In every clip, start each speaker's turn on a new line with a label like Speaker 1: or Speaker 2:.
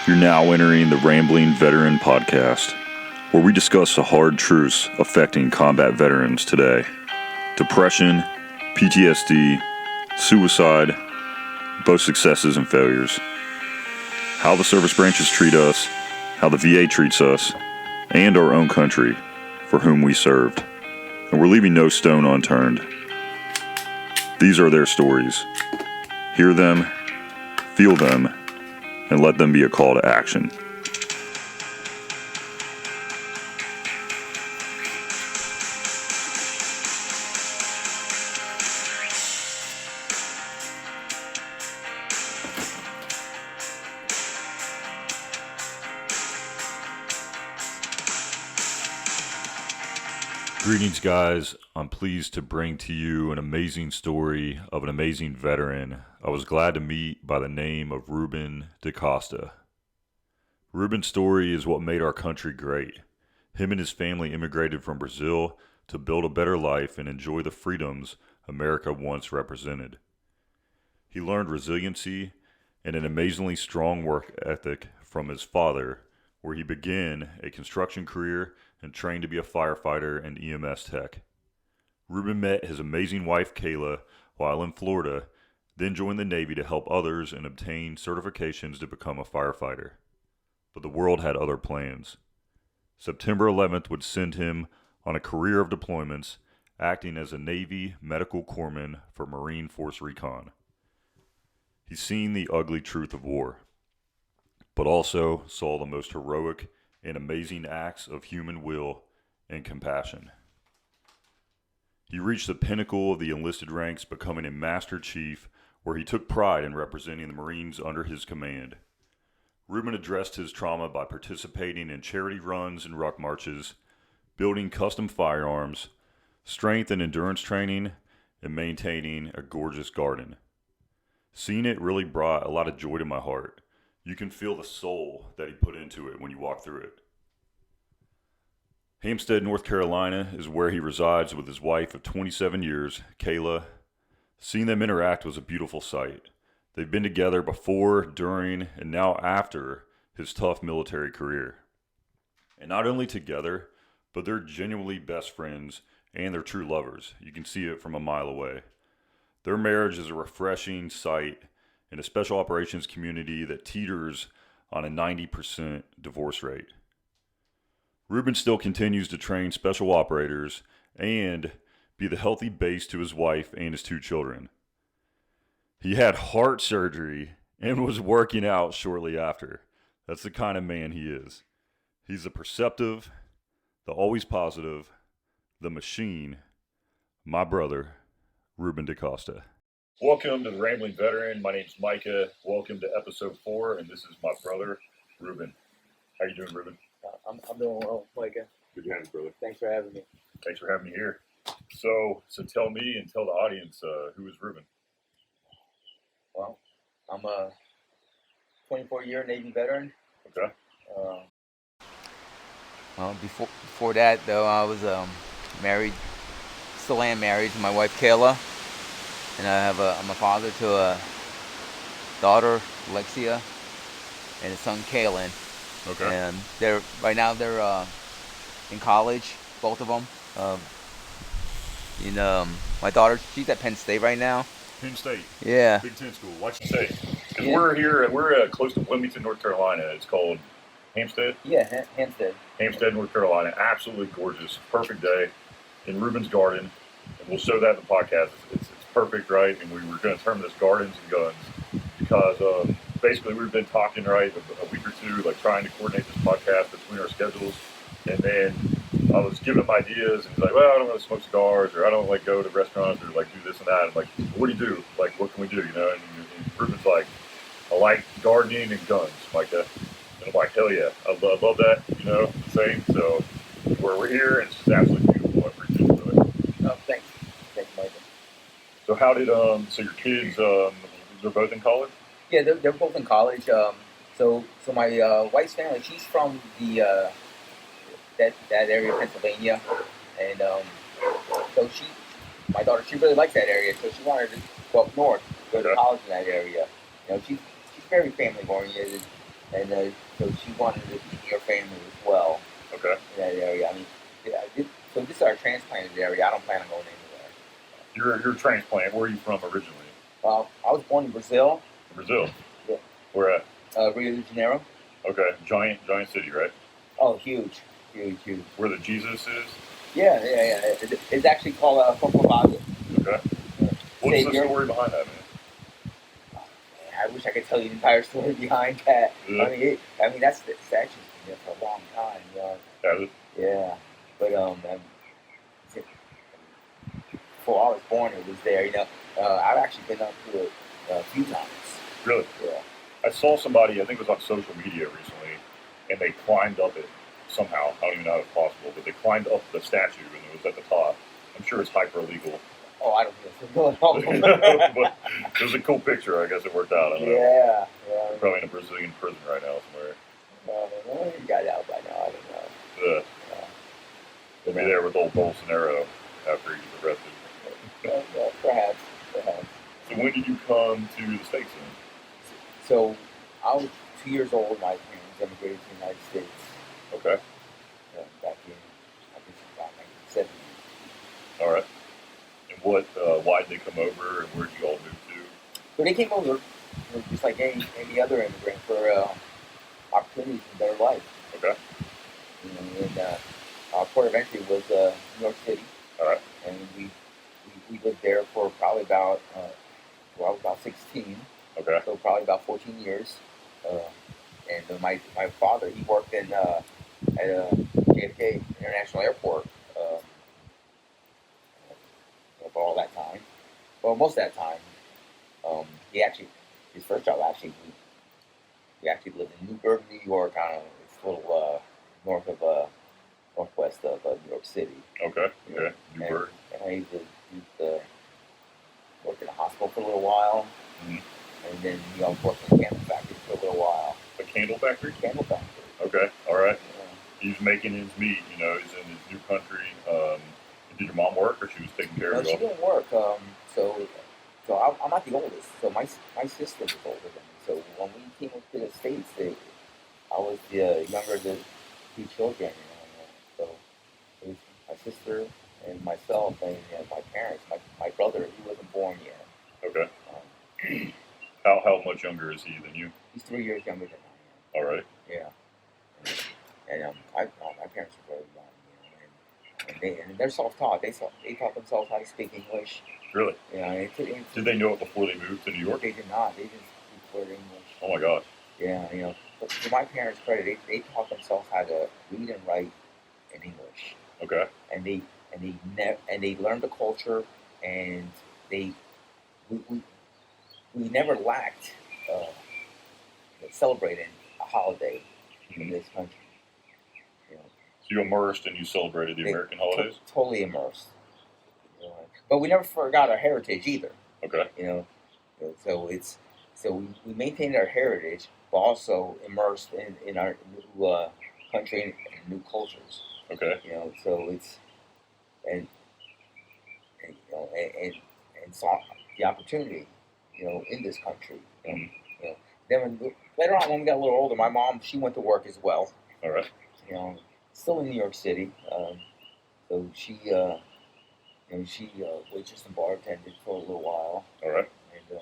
Speaker 1: You're now entering the Rambling Veteran Podcast, where we discuss the hard truths affecting combat veterans today. Depression, PTSD, suicide, both successes and failures. How the service branches treat us, how the VA treats us, and our own country, for whom we served. And we're leaving no stone unturned. These are their stories. Hear them, feel them, and let them be a call to action. Greetings, guys. I'm pleased to bring to you an amazing story of an amazing veteran I was glad to meet by the name of Rubens Dacosta. Rubens' story is what made our country great. Him and his family immigrated from Brazil to build a better life and enjoy the freedoms America once represented. He learned resiliency and an amazingly strong work ethic from his father, where he began a construction career and trained to be a firefighter and EMS tech. Ruben met his amazing wife Kayla while in Florida, then joined the Navy to help others and obtain certifications to become a firefighter. But the world had other plans. September 11th would send him on a career of deployments, acting as a Navy medical corpsman for Marine Force Recon. He's seen the ugly truth of war, but also saw the most heroic and amazing acts of human will and compassion. He reached the pinnacle of the enlisted ranks, becoming a Master Chief, where he took pride in representing the Marines under his command. Ruben addressed his trauma by participating in charity runs and ruck marches, building custom firearms, strength and endurance training, and maintaining a gorgeous garden. Seeing it really brought a lot of joy to my heart. You can feel the soul that he put into it when you walk through it. Hampstead, North Carolina is where he resides with his wife of 27 years, Kayla. Seeing them interact was a beautiful sight. They've been together before, during, and now after his tough military career. And not only together, but they're genuinely best friends and they're true lovers. You can see it from a mile away. Their marriage is a refreshing sight in a special operations community that teeters on a 90% divorce rate. Ruben still continues to train special operators and be the healthy base to his wife and his two children. He had heart surgery and was working out shortly after. That's the kind of man he is. He's the perceptive, the always positive, the machine, my brother, Rubens Dacosta. Welcome to the Rambling Veteran. My name's Micah. Welcome to episode 4, and this is my brother, Ruben. How you doing, Ruben?
Speaker 2: I'm doing well, Micah.
Speaker 1: Good to have you, brother.
Speaker 2: Thanks for having me.
Speaker 1: Thanks for having me here. So tell me and tell the audience, who is Ruben?
Speaker 2: Well, I'm a 24-year Navy veteran.
Speaker 1: Okay.
Speaker 2: Well, before that, though, I was married, still am married to my wife, Kayla. And I'm a father to a daughter, Alexia, and a son, Kalen.
Speaker 1: Okay.
Speaker 2: And they're in college, both of them. My daughter, she's at Penn State right now.
Speaker 1: Penn State.
Speaker 2: Yeah.
Speaker 1: Big Ten school. Washington State. Because we're close to Wilmington, North Carolina. It's called Hampstead.
Speaker 2: Yeah, Hampstead.
Speaker 1: Hampstead, North Carolina. Absolutely gorgeous. Perfect day in Ruben's garden. And we'll show that in the podcast. It's perfect, right? And we were going to term this Gardens and Guns because basically we've been talking, right, a week or two, like trying to coordinate this podcast between our schedules. And then I was giving him ideas, and he's like, well, I don't want to smoke cigars, or I don't like go to restaurants, or like do this and that. I'm like, what do you do? Like, what can we do? You know? And Ruben's like, I like gardening and guns, Micah. And I'm like, hell yeah, I love that. You know, same. So we're here, and it's just absolutely beautiful. I appreciate it.
Speaker 2: Oh, thanks, Micah.
Speaker 1: So how did so your kids? They're both in college?
Speaker 2: Yeah, they're both in college. So my wife's family, she's from the that area of Pennsylvania, and so my daughter, she really likes that area, so she wanted to go up north, go to college in that area. You know, she's very family oriented. and so she wanted to be near family as well
Speaker 1: Okay.
Speaker 2: in that area. I mean, so this is our transplanted area. I don't plan on going anywhere.
Speaker 1: You're a transplant. Where are you from originally?
Speaker 2: I was born in Brazil.
Speaker 1: Brazil.
Speaker 2: Yeah.
Speaker 1: Where at?
Speaker 2: Rio de Janeiro.
Speaker 1: Okay. Giant city, right?
Speaker 2: Oh, huge.
Speaker 1: Where the Jesus is?
Speaker 2: Yeah. It's actually called Corpsman.
Speaker 1: Okay. What's the story behind that, man?
Speaker 2: I wish I could tell you the entire story behind that.
Speaker 1: Yeah.
Speaker 2: I mean that's actually been there for a long time. You know?
Speaker 1: Has it?
Speaker 2: Yeah, but before I was born, it was there. You know, I've actually been up to it a few times.
Speaker 1: Really?
Speaker 2: Yeah.
Speaker 1: I saw somebody, I think it was on social media recently, and they climbed up it somehow. I don't even know how it's possible, but they climbed up the statue and it was at the top. I'm sure it's hyper illegal.
Speaker 2: Oh, I don't think so.
Speaker 1: But it was a cool picture. I guess it worked out. I don't know.
Speaker 2: Yeah.
Speaker 1: You're probably in a Brazilian prison right now somewhere.
Speaker 2: You got out by now. I don't know.
Speaker 1: Yeah. They'll be there with old Bolsonaro after he gets arrested.
Speaker 2: Perhaps.
Speaker 1: So when did you come to the States then?
Speaker 2: So I was 2 years old. My parents immigrated to the United States.
Speaker 1: Okay.
Speaker 2: Back in, I think about 1970.
Speaker 1: All right. And why did they come over, and where did you all move to?
Speaker 2: So they came over, just like any other immigrant, for opportunities in their life.
Speaker 1: Okay.
Speaker 2: And our port of entry was New York City.
Speaker 1: All right.
Speaker 2: And we lived there for probably about, I was about 16.
Speaker 1: Okay.
Speaker 2: So probably about 14 years. And my father, he worked at JFK International Airport for all that time. Well, most of that time. His first job he actually lived in Newburgh, New York, it's a little northwest of New York City.
Speaker 1: Okay. Yeah. Newburgh.
Speaker 2: And he worked in a hospital for a little while.
Speaker 1: Mm-hmm.
Speaker 2: And then he also worked in a candle factory for a little while.
Speaker 1: A candle factory?
Speaker 2: Candle factory.
Speaker 1: Okay, all right.
Speaker 2: Yeah.
Speaker 1: He's making his meat, he's in his new country. Did your mom work, or she was taking care of you?
Speaker 2: No, she didn't work. So I'm not the oldest. So my sister was older than me. So when we came up to the States, I was the younger of the two children. So it was my sister and myself and my parents. My brother, he wasn't born yet.
Speaker 1: Okay. How much younger is he than you?
Speaker 2: He's 3 years younger than I
Speaker 1: am. All right.
Speaker 2: Yeah. And my parents were very young, and they're self-taught. They taught themselves how to speak English.
Speaker 1: Really?
Speaker 2: Yeah.
Speaker 1: Did they know it before they moved to New York?
Speaker 2: They did not. They didn't speak word English.
Speaker 1: Oh my gosh.
Speaker 2: Yeah. But to my parents' credit, they taught themselves how to read and write in English.
Speaker 1: Okay.
Speaker 2: And they learned the culture, and we never lacked celebrating a holiday in this country.
Speaker 1: So you immersed and you celebrated the American holidays?
Speaker 2: Totally immersed. But we never forgot our heritage either.
Speaker 1: Okay.
Speaker 2: So we maintained our heritage, but also immersed in our new country and new cultures.
Speaker 1: Okay.
Speaker 2: So it's and saw the opportunity, in this country. Then later on, when we got a little older, my mom, she went to work as well.
Speaker 1: All right.
Speaker 2: Still in New York City. So she waitress and bartended for a little while.
Speaker 1: All right.
Speaker 2: And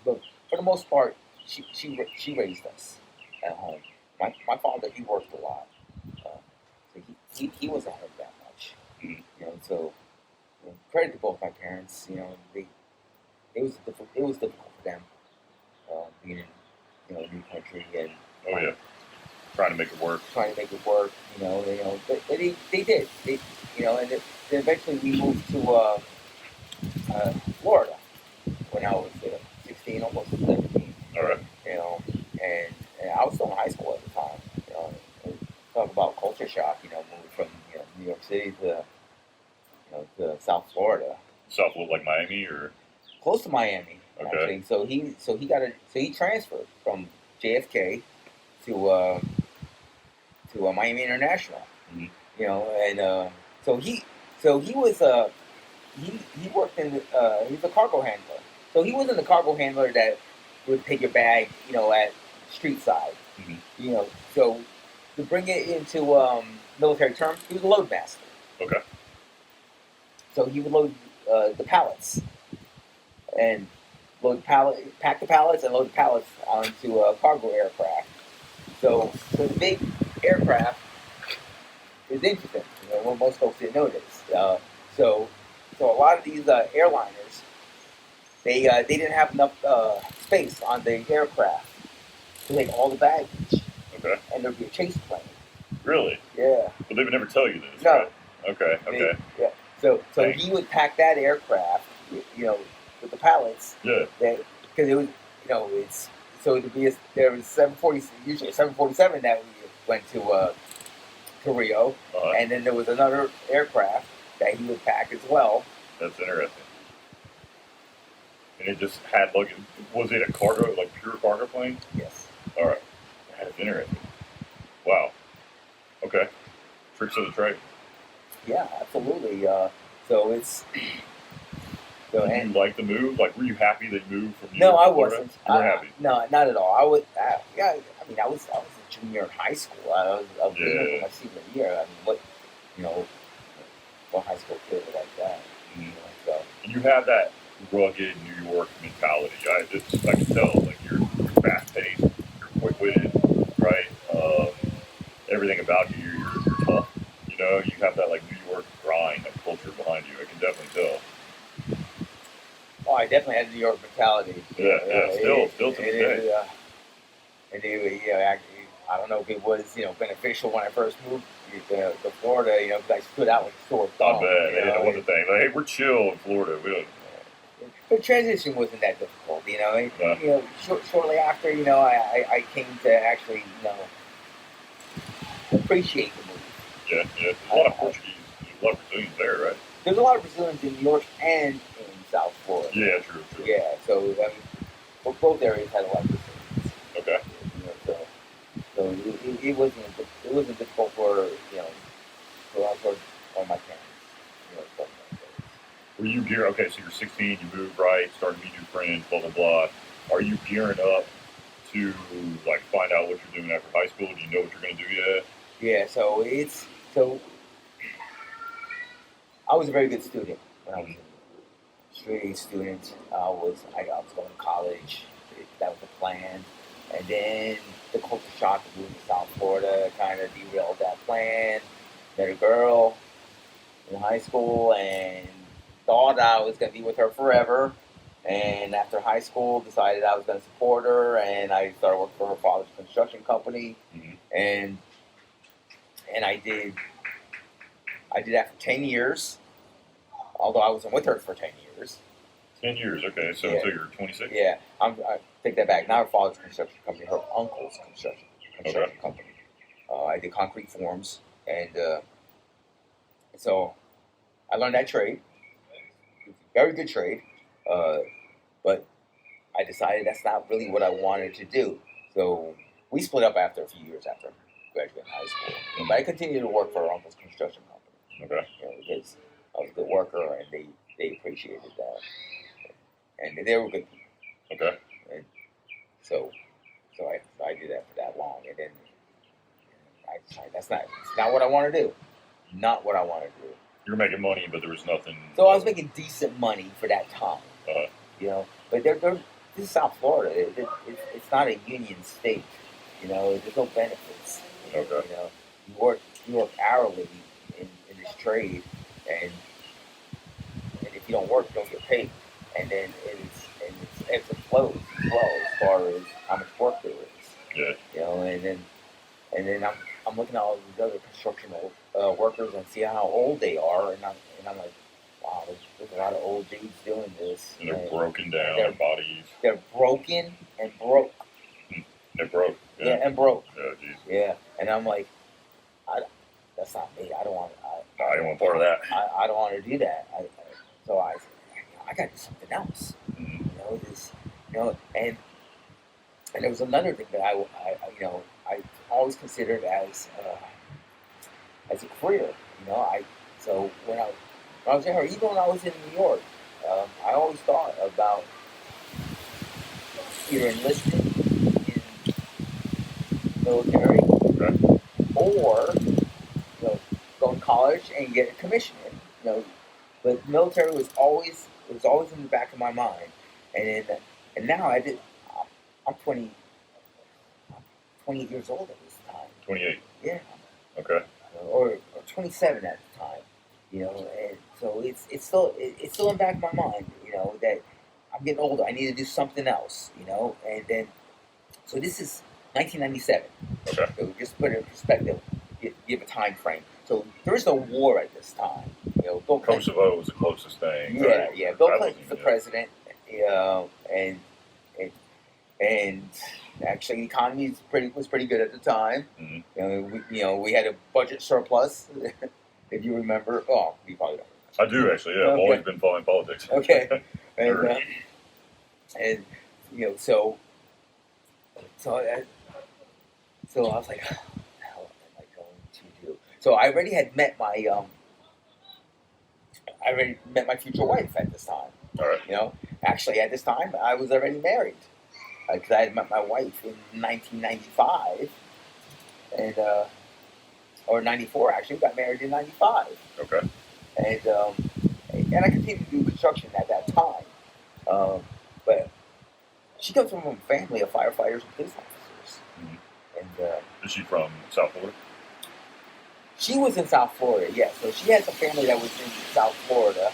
Speaker 2: but for the most part, she raised us at home. My father, he worked a lot. So he wasn't home that much.
Speaker 1: Mm-hmm.
Speaker 2: So credit to both my parents. It was difficult for them being in a new country and
Speaker 1: trying to make it work.
Speaker 2: But they did. And then eventually we moved to Florida when I was 16, almost 17.
Speaker 1: All right.
Speaker 2: And I was still in high school at the time. Talk about culture shock. Moving from New York City to South Florida.
Speaker 1: South, like Miami, or
Speaker 2: close to Miami.
Speaker 1: Okay.
Speaker 2: Actually. So he transferred from JFK to Miami International.
Speaker 1: Mm-hmm.
Speaker 2: So he was he worked in he's a cargo handler. So he wasn't the cargo handler that would take your bag, at street side.
Speaker 1: Mhm.
Speaker 2: You know, so to bring it into military terms, he was a load master.
Speaker 1: Okay.
Speaker 2: So he would load the pallets and pack the pallets and load the pallets onto a cargo aircraft. So the big aircraft is interesting. You know, what most folks didn't notice. So a lot of these airliners, they didn't have enough space on the aircraft to take all the baggage,
Speaker 1: Okay.
Speaker 2: and there'd be a chase plane.
Speaker 1: Really?
Speaker 2: Yeah.
Speaker 1: But they would never tell you this.
Speaker 2: No.
Speaker 1: Right? Okay. Okay.
Speaker 2: Yeah. So
Speaker 1: Dang.
Speaker 2: he would pack that aircraft, you know, with the pallets.
Speaker 1: Yeah.
Speaker 2: Because it was, you know, it's so there was 740, usually a 747 that we went to Rio, and then there was another aircraft that he would pack as well.
Speaker 1: That's interesting. And it just had like, was it a cargo, like pure cargo plane?
Speaker 2: Yes.
Speaker 1: All right. That's interesting. Wow. Okay. Tricks of the trade.
Speaker 2: Yeah, absolutely. So it's. So,
Speaker 1: Did you like the move? Like, were you happy they moved from New
Speaker 2: No,
Speaker 1: York
Speaker 2: I
Speaker 1: to Florida?
Speaker 2: wasn't.
Speaker 1: You were happy?
Speaker 2: No, not at all. I was. Yeah, I mean, I was a junior in high school. I was leaving for my senior year. I mean, what high school kid would like that?
Speaker 1: Mm-hmm.
Speaker 2: You know, so.
Speaker 1: And you have that rugged New York mentality. I can tell. Like, you're fast paced, you're quick witted, right? Everything about you, you're tough. You know, you have that like New York grind, that culture behind you. I can definitely tell.
Speaker 2: Oh, I definitely had the New York mentality.
Speaker 1: Yeah, still to this day.
Speaker 2: And actually, I don't know if it was, beneficial when I first moved to Florida, because I stood out like a sore thumb.
Speaker 1: I bet. They didn't know what to think. Like, hey, we're chill in Florida. We don't.
Speaker 2: The transition wasn't that difficult, Shortly after, I came to actually, appreciate the movie.
Speaker 1: Yeah. There's a lot of Portuguese, there's a lot of Brazilians there, right?
Speaker 2: There's a lot of Brazilians in New York and in South Florida.
Speaker 1: Yeah, true.
Speaker 2: Yeah, so I mean, both areas had a lot of Brazilians.
Speaker 1: Okay.
Speaker 2: So it wasn't difficult for my parents.
Speaker 1: Were you gearing? Okay, so you're 16, you moved, right? Started to meet new friends, blah blah blah. Are you gearing up to like find out what you're doing after high school? Do you know what you're going to do yet?
Speaker 2: Yeah. So I was a very good student when I was a straight A student. I was going to college. That was the plan. And then the culture shock of moving to South Florida kind of derailed that plan. Met a girl in high school and thought I was going to be with her forever. And after high school, decided I was going to support her, and I started working for her father's construction company.
Speaker 1: Mm-hmm.
Speaker 2: And I did that for 10 years, although I wasn't with her for 10 years.
Speaker 1: 10 years, okay. So until you're 26?
Speaker 2: Yeah, I take that back. Not her father's construction company, her uncle's construction company. I did concrete forms, and so I learned that trade. Very good trade, but I decided that's not really what I wanted to do. So we split up after a few years after graduating high school. But I continued to work for her uncle's construction company.
Speaker 1: Okay.
Speaker 2: Because I was a good worker, and they appreciated that. And they were good people.
Speaker 1: Okay.
Speaker 2: And so I did that for that long, and then I decided it's not what I want to do. Not what I want to do.
Speaker 1: You were making money, but there was nothing.
Speaker 2: So I was making decent money for that time. But this is South Florida. It's not a union state. There's no benefits.
Speaker 1: Okay.
Speaker 2: You work hourly in this trade, and if you don't work, you don't get paid. And then it's ebbs and flows as well as far as how much work there is.
Speaker 1: Yeah.
Speaker 2: And then I'm looking at all these other construction workers and see how old they are, and I'm like, wow, there's a lot of old dudes doing this.
Speaker 1: And they're broken down, their bodies.
Speaker 2: They're broken and broke.
Speaker 1: They're broke.
Speaker 2: Yeah, and broke.
Speaker 1: Yeah, geez.
Speaker 2: Yeah, and I'm like, that's not me. I don't want
Speaker 1: part of that.
Speaker 2: I don't want to do that. So I said, I got to do something else.
Speaker 1: Mm-hmm.
Speaker 2: And there was another thing that I always considered as a career. So when I was there, even when I was in New York, I always thought about either enlisting in military,
Speaker 1: Okay.
Speaker 2: or go to college and get a commission. But military was always in the back of my mind, and now I'm 28 years old at this time.
Speaker 1: 28.
Speaker 2: Yeah.
Speaker 1: Okay.
Speaker 2: Or 27 at the time. And so it's still in the back of my mind. That I'm getting older. I need to do something else. And then so this is 1997.
Speaker 1: Okay.
Speaker 2: So just put it in perspective. Give a time frame. So there is no war at this time. Bill Clinton.
Speaker 1: Kosovo was the closest thing.
Speaker 2: Yeah, yeah. Bill
Speaker 1: I
Speaker 2: Clinton's the
Speaker 1: wasn't-
Speaker 2: president. And and actually, the economy was pretty good at the time.
Speaker 1: Mhm.
Speaker 2: We had a budget surplus, if you remember. Oh, you probably don't.
Speaker 1: I do actually. Yeah, I've
Speaker 2: Okay.
Speaker 1: always been following politics.
Speaker 2: Okay,
Speaker 1: Nerd.
Speaker 2: and so I was like, what the hell am I going to do? So I already had met my future wife at this time.
Speaker 1: All right.
Speaker 2: Actually, at this time, I was already married. Because I had met my wife in 1995, or 94 actually. Got married in 95,
Speaker 1: Okay.
Speaker 2: and I continued to do construction at that time. But she comes from a family of firefighters and police officers,
Speaker 1: Mhm.
Speaker 2: and
Speaker 1: Is she from South Florida?
Speaker 2: she was in South Florida. Yeah, so she has a family that was in South Florida,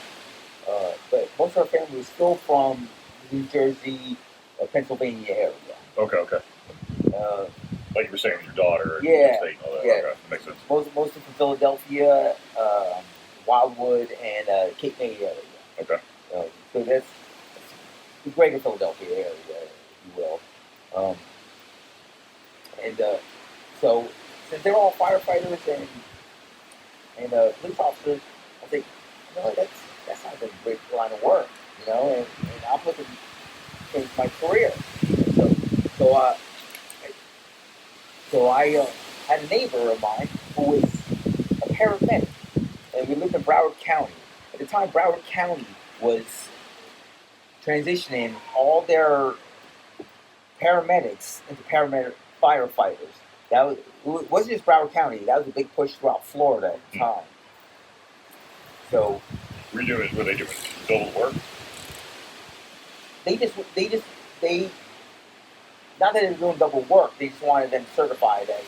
Speaker 2: but most of her family was still from New Jersey, Pennsylvania area.
Speaker 1: Okay.
Speaker 2: Uh,
Speaker 1: Like you were saying with your daughter and
Speaker 2: Yeah,
Speaker 1: state and all that.
Speaker 2: yeah.
Speaker 1: Okay, that makes sense.
Speaker 2: Mostly from Philadelphia, Wildwood, and Cape May area.
Speaker 1: Okay.
Speaker 2: So that's the greater Philadelphia area, if you will. So since they're all firefighters and police officers, I think, that sounds like a great line of work, and I'm looking to change my career. So I had a neighbor of mine who was a paramedic, and we lived in Broward County. At the time, Broward County was transitioning all their paramedics into paramedic firefighters. It wasn't just Broward County. That was a big push throughout Florida at the time. So
Speaker 1: Were they doing double work?
Speaker 2: they not that they were doing double work. They just wanted them certified as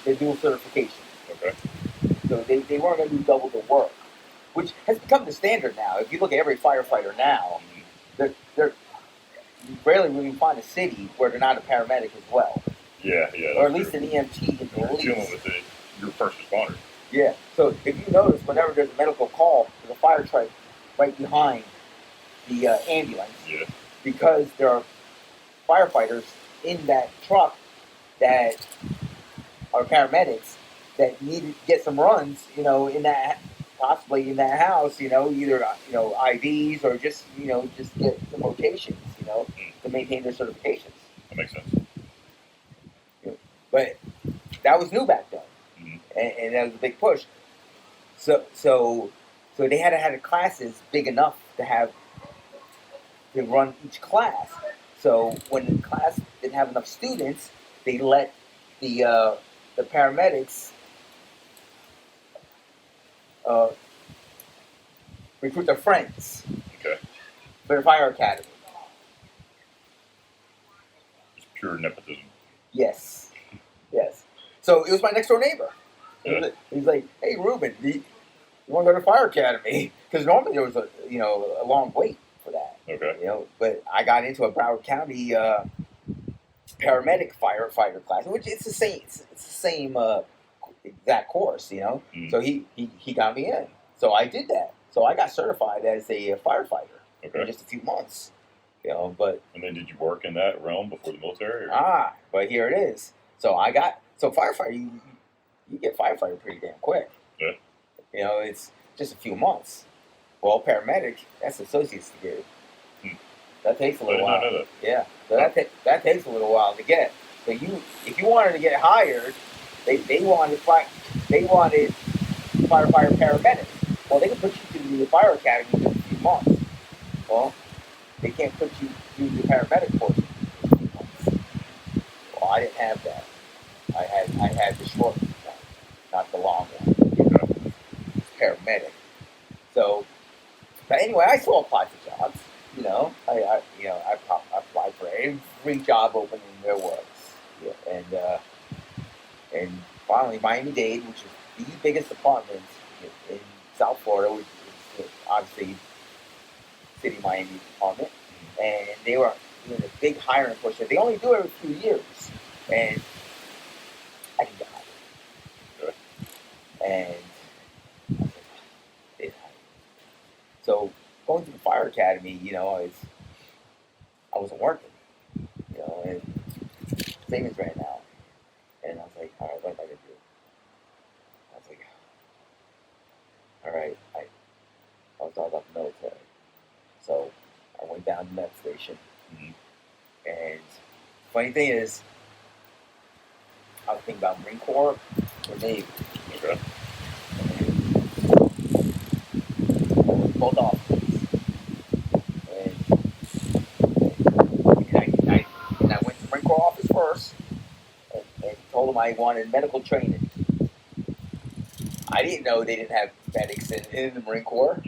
Speaker 2: their dual certification.
Speaker 1: Okay.
Speaker 2: So they weren't going to do double the work, which has become the standard now. If you look at every firefighter now, they're you rarely will you find a city where they're not a paramedic as well,
Speaker 1: Yeah.
Speaker 2: or at least an EMT in the
Speaker 1: You're dealing
Speaker 2: police.
Speaker 1: with your first responder.
Speaker 2: Yeah. So if you notice, whenever there's a medical call, there's a fire truck right behind the ambulance,
Speaker 1: Yeah.
Speaker 2: because there are firefighters in that truck that are paramedics that need to get some runs, possibly in that house, either IVs or just get some rotations, to maintain their certifications.
Speaker 1: That makes sense.
Speaker 2: But that was new back then,
Speaker 1: Mhm.
Speaker 2: and that was a big push. So they had to have the classes big enough to run each class. So when the class didn't have enough students, they let the paramedics recruit their friends
Speaker 1: Okay.
Speaker 2: for the fire academy.
Speaker 1: It's pure nepotism.
Speaker 2: Yes. So it was my next door neighbor.
Speaker 1: Yeah.
Speaker 2: He's like, "Hey, Ruben, you want to go to fire academy?" Because normally there was a long wait for that.
Speaker 1: Okay.
Speaker 2: But I got into a Broward County paramedic firefighter class, which it's the same. It's the same exact course,
Speaker 1: Mhm.
Speaker 2: So he got me in. So I did that. So I got certified as a firefighter in
Speaker 1: Okay.
Speaker 2: just a few months. But
Speaker 1: And then did you work in that realm before the military? Or?
Speaker 2: but here it is. So firefighter. You get firefighter pretty damn quick.
Speaker 1: Yeah.
Speaker 2: It's just a few months. Well, paramedic, that's associate's degree.
Speaker 1: Hmm.
Speaker 2: That takes a
Speaker 1: I
Speaker 2: little
Speaker 1: did
Speaker 2: while.
Speaker 1: not know that.
Speaker 2: Yeah, so that takes a little while to get. So if you wanted to get hired, they wanted firefighter paramedics. Well, they can put you through the fire academy in just a few months. Well, they can't put you through the paramedic course in a few months. Well, I didn't have that. I had the short one, not the long one. Paramedic. So, but anyway, I still applied for jobs. I applied for every job opening there was. Yeah, and finally, Miami-Dade, which is the biggest department in South Florida, which is obviously City Miami department, and they were doing a big hiring push. They only do it every few years, and I didn't get hired. And they hired. So going to the fire academy, I wasn't working, and savings ran out, and I was like, all right, what am I gonna do? I was like, all right, I was all about the military, so I went down to the med station, and funny thing is, I was thinking about Marine Corps or Navy.
Speaker 1: Okay.
Speaker 2: Both officers. And I went to the Marine Corps office first and told them I wanted medical training. I didn't know they didn't have medics in the Marine Corps.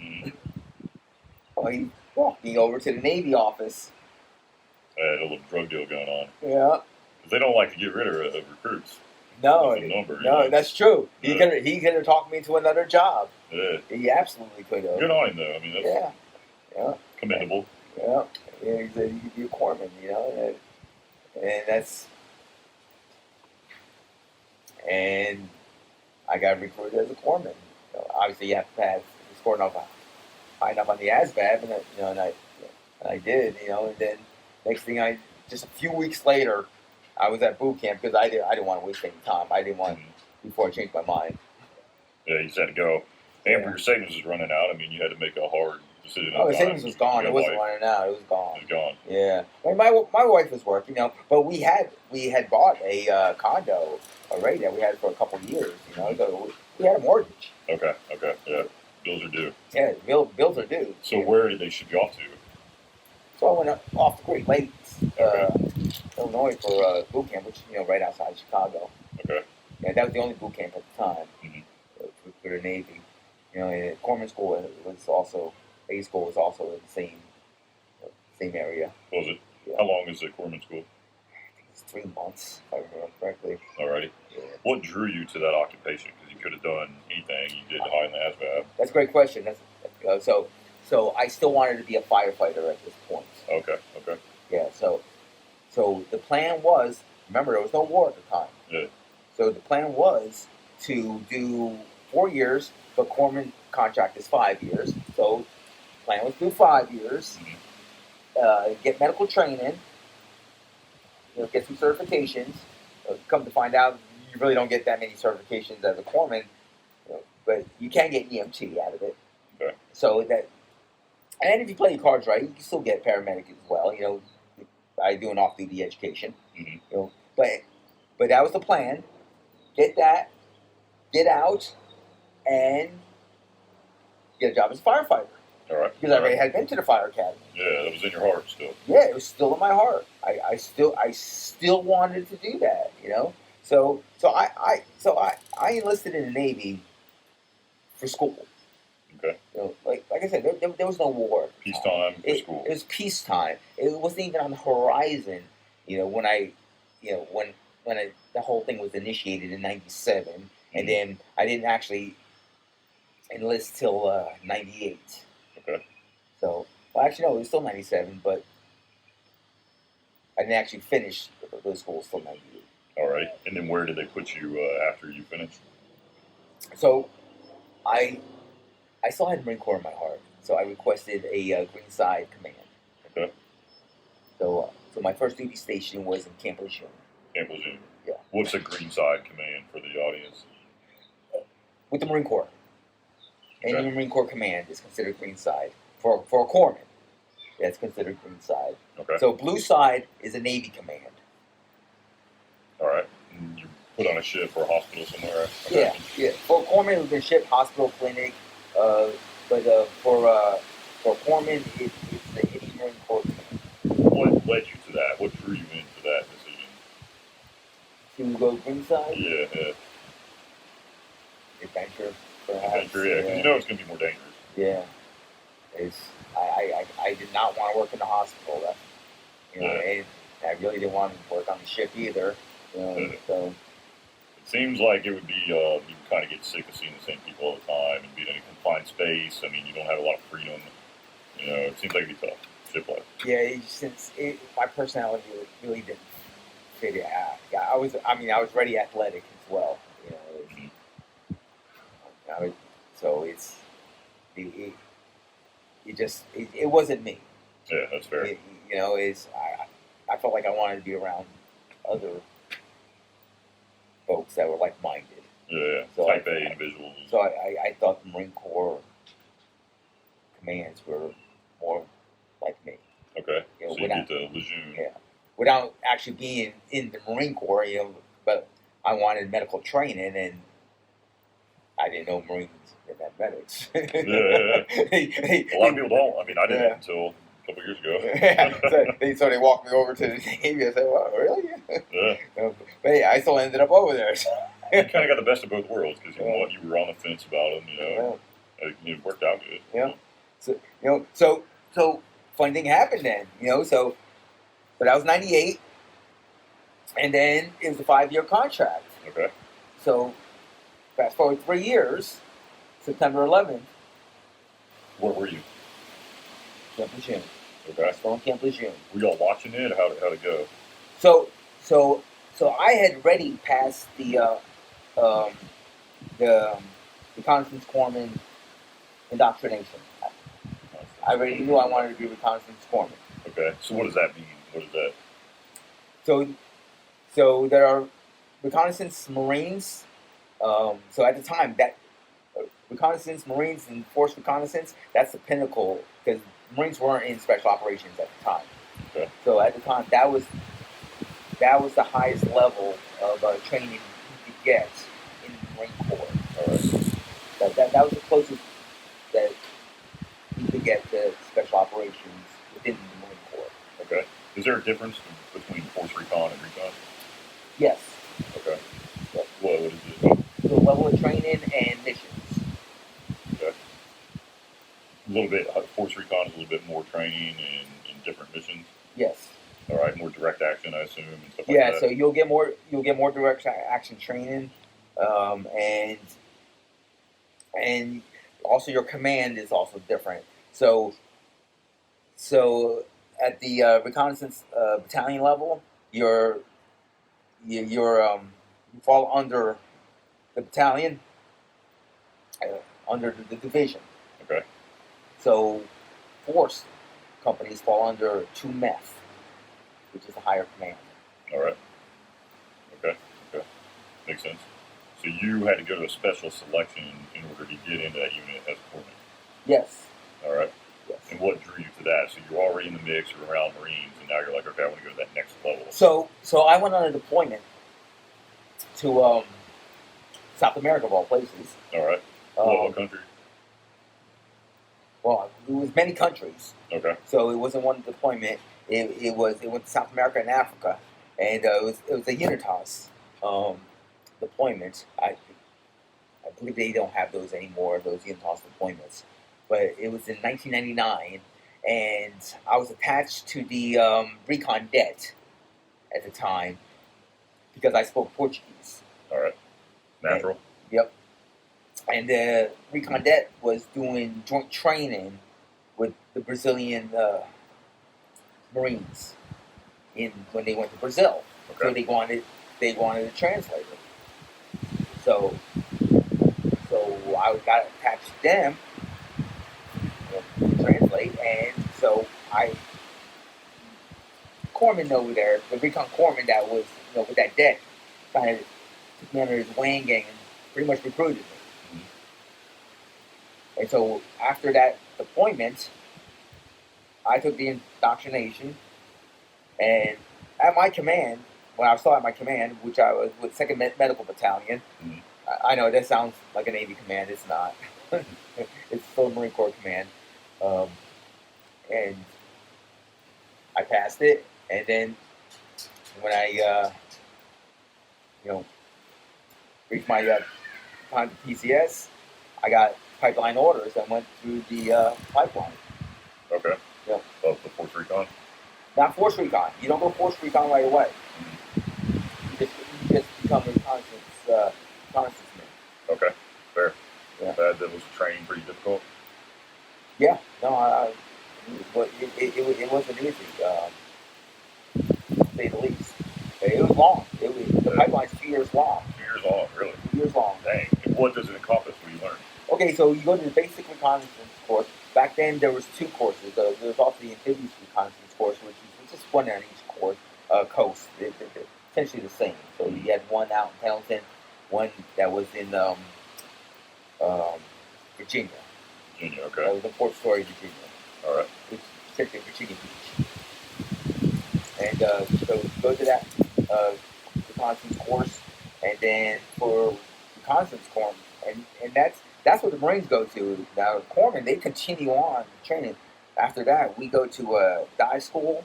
Speaker 2: So he walked me over to the Navy office.
Speaker 1: I had a little drug deal going on.
Speaker 2: Yeah.
Speaker 1: Because they don't like to get rid of recruits.
Speaker 2: No,
Speaker 1: number,
Speaker 2: that's true.
Speaker 1: Yeah.
Speaker 2: He could have talked me to another job.
Speaker 1: Yeah.
Speaker 2: He absolutely could have.
Speaker 1: Good on him, though. I mean, that's commendable.
Speaker 2: Yeah. He said you could be a corpsman, and that's. And I got recruited as a corpsman. Obviously, you have to pass, score enough, high enough on the ASVAB, and I did, and then next thing just a few weeks later, I was at boot camp because I didn't want to waste any time. I didn't want before I changed my mind.
Speaker 1: Yeah, you just had to go. And your savings was running out. I mean, you had to make a hard decision.
Speaker 2: Oh, the savings was gone. It wasn't running out. It was gone.
Speaker 1: It was gone.
Speaker 2: Yeah. I mean, my wife was working, but we had bought a condo already that we had for a couple of years. So we had a mortgage.
Speaker 1: Okay. Yeah. Bills are due.
Speaker 2: Yeah, bills are due.
Speaker 1: So where did they ship you off to?
Speaker 2: So I went off to Great Lakes, Illinois for boot camp, which right outside Chicago.
Speaker 1: Okay.
Speaker 2: Yeah, that was the only boot camp at the time for the Navy. And Corpsman School was also A school was also in the same area.
Speaker 1: Was it?
Speaker 2: Yeah.
Speaker 1: How long is the Corpsman School?
Speaker 2: I think it's 3 months, if I remember correctly.
Speaker 1: Alrighty.
Speaker 2: Yeah.
Speaker 1: What drew you to that occupation? Because you could have done anything. You did high in the ASVAB.
Speaker 2: That's a great question. So I still wanted to be a firefighter at this point.
Speaker 1: Okay.
Speaker 2: Yeah. So the plan was, remember, there was no war at the time.
Speaker 1: Yeah.
Speaker 2: So the plan was to do 4 years, but corpsman contract is 5 years. So the plan was to do 5 years, get medical training, get some certifications. Come to find out, you really don't get that many certifications as a corpsman, but you can get EMT out of it.
Speaker 1: Okay.
Speaker 2: So that, and if you play your cards right, you can still get paramedic as well. I do an off-duty education. But that was the plan. Get that, get out, and get a job as a firefighter.
Speaker 1: All right.
Speaker 2: Because I already had been to the fire academy.
Speaker 1: Yeah, that was in your heart still.
Speaker 2: Yeah, it was still in my heart. I still wanted to do that. So I enlisted in the Navy for school.
Speaker 1: Okay.
Speaker 2: Like I said, there was no war.
Speaker 1: Peacetime for school.
Speaker 2: It was peacetime. It wasn't even on the horizon. When the whole thing was initiated in '97, and then I didn't actually enlist till '98.
Speaker 1: Okay.
Speaker 2: So, actually, no, it was still '97, but I didn't actually finish the school till '98.
Speaker 1: All right. And then where did they put you after you finished?
Speaker 2: So, I still had Marine Corps in my heart, so I requested a Green Side command.
Speaker 1: Okay.
Speaker 2: So my first duty station was in Camp Lejeune.
Speaker 1: Camp Lejeune.
Speaker 2: Yeah.
Speaker 1: What's a Green Side command for the audience?
Speaker 2: With the Marine Corps.
Speaker 1: Okay.
Speaker 2: Any Marine Corps command is considered Green Side. For a corpsman, that's considered Green Side.
Speaker 1: Okay.
Speaker 2: So Blue Side is a Navy command.
Speaker 1: All right. And you put on a ship or a hospital somewhere?
Speaker 2: Yeah. For a corpsman, we've been shipped, hospital, clinic. But for corpsman, it's the Marine Corps command.
Speaker 1: What led you to that? What drew you into that decision?
Speaker 2: to go ringside.
Speaker 1: Yeah.
Speaker 2: Adventure, perhaps.
Speaker 1: Adventure, yeah, because you know it's going to be more dangerous.
Speaker 2: Yeah. I did not want to work in the hospital. And I really didn't want to work on the ship either. So.
Speaker 1: It seems like it would be, you kind of get sick of seeing the same people all the time and being in a confined space. I mean, you don't have a lot of freedom. It seems like it'd be tough. Ship life.
Speaker 2: Yeah, my personality really didn't fit it. I was very athletic as well. So it wasn't me.
Speaker 1: Yeah, that's fair.
Speaker 2: I felt like I wanted to be around other folks that were like-minded.
Speaker 1: Yeah, so type A individuals.
Speaker 2: So I thought the Marine Corps commands were more like me.
Speaker 1: Okay, so you get the Lejeune.
Speaker 2: Yeah, without actually being in the Marine Corps, but I wanted medical training, and I didn't know Marines didn't have medics.
Speaker 1: A lot of people don't. I mean, I didn't until a couple years
Speaker 2: ago. So they walked me over to the Navy. I said, "Well, really?" Yeah. But hey, I still ended up over there. So.
Speaker 1: You kind of got the best of both worlds because you were on the fence about them. It worked out good.
Speaker 2: Yeah. So funny thing happened then. So that was '98, and then it was a 5-year contract.
Speaker 1: Okay.
Speaker 2: So fast forward 3 years, September 11th.
Speaker 1: Where were you?
Speaker 2: Camp Lejeune.
Speaker 1: Okay.
Speaker 2: Still in Camp Lejeune.
Speaker 1: Were y'all watching it? How'd it go?
Speaker 2: So I had already passed the reconnaissance corpsman indoctrination. I already knew I wanted to be reconnaissance corpsman.
Speaker 1: Okay. So what does that mean? What is that?
Speaker 2: So there are reconnaissance Marines. So at the time, that reconnaissance Marines and force reconnaissance, that's the pinnacle because Marines weren't in special operations at the time.
Speaker 1: Okay.
Speaker 2: So at the time, that was the highest level of training you could get in the Marine Corps. That was the closest that you could get to special operations within the Marine Corps.
Speaker 1: Okay. Is there a difference between Force Recon and Recon?
Speaker 2: Yes.
Speaker 1: Okay.
Speaker 2: Yes.
Speaker 1: What is it?
Speaker 2: The level of training and missions.
Speaker 1: Okay. A little bit, Force Recon is a little bit more training and different missions?
Speaker 2: Yes.
Speaker 1: All right, more direct action, I assume, and stuff like that.
Speaker 2: Yeah, so you'll get more direct action training, and also your command is also different. So at the reconnaissance battalion level, you fall under the battalion, under the division.
Speaker 1: Okay.
Speaker 2: So force companies fall under 2MEF, which is the higher command.
Speaker 1: All right. Okay. Makes sense. So you had to go to a special selection in order to get into that unit as a corpsman?
Speaker 2: Yes.
Speaker 1: All right.
Speaker 2: Yes.
Speaker 1: And what drew you to that? So you're already in the mix, you're around Marines, and now you're like, okay, I want to go to that next level.
Speaker 2: So I went on a deployment to South America, of all places.
Speaker 1: All right. What country?
Speaker 2: Well, it was many countries.
Speaker 1: Okay.
Speaker 2: So it wasn't one deployment. It went to South America and Africa, and it was a Unitas deployment. I believe they don't have those anymore, those Unitas deployments. But it was in 1999, and I was attached to the Recon det at the time because I spoke Portuguese.
Speaker 1: All right. Natural.
Speaker 2: Yep. And the Recon det was doing joint training with the Brazilian Marines when they went to Brazil.
Speaker 1: Okay.
Speaker 2: So they wanted a translator. So I got attached to them to translate, and so corpsman over there, the Recon corpsman that was with that det, kind of took me under his wing and pretty much recruited me. Mm-hmm. And so after that deployment, I took the indoctrination, and at my command, when I was still at my command, which I was with 2nd Medical Battalion,
Speaker 1: mm-hmm.
Speaker 2: I know that sounds like a Navy command. It's not. It's still a Marine Corps command. And I passed it, and then when I you know, reached my time to PCS. I got pipeline orders and went through the pipeline.
Speaker 1: Okay.
Speaker 2: Yep.
Speaker 1: Of the Force Recon?
Speaker 2: Not Force Recon. You don't go Force Recon right away. You just become a reconnaissance man.
Speaker 1: Okay. Fair.
Speaker 2: Yeah.
Speaker 1: That was training pretty difficult?
Speaker 2: Yeah. No, but it wasn't easy, to say the least. It was long. The pipeline's 2 years long.
Speaker 1: 2 years long, really?
Speaker 2: 2 years long.
Speaker 1: Dang. And what does it encompass? What do you learn?
Speaker 2: Okay, so you go to the basic reconnaissance course. Back then, there was 2 courses. There was also the amphibious reconnaissance course, which is just one on each coast. They're essentially the same. So you had one out in Pendleton, one that was in Virginia.
Speaker 1: Virginia, okay.
Speaker 2: That was in Fort Story, Virginia.
Speaker 1: All right.
Speaker 2: Which is essentially Virginia Beach. And so you go to that reconnaissance course, and then for reconnaissance corps, and that's what the Marines go to. Now, corpsmen, they continue on training. After that, we go to dive school,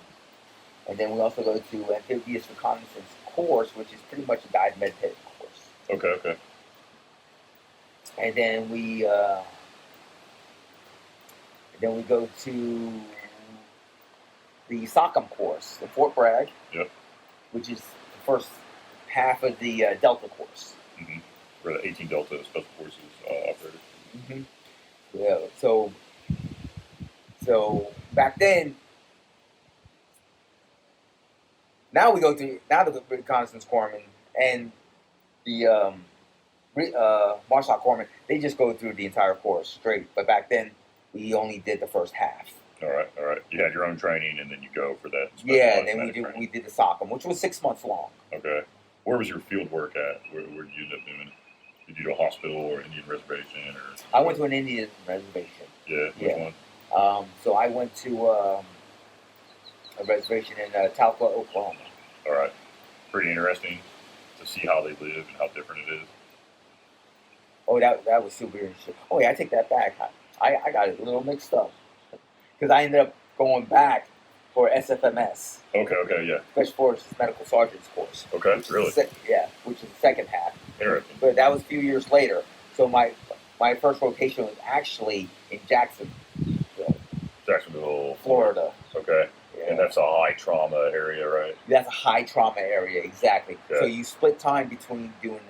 Speaker 2: and then we also go to amphibious reconnaissance course, which is pretty much a dive med tech course.
Speaker 1: Okay.
Speaker 2: And then we go to the SOCM course in Fort Bragg,
Speaker 1: yep,
Speaker 2: which is the first half of the Delta course.
Speaker 1: Mm-hmm. For the 18 Delta Special Forces operator.
Speaker 2: Mm-hmm. Yeah. So back then, now we go to the reconnaissance corpsmen and the MARSOC corpsmen. They just go through the entire course straight. But back then, we only did the first half.
Speaker 1: All right. You had your own training, and then you go for that.
Speaker 2: Yeah, and then we did the SOCM, which was 6 months long.
Speaker 1: Okay. Where was your field work at? Where did you end up doing it? Did you do a hospital or Indian reservation? Or
Speaker 2: I went to an Indian reservation.
Speaker 1: Yeah, which one?
Speaker 2: So I went to a reservation in Talca, Oklahoma.
Speaker 1: All right. Pretty interesting to see how they live and how different it is.
Speaker 2: Oh, that was super interesting. Oh, yeah, I take that back. I got it a little mixed up. Because I ended up going back for SFMS.
Speaker 1: Okay, yeah.
Speaker 2: Special Forces Medical Sergeant's course.
Speaker 1: Okay, really?
Speaker 2: Yeah, which is the second half.
Speaker 1: Interesting.
Speaker 2: But that was a few years later. So my first rotation was actually in Jacksonville, Florida.
Speaker 1: Okay.
Speaker 2: Yeah.
Speaker 1: And that's a high trauma area, right?
Speaker 2: That's a high trauma area, exactly.
Speaker 1: Okay.
Speaker 2: So you split time between doing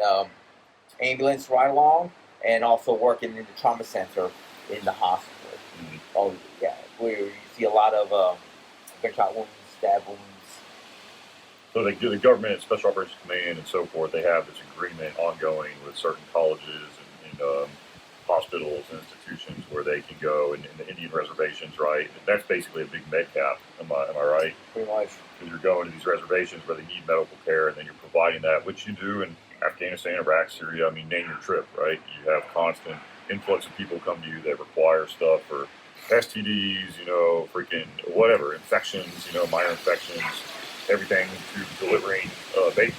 Speaker 2: ambulance ride along and also working in the trauma center in the hospital.
Speaker 1: Mm-hmm.
Speaker 2: Oh, yeah, where you see a lot of gunshot wounds, stab wounds.
Speaker 1: So the government, Special Operations Command, and so forth, they have this agreement ongoing with certain colleges and hospitals and institutions where they can go in the Indian reservations, right? And that's basically a big med cap. Am I right?
Speaker 2: Pretty much.
Speaker 1: Because you're going to these reservations where they need medical care, and then you're providing that, which you do in Afghanistan, Iraq, Syria. I mean, name your trip, right? You have constant influx of people come to you that require stuff for STDs, freaking whatever, infections, minor infections, everything to delivering babies,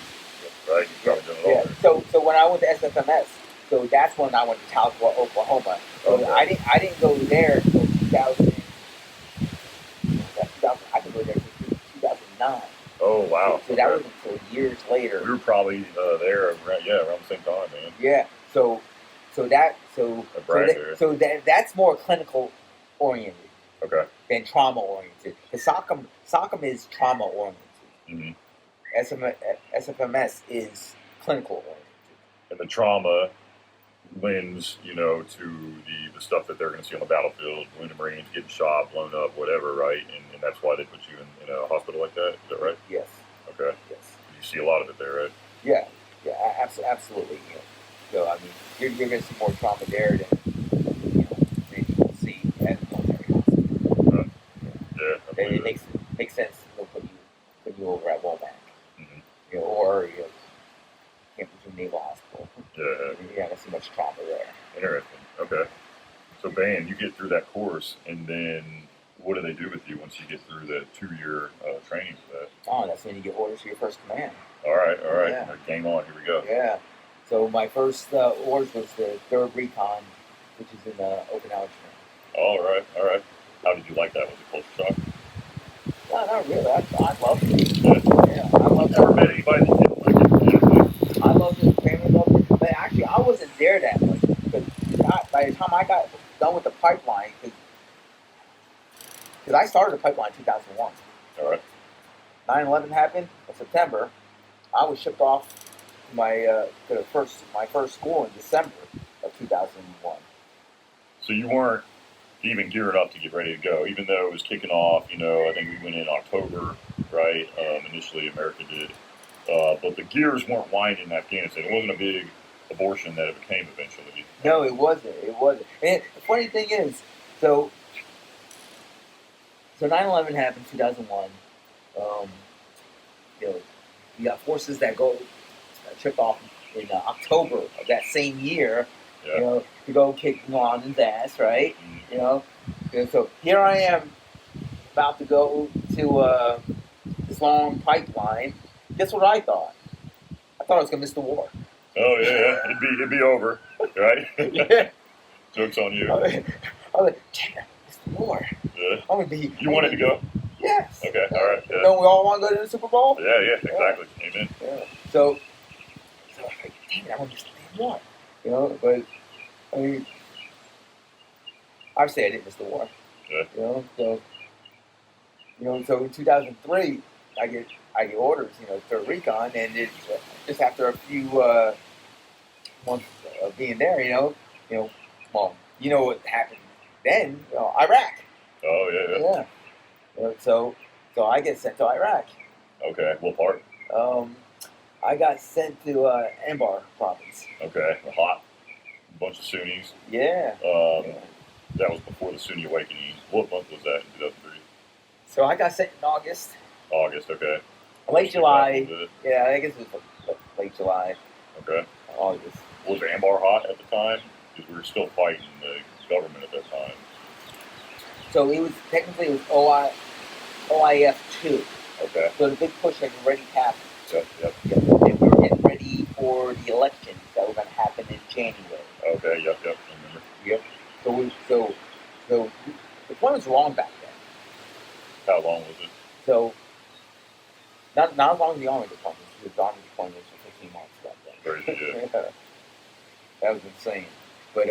Speaker 1: right? You've probably done it all.
Speaker 2: Yeah. So when I went to SFMS, so that's when I went to Talca, Oklahoma. So
Speaker 1: okay.
Speaker 2: I didn't go there until 2000. I could go there until 2009.
Speaker 1: Oh wow!
Speaker 2: So that was until years later.
Speaker 1: We were probably there, around the same time, man.
Speaker 2: Yeah. So that's more clinical oriented.
Speaker 1: Okay.
Speaker 2: Than trauma oriented. The SOCM is trauma oriented.
Speaker 1: Mm-hmm.
Speaker 2: SFMS is clinical oriented.
Speaker 1: And the trauma lends, to the stuff that they're going to see on the battlefield, wounded Marines getting shot, blown up, whatever, right? And that's why they put you in a hospital like that. Is that right?
Speaker 2: Yes.
Speaker 1: Okay.
Speaker 2: Yes.
Speaker 1: You see a lot of it there, right?
Speaker 2: Yeah. Absolutely. So I mean, you're going to see more trauma there than than you will see at a military hospital.
Speaker 1: Yeah.
Speaker 2: And it makes sense. Put you over at Womack,
Speaker 1: mm-hmm.
Speaker 2: Or Camp Lejeune Naval Hospital.
Speaker 1: Yeah.
Speaker 2: You're not going to see much trauma there.
Speaker 1: Interesting. Okay. So, bam, you get through that course, and then what do they do with you once you get through the 2-year training for that?
Speaker 2: Oh, that's when you get orders for your first command.
Speaker 1: All right.
Speaker 2: Yeah.
Speaker 1: Game on. Here we go.
Speaker 2: Yeah. So my first orders was the 3rd Recon, which is in Okinawa.
Speaker 1: All right. How did you like that? Was it culture shock?
Speaker 2: No, not really. I loved it.
Speaker 1: Yeah.
Speaker 2: I loved it.
Speaker 1: I've never met anybody that didn't like it.
Speaker 2: I by the time I got done with the pipeline, because I started the pipeline in 2001.
Speaker 1: All right.
Speaker 2: 9/11 happened in September. I was shipped off to my first school in December of 2001.
Speaker 1: So you weren't even gearing up to get ready to go, even though it was kicking off. I think we went in October, right? Initially, America did. But the gears weren't winding in Afghanistan. It wasn't a big abortion that it became eventually.
Speaker 2: No, it wasn't. It wasn't. And the funny thing is, so 9/11 happened in 2001. You got forces that go trip off in October of that same year.
Speaker 1: Yeah.
Speaker 2: To go kick Laden's ass, right?
Speaker 1: Mm-hmm.
Speaker 2: And so here I am, about to go to this long pipeline. Guess what I thought? I thought I was gonna miss the war.
Speaker 1: Oh yeah. It'd be over, right?
Speaker 2: Yeah.
Speaker 1: Joke's on you.
Speaker 2: I was like, damn, I missed the war.
Speaker 1: Yeah.
Speaker 2: I'm gonna be.
Speaker 1: You wanted to go?
Speaker 2: Yes.
Speaker 1: Okay. All right. Yeah.
Speaker 2: Don't we all want to go to the Super Bowl?
Speaker 1: Yeah. Exactly. Amen.
Speaker 2: Yeah. So I was like, damn it, I'm gonna miss the damn war. But I mean, obviously I didn't miss the war.
Speaker 1: Yeah.
Speaker 2: So in 2003, I get orders, to Recon, and it's just after a few months of being there, well, what happened then? Iraq.
Speaker 1: Oh yeah.
Speaker 2: So I get sent to Iraq.
Speaker 1: Okay. What part?
Speaker 2: I got sent to Anbar province.
Speaker 1: Okay. Hot. Bunch of Sunnis.
Speaker 2: Yeah.
Speaker 1: That was before the Sunni awakening. What month was that in 2003?
Speaker 2: So I got sent in August.
Speaker 1: August. Okay.
Speaker 2: Late July. Yeah, I guess it was late July.
Speaker 1: Okay.
Speaker 2: August.
Speaker 1: Was Anbar hot at the time? Because we were still fighting the government at that time.
Speaker 2: So it was OIF 2.
Speaker 1: Okay.
Speaker 2: So the big push had already happened.
Speaker 1: Yep.
Speaker 2: And we were getting ready for the elections that were going to happen in January.
Speaker 1: Okay. Yep. I remember.
Speaker 2: Yep. So the deployment was long back then.
Speaker 1: How long was it?
Speaker 2: So not as long as the Army deployment. The Army deployment was for 15 months back then.
Speaker 1: Very good.
Speaker 2: That was insane. But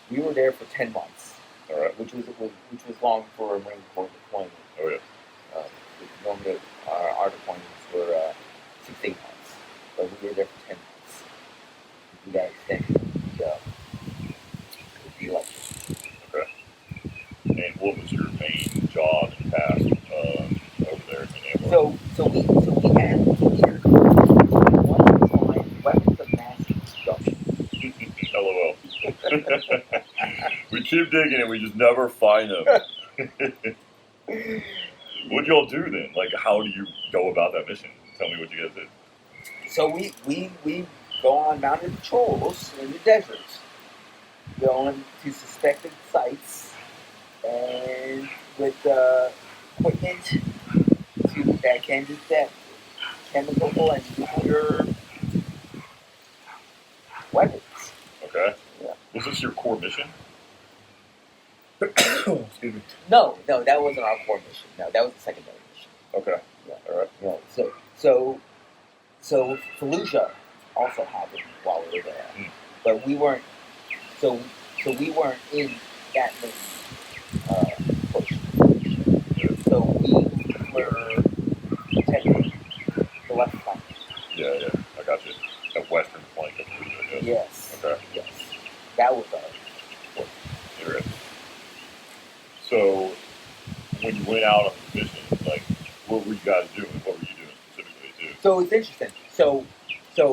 Speaker 2: we were there for 10 months.
Speaker 1: All right.
Speaker 2: Which was long for a Marine Corps deployment.
Speaker 1: Oh yeah.
Speaker 2: Normally our deployments were 6 to 8 months, but we were there for 10 months. We got extended the election.
Speaker 1: Okay. And what was your main job and task over there in Anbar?
Speaker 2: So we had one was on weapons of mass destruction.
Speaker 1: LOL. We keep digging and we just never find them. What'd y'all do then? Like, how do you go about that mission? Tell me what you guys did.
Speaker 2: So we go on mounted patrols in the deserts, going to suspected sites, and with equipment that can detect chemical and nuclear weapons.
Speaker 1: Okay.
Speaker 2: Yeah.
Speaker 1: Was this your core mission? Excuse me.
Speaker 2: No, that wasn't our core mission. No, that was the secondary mission.
Speaker 1: Okay.
Speaker 2: Yeah.
Speaker 1: All right.
Speaker 2: Yeah. So Fallujah also happened while we were there, but we weren't. So we weren't in that main push. So we were protecting the left flank.
Speaker 1: Yeah. I got you. That western flank of Fallujah,
Speaker 2: Yes.
Speaker 1: Okay.
Speaker 2: Yes. That was our push.
Speaker 1: You're right. So, when you went out on the mission, like, what were you guys doing? What were you doing specifically, too?
Speaker 2: So it's interesting. So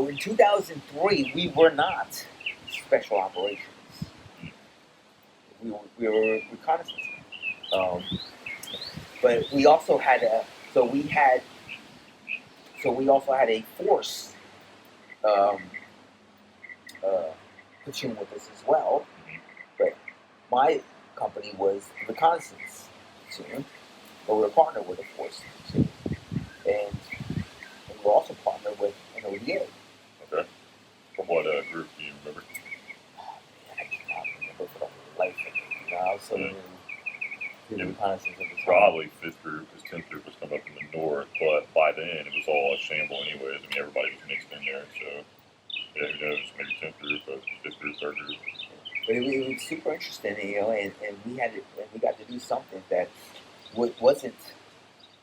Speaker 2: in 2003, we were not special operations. We were reconnaissance. But we also had a force platoon with us as well. But my company was the reconnaissance platoon, but we were partnered with a force platoon, and we were also partnered with an ODA.
Speaker 1: Okay. From what group do you remember?
Speaker 2: I cannot remember for the life of me. I was so new to the reconnaissance at the time.
Speaker 1: Probably 5th group, because 10th group was coming up from the north, but by then it was all a shamble anyways. I mean, everybody was mixed in there, so yeah, who knows? Maybe 10th group, but 5th group, 3rd group.
Speaker 2: But it was super interesting, and we got to do something that wasn't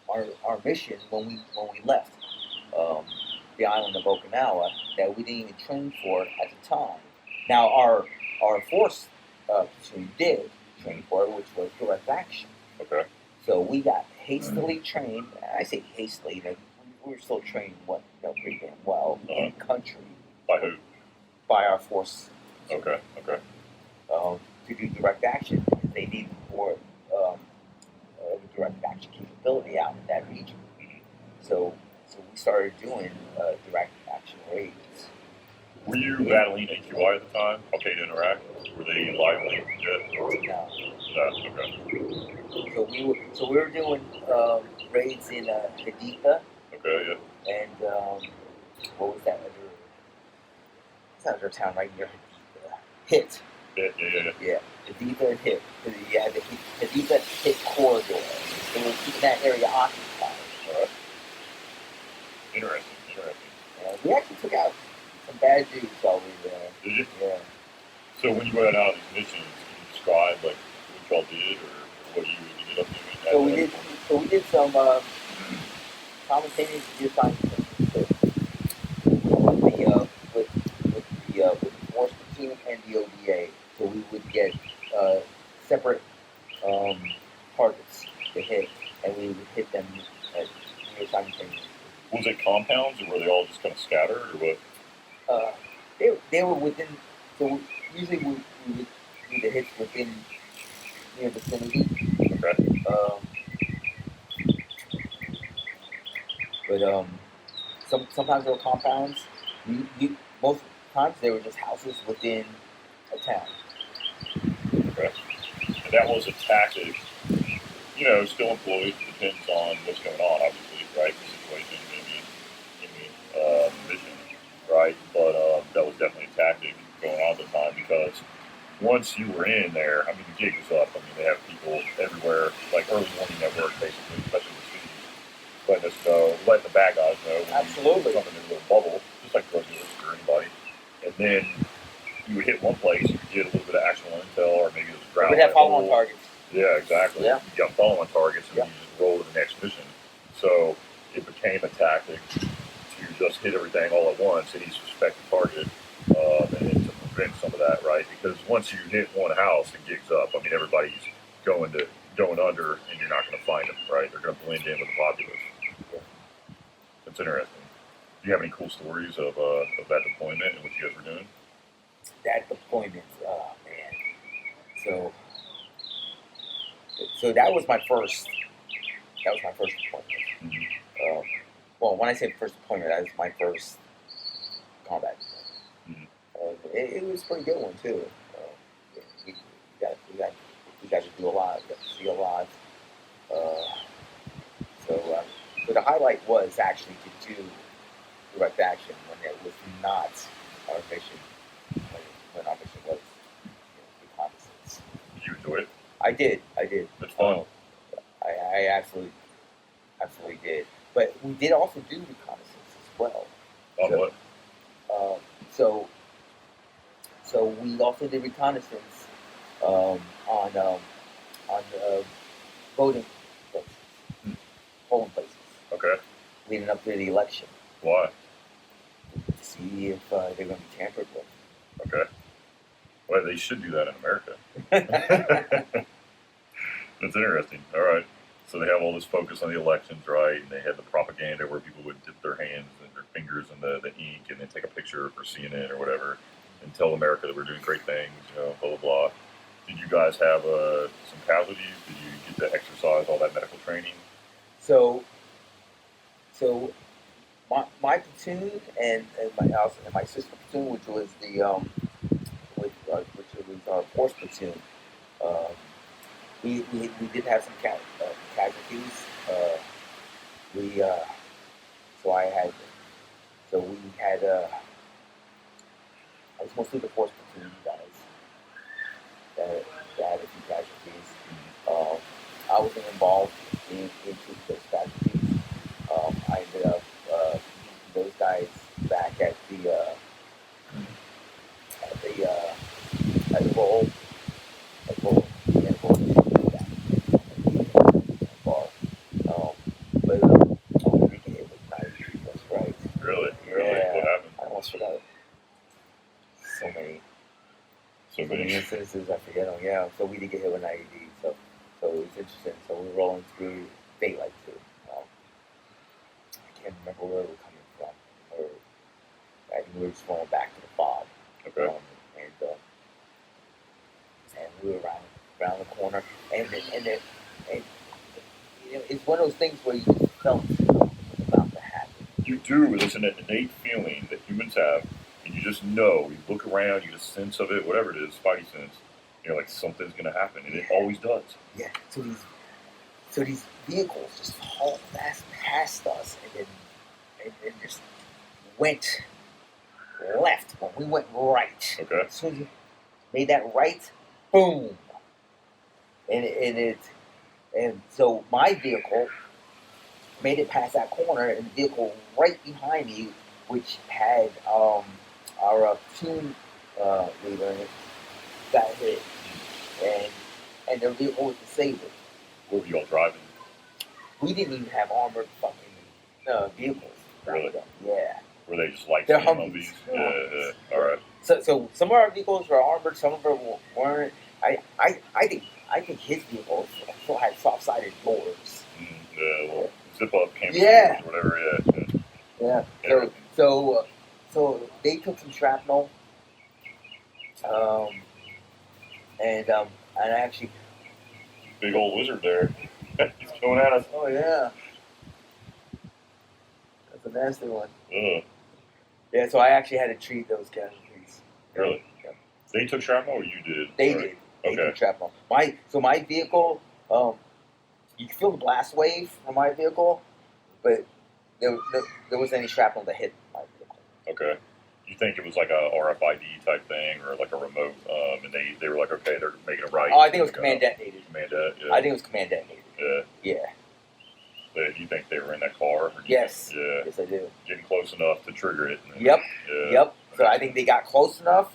Speaker 2: our mission when we left um, the island of Okinawa, that we didn't even train for at the time. Now our force platoon did train for it, which was direct action.
Speaker 1: Okay.
Speaker 2: So we got hastily trained. I say hastily, we were still trained pretty damn well in country.
Speaker 1: By who?
Speaker 2: By our force.
Speaker 1: Okay. Okay.
Speaker 2: To do direct action. They need more direct action capability out in that region. So we started doing direct action raids.
Speaker 1: Were you battling AQI at the time? Al Qaeda in Iraq? Were they lively yet?
Speaker 2: No.
Speaker 1: No. Okay.
Speaker 2: So we were doing raids in Haditha.
Speaker 1: Okay. Yeah.
Speaker 2: And what was that other town right near Haditha? Hit.
Speaker 1: Yeah.
Speaker 2: Haditha and Hit. You had the Haditha Hit corridor. They were keeping that area occupied.
Speaker 1: Interesting.
Speaker 2: We actually took out some bad dudes over there.
Speaker 1: Did you?
Speaker 2: Yeah.
Speaker 1: So when you went out on these missions, can you describe like what y'all did or what you ended up doing?
Speaker 2: So we did some simultaneous geoscience with the force platoon and the ODA. So we would get separate targets to hit, and we would hit them simultaneously.
Speaker 1: Was it compounds, or were they all just kind of scattered, or what?
Speaker 2: They were within. So usually we would do the hits within near vicinity.
Speaker 1: Okay.
Speaker 2: But sometimes they were compounds. Most times they were just houses within a town.
Speaker 1: Okay. And that was a tactic, still employed. Depends on what's going on, obviously, right? The situation, mission, right? But that was definitely a tactic going on at the time, because once you were in there, the gig was up. They have people everywhere, like early warning network, basically, especially the cities, letting us know, letting the bad guys know.
Speaker 2: Absolutely.
Speaker 1: Something in a little bubble, just like drug dealers or anybody. And then you would hit one place, you could get a little bit of actual intel, or maybe it was ground.
Speaker 2: We'd have follow-on targets.
Speaker 1: Yeah, exactly.
Speaker 2: Yeah.
Speaker 1: You got follow-on targets, and then you just roll to the next mission. So it became a tactic to just hit everything all at once, any suspected target, and to prevent some of that, right? Because once you hit one house, the gig's up. everybody's going under, and you're not going to find them, right? They're going to blend in with the populace. That's interesting. Do you have any cool stories of that deployment and what you guys were doing?
Speaker 2: That deployment, oh man. So that was my first. That was my first deployment.
Speaker 1: Mm-hmm.
Speaker 2: Well, when I say first deployment, that was my first combat deployment.
Speaker 1: Mm-hmm.
Speaker 2: It was a pretty good one too. We got to do a lot. We got to see a lot. So the highlight was actually to do direct action when it was not our mission. When our mission was reconnaissance.
Speaker 1: Did you enjoy it?
Speaker 2: I did.
Speaker 1: It's fun.
Speaker 2: I absolutely did. But we did also do reconnaissance as well.
Speaker 1: On what?
Speaker 2: So we also did reconnaissance on voting places, polling places.
Speaker 1: Okay.
Speaker 2: Leading up to the election.
Speaker 1: Why?
Speaker 2: To see if they're going to be tampered with.
Speaker 1: Okay. Well, they should do that in America. That's interesting. All right. So they have all this focus on the elections, right? And they had the propaganda where people would dip their hands and their fingers in the ink and then take a picture for CNN or whatever and tell America that we're doing great things, blah, blah, blah. Did you guys have some casualties? Did you get to exercise all that medical training?
Speaker 2: So my platoon and my sister platoon, which was which was our force platoon, we did have some casualties. I was mostly the force platoon guys that had a few casualties. I wasn't involved into those casualties. I ended up meeting those guys back at the
Speaker 3: almost forgot so many
Speaker 1: So many.
Speaker 3: instances. I forget them. Yeah. So we did get hit with an IED. So it's interesting. So we're rolling through daylight too. I can't remember where we were coming from. Or I think we were just rolling back to the fog.
Speaker 1: Okay.
Speaker 3: And we were around the corner, and it's one of those things where you just felt about to happen.
Speaker 1: You do. It's an innate feeling that humans have, and you just know. You look around, you get a sense of it, whatever it is, spidey sense. You're like, something's going to happen, and it always does.
Speaker 3: Yeah. So these vehicles just hauled past us, and then just went left when we went right.
Speaker 1: Okay.
Speaker 3: As soon as we made that right, boom. And so my vehicle made it past that corner, and the vehicle right behind me, which had our platoon leader in it, got hit, and the vehicle was disabled.
Speaker 1: What were you all driving?
Speaker 3: We didn't even have armored fucking vehicles.
Speaker 1: Really?
Speaker 3: Yeah.
Speaker 1: Were they just like
Speaker 3: They're
Speaker 1: Humvees? Yeah. All right.
Speaker 3: So some of our vehicles were armored, some of them weren't. I think his vehicle still had soft-sided doors.
Speaker 1: Well, zip-up campus
Speaker 3: Yeah.
Speaker 1: or whatever. Yeah.
Speaker 3: Yeah. So they took some shrapnel, and actually.
Speaker 1: Big old lizard there. He's coming at us.
Speaker 3: Oh yeah. That's a nasty one.
Speaker 1: Ugh.
Speaker 3: Yeah. So I actually had to treat those casualties.
Speaker 1: Really?
Speaker 3: Yeah.
Speaker 1: They took shrapnel, or you did?
Speaker 3: They
Speaker 1: Sorry.
Speaker 3: did. They
Speaker 1: Okay.
Speaker 3: took shrapnel. My vehicle, you can feel the blast wave from my vehicle, but there wasn't any shrapnel that hit my vehicle.
Speaker 1: Okay. You think it was like a RFID type thing, or like a remote, and they were like, okay, they're making it right.
Speaker 3: Oh, I think it was command detonated.
Speaker 1: Command det, yeah.
Speaker 3: I think it was command detonated.
Speaker 1: Yeah.
Speaker 3: Yeah.
Speaker 1: Do you think they were in that car? Or
Speaker 3: Yes.
Speaker 1: Yeah.
Speaker 3: Yes, I do.
Speaker 1: Getting close enough to trigger it. And then,
Speaker 3: Yep.
Speaker 1: Yeah.
Speaker 3: Yep. So I think they got close enough,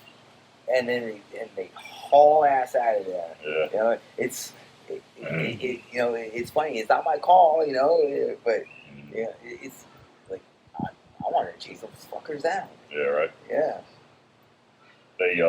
Speaker 3: and then they haul ass out of there.
Speaker 1: Yeah.
Speaker 3: You know, it's funny. It's not my call, but yeah, it's like I wanted to chase those fuckers down.
Speaker 1: Yeah. Right.
Speaker 3: Yeah.
Speaker 1: They.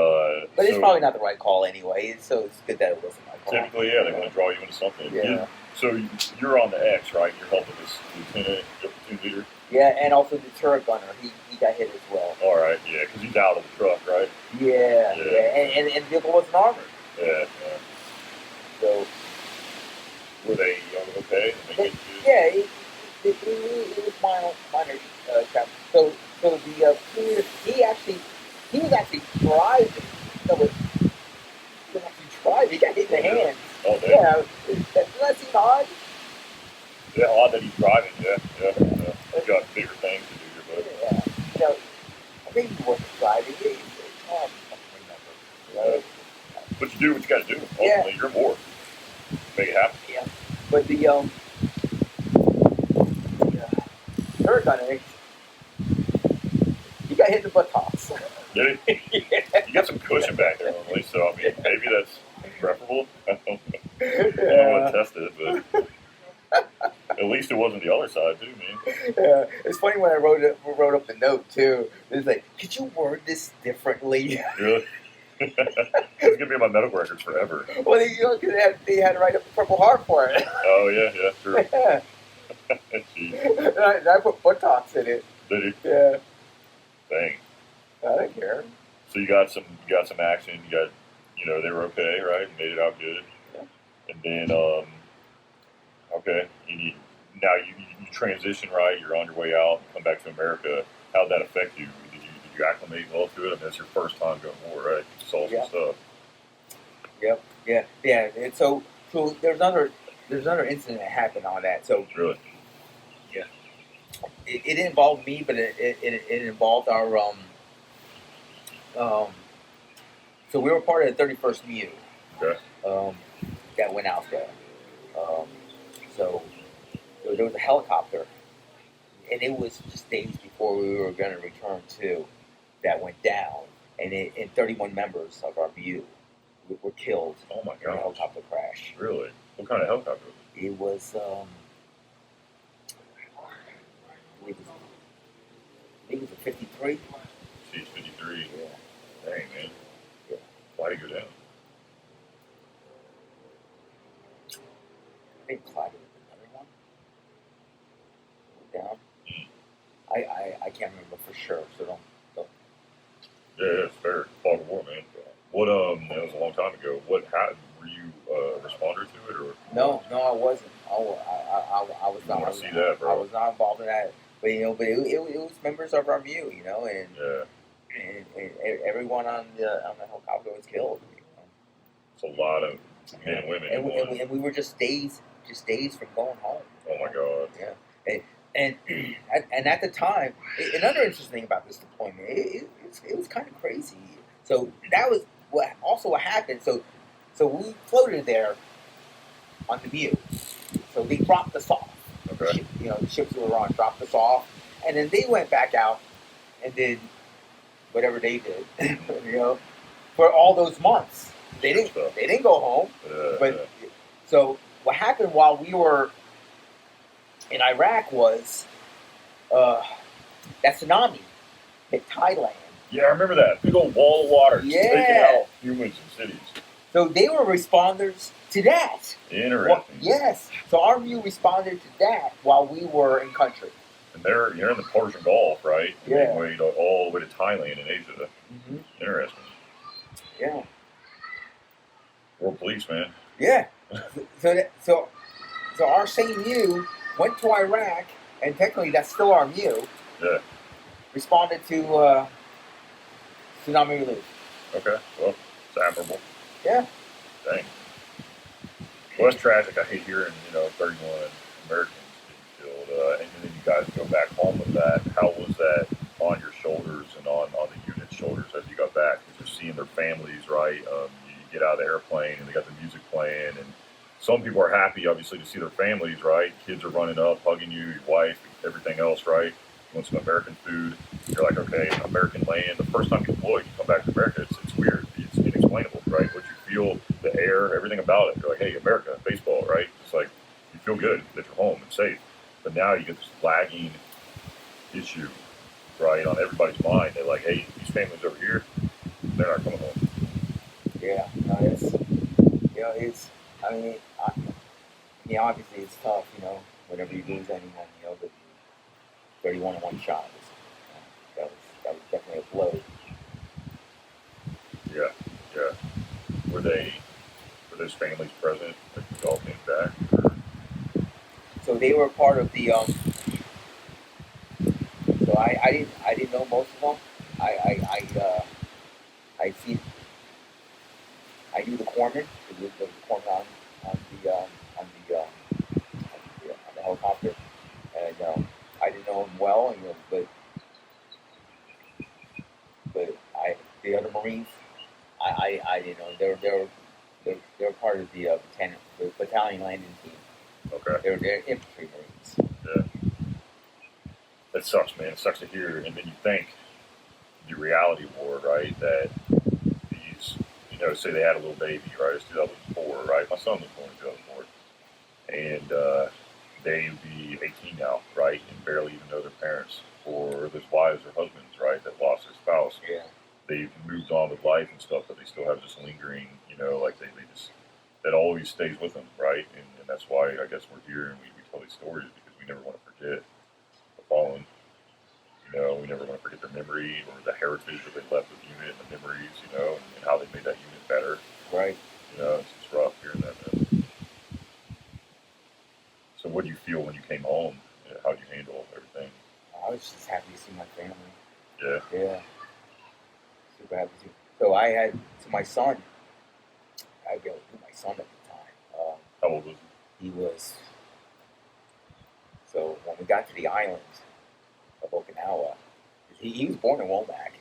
Speaker 3: But it's probably not the right call anyway. So it's good that it wasn't my call.
Speaker 1: Typically, yeah, they're going to draw you into something.
Speaker 3: Yeah.
Speaker 1: So you're on the X, right? You're helping this lieutenant, your platoon leader.
Speaker 3: Yeah, and also the turret gunner. He got hit as well.
Speaker 1: All right. Yeah, because he's out of the truck, right?
Speaker 3: Yeah. And the vehicle wasn't armored.
Speaker 1: Yeah.
Speaker 3: So.
Speaker 1: Were they okay?
Speaker 3: Yeah, it was minor crap. So the he was actually driving. No, he was actually driving. He got hit in the hands.
Speaker 1: Oh, man.
Speaker 3: Yeah, doesn't that seem odd?
Speaker 1: Yeah, odd that he's driving. Yeah. He's got bigger things to do here, but.
Speaker 3: Yeah, I think he wasn't driving. It's hard to remember.
Speaker 1: But you do what you got to do. Ultimately, you're more. Make it happen.
Speaker 3: Yeah, but the third gunner, he got hit in the buttocks.
Speaker 1: Did he?
Speaker 3: Yeah.
Speaker 1: You got some cushion back there normally, so I mean, maybe that's preferable. I don't know. I don't want to test it, but at least it wasn't the other side too, man.
Speaker 3: Yeah, it's funny when I wrote up the note too. It's like, could you word this differently?
Speaker 1: Really? It's gonna be in my medical records forever.
Speaker 3: Well, they had to write up the Purple Heart for it.
Speaker 1: Oh yeah, true.
Speaker 3: Yeah.
Speaker 1: Jeez.
Speaker 3: And I put buttocks in it.
Speaker 1: Did he?
Speaker 3: Yeah.
Speaker 1: Dang.
Speaker 3: I don't care.
Speaker 1: So you got some action. You got, they were okay, right? Made it out good.
Speaker 3: Yeah.
Speaker 1: And then, okay, you transition, right? You're on your way out, come back to America. How'd that affect you? Did you acclimate well to it? I mean, that's your first time going war, right? You saw some stuff.
Speaker 3: Yep. Yeah. And so there's another incident that happened on that. So
Speaker 1: really,
Speaker 3: yeah, it involved me, but it involved our So we were part of the 31st MU.
Speaker 1: Okay.
Speaker 3: That went out there. So there was a helicopter, and it was just days before we were going to return to, that went down, and 31 members of our MU were killed.
Speaker 1: Oh my
Speaker 3: in a
Speaker 1: God!
Speaker 3: helicopter crash.
Speaker 1: Really? What kind of helicopter?
Speaker 3: It was I think it was a 53. sure. So don't.
Speaker 1: Yeah, it's fair. Fog of war, man. What that was a long time ago. What happened? Were you a responder to it, or
Speaker 3: No, I wasn't. I was
Speaker 1: you
Speaker 3: not.
Speaker 1: want to see that,
Speaker 3: I
Speaker 1: bro?
Speaker 3: was not involved in that. But it was members of our MU, and,
Speaker 1: Yeah,
Speaker 3: and everyone on the helicopter was killed.
Speaker 1: it's a lot of men and women.
Speaker 3: And we were just days from going home.
Speaker 1: Oh my God.
Speaker 3: Yeah, and at the time, another interesting thing about this deployment, it was kind of crazy. So that was what happened. So we floated there on the Mew. So they dropped us off.
Speaker 1: Okay.
Speaker 3: The ships we were on dropped us off, and then they went back out and did whatever they did. For all those months, they didn't go home. But so what happened while we were in Iraq was that tsunami hit Thailand.
Speaker 1: Yeah, I remember that big old wall of water taking out humans and cities.
Speaker 3: So they were responders to that.
Speaker 1: Interesting.
Speaker 3: Yes. So our MU responded to that while we were in country.
Speaker 1: And you're in the Persian Gulf, right?
Speaker 3: Yeah.
Speaker 1: All the way to Thailand and Asia.
Speaker 3: Mm-hmm.
Speaker 1: Interesting.
Speaker 3: Yeah.
Speaker 1: World police, man.
Speaker 3: Yeah. So our same MU went to Iraq, and technically that's still our MU.
Speaker 1: Yeah.
Speaker 3: Responded to tsunami relief.
Speaker 1: Okay. Well, it's admirable.
Speaker 3: Yeah.
Speaker 1: Dang. Well, it's tragic. I hate hearing, 31 Americans getting killed. And then you guys go back home with that. How was that on your shoulders and on the unit's shoulders as you got back? Because you're seeing their families, right? You get out of the airplane and they got the music playing. And some people are happy, obviously, to see their families, right? Kids are running up, hugging you, your wife, everything else, right? You want some American food. You're like, okay, American land. The first time you deploy, you come back to America, it's weird. It's inexplainable, right? What you feel, the air, everything about it. You're like, hey, America, baseball, right? It's like, you feel good that you're home and safe. But now you get this lagging issue, right, on everybody's mind. They're like, hey, these families over here, they're not coming home.
Speaker 3: Yeah, no, obviously it's tough, whenever you lose anyone, but 31 in one shot that was definitely a blow.
Speaker 1: Yeah. Were those families present when you all came back?
Speaker 3: So they were part of the so I didn't know most of them. I knew the corpsman, the corpsman on the helicopter, and I didn't know him well, but the other Marines, I didn't know. They were part of the battalion landing team.
Speaker 1: Okay.
Speaker 3: They're infantry Marines.
Speaker 1: Yeah. That sucks, man. It sucks to hear. And then you think the reality war, right? That these, say they had a little baby, right? It's 2004, right? My son was born in 2004. And they would be 18 now, right? And barely even know their parents. Or there's wives or husbands, right? That lost their spouse.
Speaker 3: Yeah.
Speaker 1: They've moved on with life and stuff, but they still have this lingering, like they just, that always stays with them, right? And that's why I guess we're here and we tell these stories because we never want to forget the fallen. We never want to forget their memory or the heritage that they left with the unit and the memories, and how they made that unit better.
Speaker 3: Right.
Speaker 1: It's rough hearing that, man. So what did you feel when you came home? How did you handle everything?
Speaker 3: I was just happy to see my family.
Speaker 1: Yeah.
Speaker 3: Yeah. Super happy to see. So I had, my son, I go with my son at the time.
Speaker 1: How old was
Speaker 3: he? He was, so when we got to the island of Okinawa, he was born in Womack.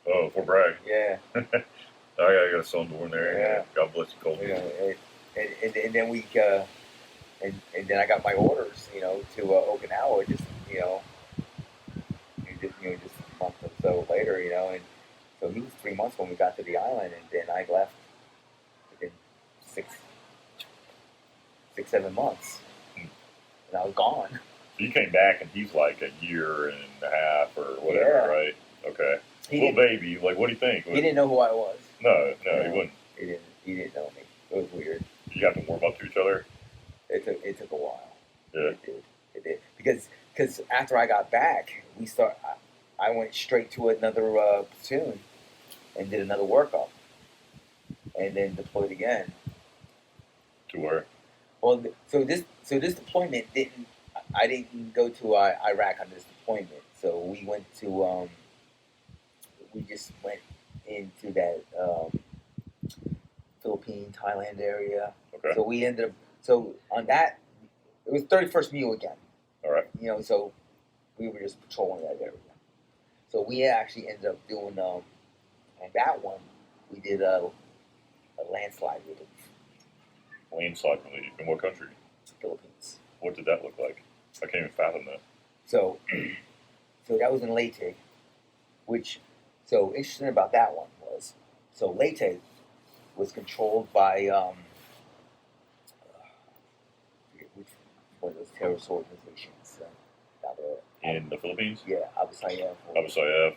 Speaker 1: Oh, Fort Bragg.
Speaker 3: Yeah.
Speaker 1: I got a son born there.
Speaker 3: Yeah.
Speaker 1: God bless you, Colby.
Speaker 3: Yeah. And then we, and then I got my orders, to Okinawa, just a month or so later, and so he was 3 months when we got to the island, and then I left within 7 months, and I was gone.
Speaker 1: So you came back, and he's like a year and a half or whatever, right? Okay. Little baby, like, what do you think?
Speaker 3: He didn't know who I was.
Speaker 1: No, he wouldn't.
Speaker 3: He didn't know me. It was weird.
Speaker 1: You got to warm up to each other?
Speaker 3: It took a while.
Speaker 1: Yeah.
Speaker 3: It did. Because after I got back, I went straight to another platoon and did another workup, and then deployed again.
Speaker 1: To where?
Speaker 3: Well, so this deployment didn't. I didn't go to Iraq on this deployment. So we went to. We just went into that Philippine, Thailand area.
Speaker 1: Okay.
Speaker 3: So we ended up. So on that, it was 31st MEU again.
Speaker 1: All right.
Speaker 3: You know, so we were just patrolling that area. So we actually ended up doing on that one. We did a landslide relief.
Speaker 1: Landslide relief. In what country?
Speaker 3: Philippines.
Speaker 1: What did that look like? I can't even fathom that.
Speaker 3: So, so that was in Leyte, which, so interesting about that one was, so Leyte was controlled by, I forget which one of those terrorist organizations down there.
Speaker 1: In the Philippines?
Speaker 3: Yeah, Abu Sayyaf.
Speaker 1: Abu Sayyaf?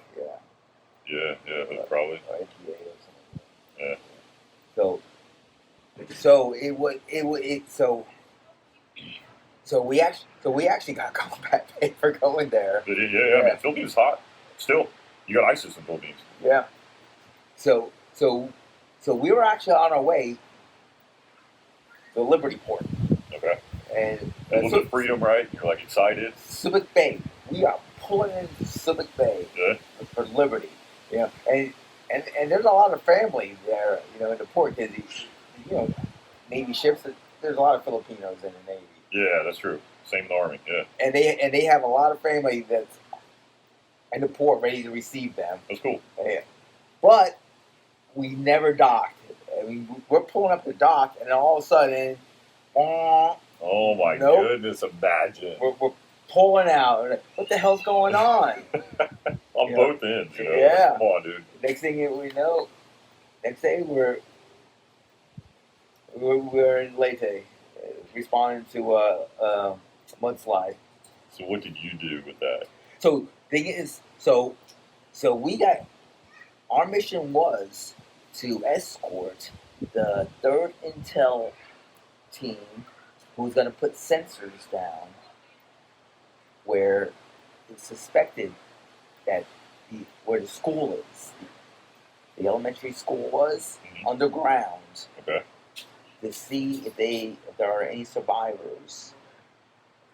Speaker 3: Yeah.
Speaker 1: Yeah, probably.
Speaker 3: Or NPA or something.
Speaker 1: Yeah.
Speaker 3: So we actually got combat pay for going there.
Speaker 1: Yeah. I mean, Philippines is hot. Still, you got ISIS in the Philippines.
Speaker 3: Yeah. So we were actually on our way to Liberty Port.
Speaker 1: Okay.
Speaker 3: And
Speaker 1: A little bit of freedom, right? You're like excited.
Speaker 3: Subic Bay. We are pulling into Subic Bay for Liberty. You know, and there's a lot of family there, you know, in the port because you know, Navy ships. There's a lot of Filipinos in the Navy.
Speaker 1: Yeah, that's true. Same in the Army. Yeah.
Speaker 3: And they have a lot of family that's in the port ready to receive them.
Speaker 1: That's cool.
Speaker 3: Yeah. But we never docked. I mean, we're pulling up the dock, and then all of a sudden,
Speaker 1: Oh my goodness! Imagine.
Speaker 3: We're pulling out. What the hell's going on?
Speaker 1: On both ends, you know.
Speaker 3: Yeah.
Speaker 1: Come on, dude.
Speaker 3: Next thing we know, next day we're in Leyte, responding to a mudslide.
Speaker 1: So what did you do with that?
Speaker 3: So thing is, so we got, our mission was to escort the 3rd Intel team, who's going to put sensors down where it's suspected that where the school is, the elementary school was, underground,
Speaker 1: Okay.
Speaker 3: to see if there are any survivors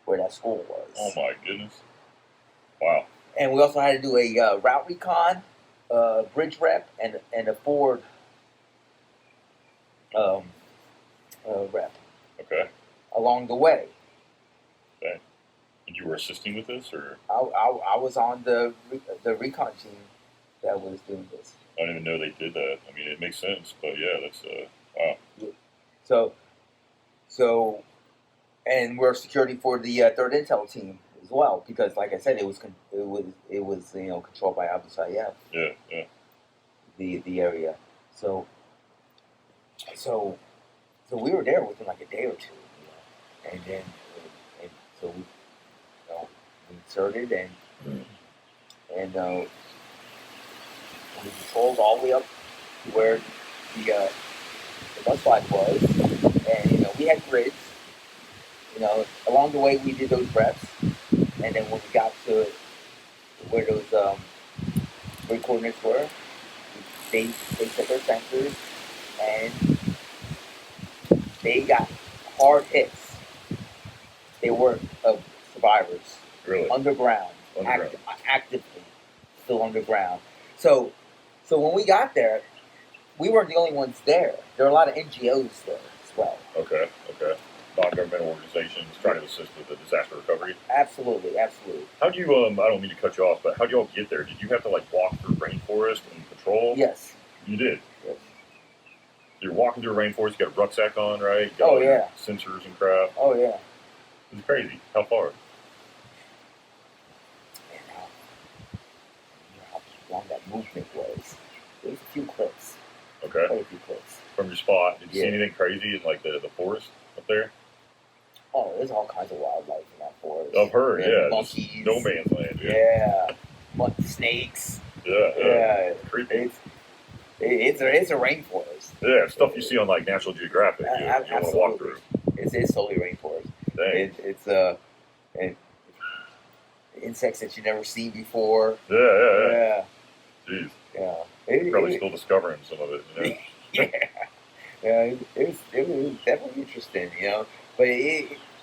Speaker 3: where that school was.
Speaker 1: Oh my goodness! Wow.
Speaker 3: And we also had to do a route recon, bridge rep, and a forward rep
Speaker 1: Okay.
Speaker 3: along the way.
Speaker 1: Okay. And you were assisting with this, or
Speaker 3: I was on the recon team that was doing this.
Speaker 1: I don't even know they did that. I mean, it makes sense, but yeah, that's wow.
Speaker 3: So, and we're security for the 3rd Intel team as well, because like I said, it was you know, controlled by Abu Sayyaf.
Speaker 1: Yeah.
Speaker 3: The area. So we were there within like a day or two, you know, and then so we, you know, we inserted and we patrolled all the way up to where the bus slide was, and you know, we had grids. You know, along the way we did those reps, and then when we got to where those grid coordinates were, they set their sensors, and they got hard hits. They were survivors.
Speaker 1: Really?
Speaker 3: Underground.
Speaker 1: Underground.
Speaker 3: Actively still underground. So when we got there, we weren't the only ones there. There were a lot of NGOs there as well.
Speaker 1: Okay. Non-governmental organizations trying to assist with the disaster recovery.
Speaker 3: Absolutely.
Speaker 1: How do you? I don't mean to cut you off, but how do y'all get there? Did you have to like walk through rainforest and patrol?
Speaker 3: Yes.
Speaker 1: You did.
Speaker 3: Yes.
Speaker 1: You're walking through a rainforest. You got a rucksack on, right? You got
Speaker 3: Oh,
Speaker 1: all your
Speaker 3: yeah.
Speaker 1: Sensors and crap.
Speaker 3: Oh yeah.
Speaker 1: It's crazy. How far?
Speaker 3: And how long that movement was. There was a few clips.
Speaker 1: Okay.
Speaker 3: Quite a few clips.
Speaker 1: From your spot, did you see
Speaker 3: Yeah.
Speaker 1: anything crazy in like the forest up there?
Speaker 3: Oh, there's all kinds of wildlife in that forest.
Speaker 1: I've heard, yeah.
Speaker 3: Monkeys.
Speaker 1: No man's land.
Speaker 3: Yeah. Snakes.
Speaker 1: Yeah.
Speaker 3: Yeah.
Speaker 1: Creepy.
Speaker 3: It's a rainforest.
Speaker 1: Yeah, stuff you see on like National Geographic. You want to walk through.
Speaker 3: It's totally rainforest.
Speaker 1: Dang.
Speaker 3: insects that you never seen before.
Speaker 1: Yeah.
Speaker 3: Yeah,
Speaker 1: Jeez.
Speaker 3: yeah.
Speaker 1: You're probably still discovering some of it, you know?
Speaker 3: Yeah, yeah. It was definitely interesting, you know. But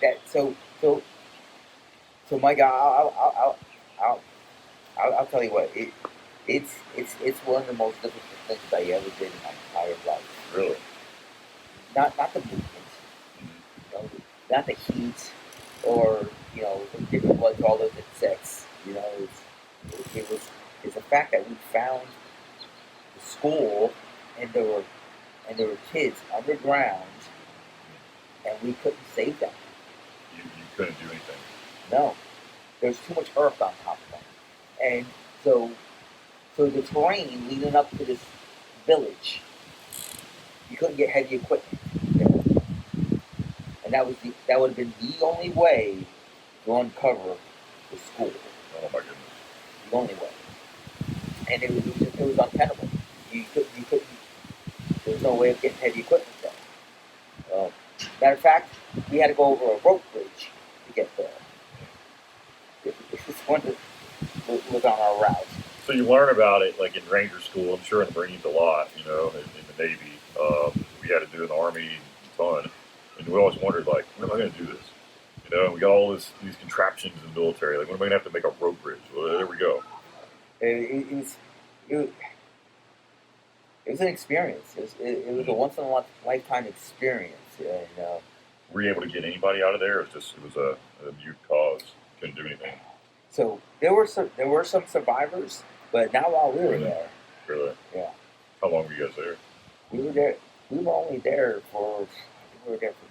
Speaker 3: that so Mike, I'll tell you what it's one of the most difficult things I ever did in my entire life.
Speaker 1: Really?
Speaker 3: Not the movement, you know, not the heat, or giving blood to all those insects. You know, it's the fact that we found the school, and there were kids underground, and we couldn't save them.
Speaker 1: You couldn't do anything.
Speaker 3: No, there's too much earth on top of them, and so the terrain leading up to this village, you couldn't get heavy equipment there. And that would have been the only way to uncover the school.
Speaker 1: Oh my goodness.
Speaker 3: The only way. And it was untenable. You couldn't. There was no way of getting heavy equipment there. Matter of fact, we had to go over a rope bridge to get there. This one was on our route.
Speaker 1: So you learn about it like in Ranger School, I'm sure in the Marines a lot, you know, in the Navy. We had to do in the Army a ton. And we always wondered, like, when am I going to do this? You know, we got all these contraptions in the military. Like, when am I going to have to make a rope bridge? Well, there we go.
Speaker 3: It was an experience. It was a once in a lifetime experience. And
Speaker 1: were you able to get anybody out of there? It was a mute cause. Couldn't do anything.
Speaker 3: So there were some survivors, but not while we were there.
Speaker 1: Really?
Speaker 3: Yeah.
Speaker 1: How long were you guys there?
Speaker 3: We were there. We were only there for. I think we were there for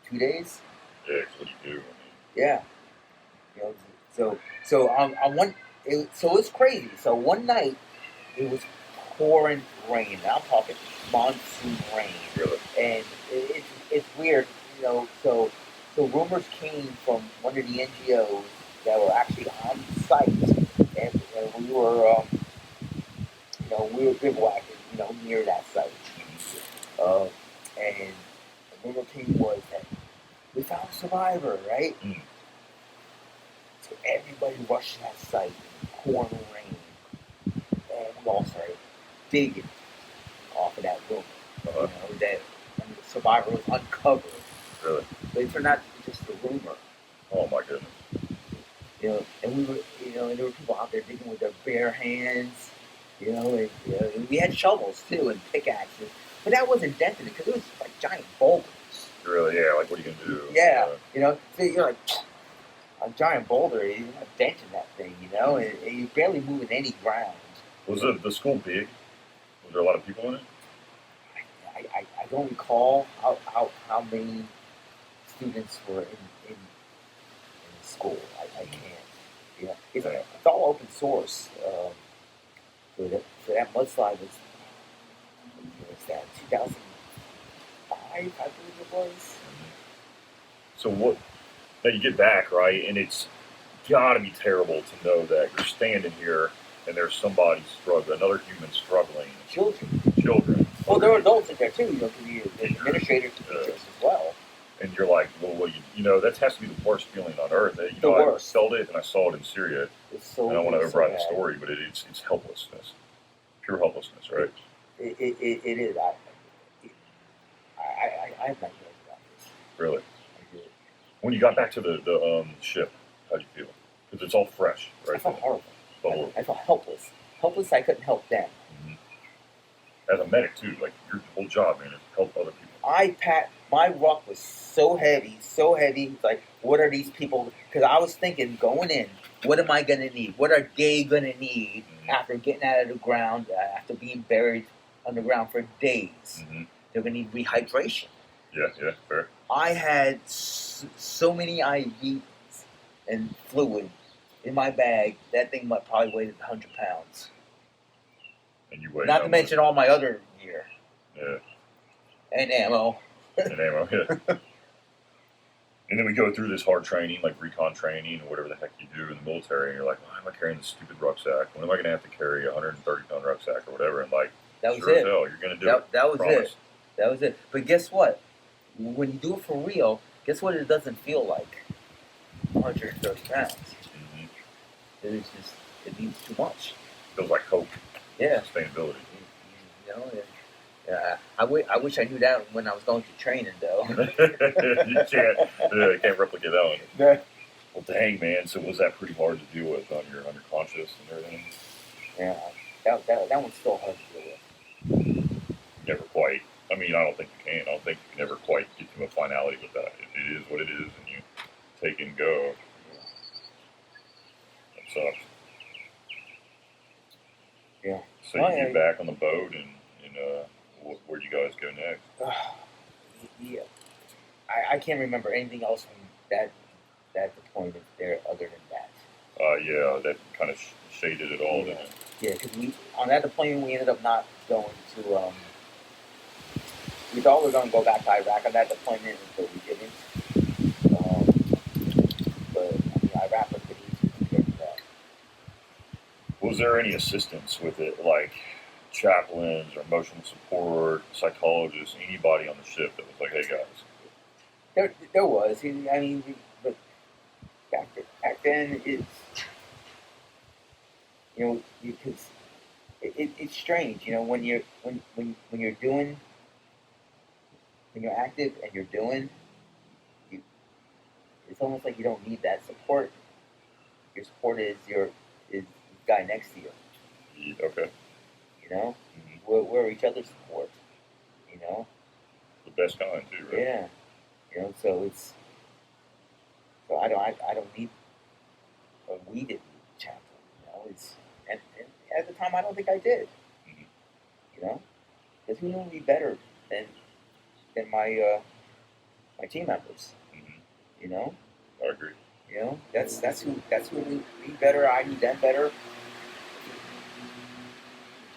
Speaker 3: 2 days.
Speaker 1: Yeah. What do you do?
Speaker 3: Yeah. You know, so on one. So it's crazy. So one night, it was pouring rain. Now I'm talking monsoon rain.
Speaker 1: Really?
Speaker 3: And it's weird, you know. So rumors came from one of the NGOs that were actually on site, and we were bivouacking, near that site. And the rumor came was that we found a survivor, right?
Speaker 1: Mm.
Speaker 3: So everybody rushed to that site, pouring rain, and we all started digging off of that rumor.
Speaker 1: Uh-huh.
Speaker 3: That the survivor was uncovered.
Speaker 1: Really?
Speaker 3: But it turned out to be just a rumor.
Speaker 1: Oh my goodness.
Speaker 3: And we were, and there were people out there digging with their bare hands, and we had shovels too and pickaxes, but that wasn't dented because it was like giant boulders.
Speaker 1: Really? Yeah. Like, what are you gonna do?
Speaker 3: Yeah. So you're like a giant boulder. You're not denting that thing, and you're barely moving any ground.
Speaker 1: Was the school big? Was there a lot of people in it?
Speaker 3: I don't recall how many students were in school. I can't. It's all open source. So that mudslide was that 2005, I believe it was.
Speaker 1: So what? Now you get back, right, and it's got to be terrible to know that you're standing here and there's somebody struggling, another human struggling. Children.
Speaker 3: Well, there were adults in there too, because the administrators and teachers as well.
Speaker 1: And you're like, well, that has to be the worst feeling on earth.
Speaker 3: The worst.
Speaker 1: I felt it, and I saw it in Syria.
Speaker 3: I
Speaker 1: don't want to override the story, but it's helplessness, pure helplessness, right?
Speaker 3: It is. I've not heard about this.
Speaker 1: Really?
Speaker 3: I did.
Speaker 1: When you got back to the ship, how'd you feel? Because it's all fresh, right?
Speaker 3: I felt horrible.
Speaker 1: Horrible.
Speaker 3: I felt helpless. Helpless. I couldn't help them.
Speaker 1: Mm-hmm. As a medic too, like your whole job, man, is to help other people.
Speaker 3: My ruck was so heavy. Like, what are these people? Because I was thinking going in, what am I gonna need? What are they gonna need after getting out of the ground, after being buried underground for days?
Speaker 1: Mm-hmm.
Speaker 3: They're gonna need rehydration.
Speaker 1: Yeah, fair.
Speaker 3: I had so many IVs and fluid in my bag. That thing might probably weighed 100 pounds.
Speaker 1: And you weigh.
Speaker 3: Not to mention all my other gear.
Speaker 1: Yeah.
Speaker 3: And ammo.
Speaker 1: Yeah. And then we go through this hard training, like recon training or whatever the heck you do in the military, and you're like, why am I carrying this stupid rucksack? When am I going to have to carry a 130-pound rucksack or whatever? And like,
Speaker 3: that was
Speaker 1: sure
Speaker 3: it.
Speaker 1: As hell, you're going to do it.
Speaker 3: That was it. That was it. But guess what? When you do it for real, guess what it doesn't feel like? 130 pounds.
Speaker 1: Mm-hmm.
Speaker 3: it needs too much.
Speaker 1: Feels like hope,
Speaker 3: Yeah.
Speaker 1: sustainability.
Speaker 3: You know. Yeah. I wish I knew that when I was going to training, though.
Speaker 1: You can't replicate that one.
Speaker 3: Yeah.
Speaker 1: Well, dang, man. So was that pretty hard to deal with on your conscious and everything?
Speaker 3: Yeah. That one's still hard to deal with.
Speaker 1: Never quite. I mean, I don't think you can. I don't think you can ever quite get to a finality with that. It is what it is, and you take and go. That sucks.
Speaker 3: Yeah.
Speaker 1: So you get back on the boat, and where'd you guys go next?
Speaker 3: Yeah. I can't remember anything else from that deployment there other than that.
Speaker 1: Yeah, that kind of shaded it all, didn't it?
Speaker 3: Yeah, because on that deployment we ended up not going to. We thought we were going to go back to Iraq on that deployment, but we didn't. But I mean, Iraq was pretty easy compared to that.
Speaker 1: Was there any assistance with it, like chaplains or emotional support, psychologists, anybody on the ship that was like, "Hey guys"?
Speaker 3: There was. I mean, but back then it's because it's strange, when you're active and you're doing, it's almost like you don't need that support. Your support is the guy next to you.
Speaker 1: Okay.
Speaker 3: We're each other's support.
Speaker 1: The best kind too, right?
Speaker 3: Yeah. So I don't need, or we didn't need chaplain. And at the time I don't think I did. Because who knew me better than my team members.
Speaker 1: I agree.
Speaker 3: That's who knew me better. I knew them better.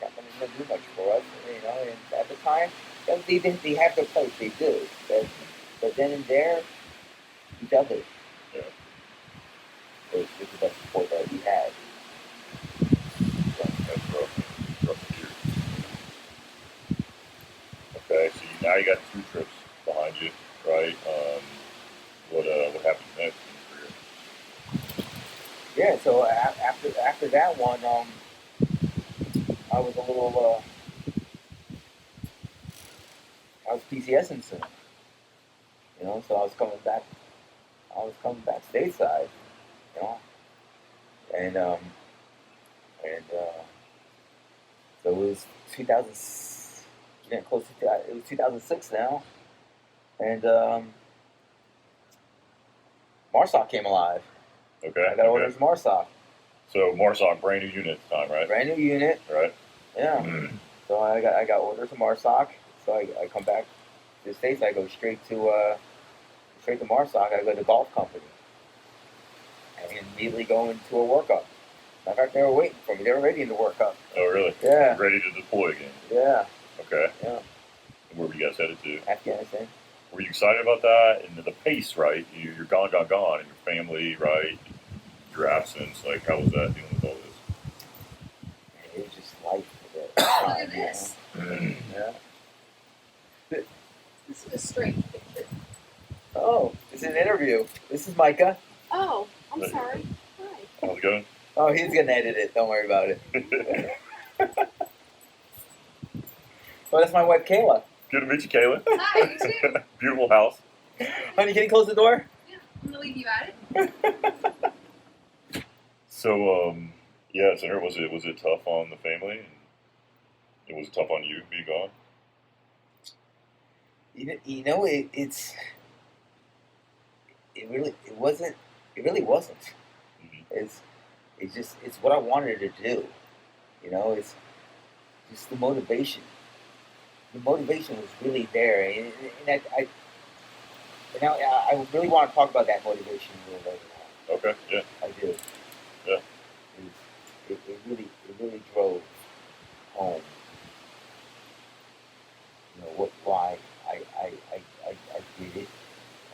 Speaker 3: Chaplain didn't do much for us. And at the time, they have their place. They do. But then and there, each other.
Speaker 1: Yeah.
Speaker 3: Was the best support that we had.
Speaker 1: That's rough to hear. Okay, so now you got 2 trips behind you, right? What happened next in your career?
Speaker 3: Yeah, so after that one, I was a little I was PCSing soon. So I was coming back stateside. And so it was 2000. Getting close to it was 2006 now, and MARSOC came alive.
Speaker 1: Okay.
Speaker 3: I got orders MARSOC.
Speaker 1: So MARSOC, brand new unit at the time, right?
Speaker 3: Brand new unit.
Speaker 1: Right.
Speaker 3: Yeah. So I got orders to MARSOC. So I come back to the States. I go straight to MARSOC. I go to Golf Company. And immediately go into a workup. Matter of fact, they were waiting for me. They were ready in the workup.
Speaker 1: Oh, really?
Speaker 3: Yeah.
Speaker 1: Ready to deploy again.
Speaker 3: Yeah.
Speaker 1: Okay.
Speaker 3: Yeah.
Speaker 1: And where were you guys headed to?
Speaker 3: Afghanistan.
Speaker 1: Were you excited about that? And the pace, right? You're gone, and your family, right? Your absence, like, how was that dealing with all this?
Speaker 3: It was just life for that time.
Speaker 4: Look at this.
Speaker 3: Yeah.
Speaker 4: This is a strange picture.
Speaker 3: Oh, it's an interview. This is Micah.
Speaker 4: Oh, I'm sorry. Hi.
Speaker 1: How's it going?
Speaker 3: Oh, he's gonna edit it. Don't worry about it. Well, that's my wife, Kayla.
Speaker 1: Good to meet you, Kayla.
Speaker 4: Hi, you too.
Speaker 1: Beautiful house.
Speaker 3: Honey, can you close the door?
Speaker 4: Yeah, I'm gonna leave you at it.
Speaker 1: So, yeah, so was it tough on the family? And it was tough on you being gone?
Speaker 3: It really wasn't.
Speaker 1: Mm-hmm.
Speaker 3: It's what I wanted to do. It's just the motivation. The motivation was really there, and I really want to talk about that motivation a little later on.
Speaker 1: Okay, yeah.
Speaker 3: I do.
Speaker 1: Yeah.
Speaker 3: It really drove home. Why I did it,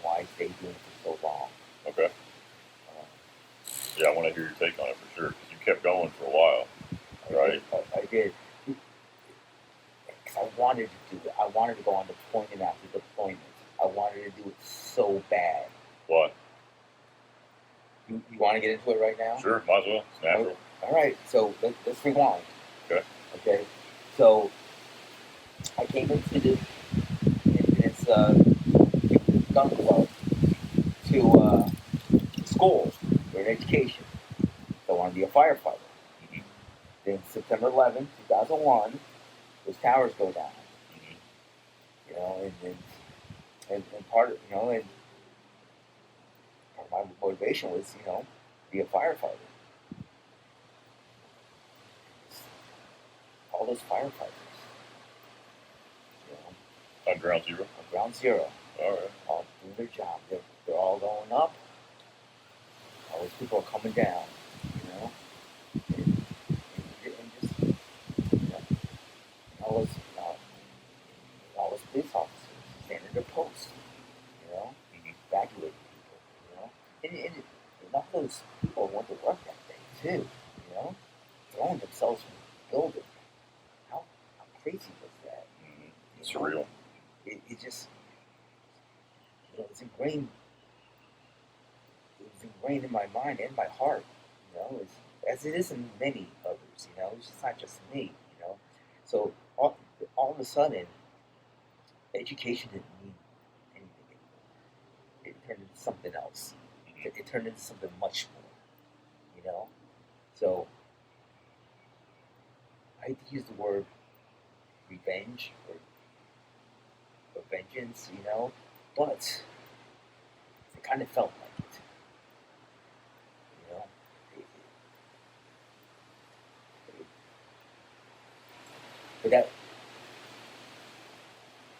Speaker 3: why I stayed doing it for so long.
Speaker 1: Okay. Yeah, I want to hear your take on it for sure, because you kept going for a while, right?
Speaker 3: I did. Because I wanted to do it. I wanted to go on deployment after deployment. I wanted to do it so bad.
Speaker 1: Why?
Speaker 3: You want to get into it right now?
Speaker 1: Sure, might as well. It's natural.
Speaker 3: All right, so let's rewind.
Speaker 1: Okay.
Speaker 3: Okay. So I came into this gun club to school for an education. So I want to be a firefighter.
Speaker 1: Mhm.
Speaker 3: Then September 11th, 2001, those towers go down.
Speaker 1: Mhm.
Speaker 3: You know, and part of and part of my motivation was be a firefighter. All those firefighters, you know,
Speaker 1: On ground zero.
Speaker 3: on ground zero,
Speaker 1: All right.
Speaker 3: all doing their job. They're all going up. All those people are coming down. You know, and just all those all those police officers standing at their posts. You know,
Speaker 1: Mhm.
Speaker 3: evacuating people. You know, and enough of those people went to work that day too. You know, throwing themselves from the building. How crazy was that?
Speaker 1: Mhm.
Speaker 3: You know?
Speaker 1: Surreal.
Speaker 3: It just it's ingrained. It was ingrained in my mind and my heart. You know, as it is in many others. You know, it's just not just me. You know, so all of a sudden, education didn't mean anything anymore. It turned into something else. It turned into something much more. You know, so I hate to use the word revenge or vengeance. You know, but it kind of felt like it. You know, it, it, but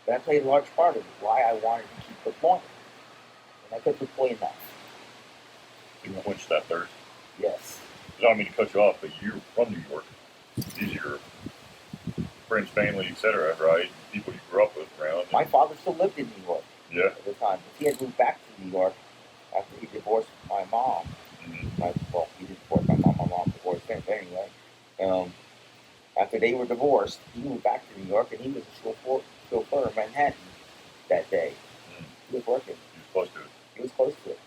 Speaker 3: that played a large part of why I wanted to keep deploying. And I could deploy enough.
Speaker 1: You quench that thirst.
Speaker 3: Yes.
Speaker 1: I don't mean to cut you off, but you're from New York. These are your friends, family, etc., right? People you grew up with around.
Speaker 3: My father still lived in New York
Speaker 1: Yeah.
Speaker 3: at the time. He had moved back to New York after he divorced my mom.
Speaker 1: Mhm.
Speaker 3: Well, he didn't divorce my mom. My mom divorced him. But anyway, after they were divorced, he moved back to New York, and he was a chauffeur in Manhattan that day.
Speaker 1: Mhm.
Speaker 3: He was working.
Speaker 1: He was close to it.
Speaker 3: He was close to it,